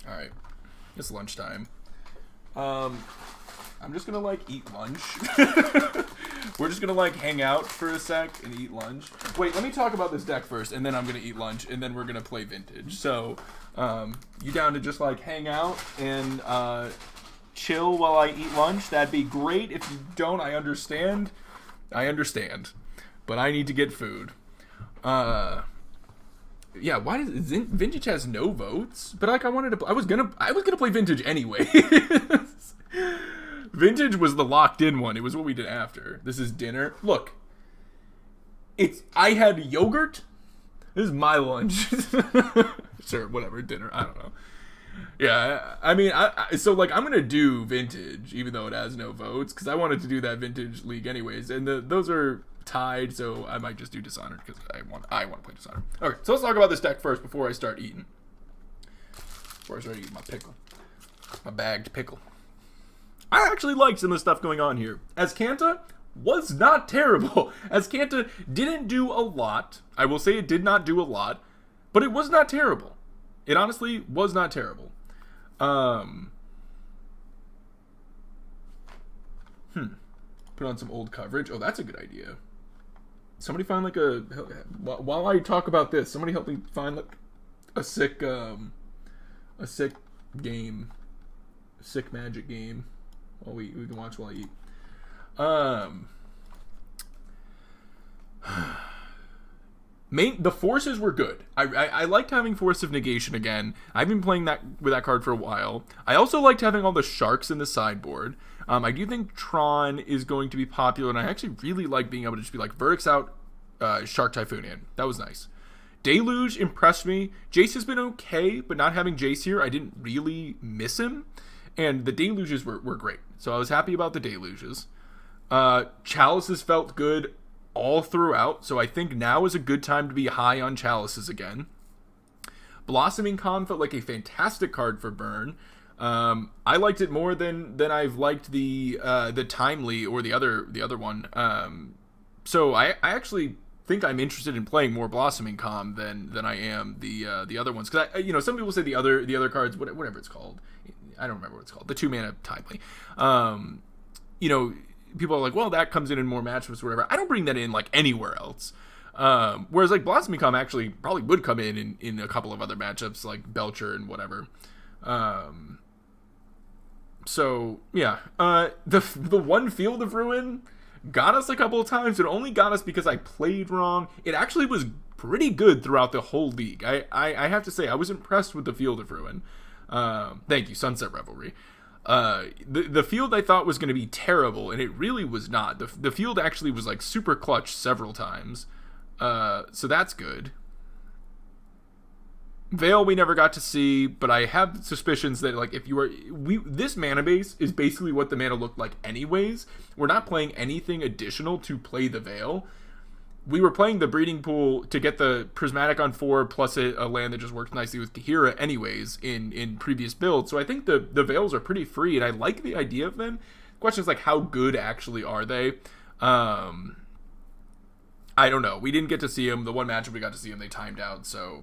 [SPEAKER 1] All right, it's lunchtime. I'm just gonna like eat lunch. We're just gonna like hang out for a sec and eat lunch. Wait, let me talk about this deck first, and then I'm gonna eat lunch, and then we're gonna play Vintage. So, you down to just like hang out and chill while I eat lunch? That'd be great. If you don't, I understand. But I need to get food. Yeah, why does Vintage has no votes? But like I was gonna play Vintage anyway. Vintage was the locked in one. It was what we did after. This is dinner. Look. I had yogurt. This is my lunch. Sure, whatever, dinner. I don't know. Yeah, I mean, so like I'm gonna do Vintage even though it has no votes, because I wanted to do that Vintage League anyways, and those are tied, so I might just do Dishonored because I want to play Dishonored. Okay, so let's talk about this deck first before I start eating. Before I start eating my pickle, my bagged pickle. I actually like some of the stuff going on here. Azcanta was not terrible. Azcanta didn't do a lot. I will say it did not do a lot, but it was not terrible. It honestly was not terrible. Put on some old coverage. Oh, that's a good idea. Somebody find like while I talk about this, somebody help me find like a sick game, a sick Magic game. While we can watch while I eat. The forces were good. I liked having Force of Negation again. I've been playing that with that card for a while. I also liked having all the sharks in the sideboard. I do think Tron is going to be popular, and I actually really like being able to just be like Verdict's out, Shark Typhoon in. That was nice. Deluge impressed me. Jace has been okay, but not having Jace here, I didn't really miss him. And the Deluges were great. So I was happy about the Deluges. Chalices felt good all throughout, so I think now is a good time to be high on Chalices again. Blossoming Calm felt like a fantastic card for burn. I liked it more than I've liked the Timely or the other one. So I actually think I'm interested in playing more Blossoming Calm than I am the other ones, because some people say the other cards, whatever it's called, I don't remember what it's called, the 2-mana Timely. People are like, well, that comes in more matchups or whatever. I don't bring that in like anywhere else. Whereas like Blossoming Calm actually probably would come in a couple of other matchups like Belcher and whatever. So yeah, the one Field of Ruin got us a couple of times. It only got us because I played wrong. It actually was pretty good throughout the whole league. I have to say I was impressed with the Field of Ruin. Thank you, Sunset Revelry. The field I thought was going to be terrible, and it really was not. The field actually was like super clutch several times, so that's good. Veil we never got to see, but I have suspicions that like this mana base is basically what the mana looked like anyways. We're not playing anything additional to play the Veil. We were playing the Breeding Pool to get the Prismatic on 4 plus a land that just works nicely with Kahira anyways in previous builds. So I think the Veils are pretty free, and I like the idea of them. The question is like, how good actually are they? I don't know. We didn't get to see them. The one matchup we got to see them, they timed out. So,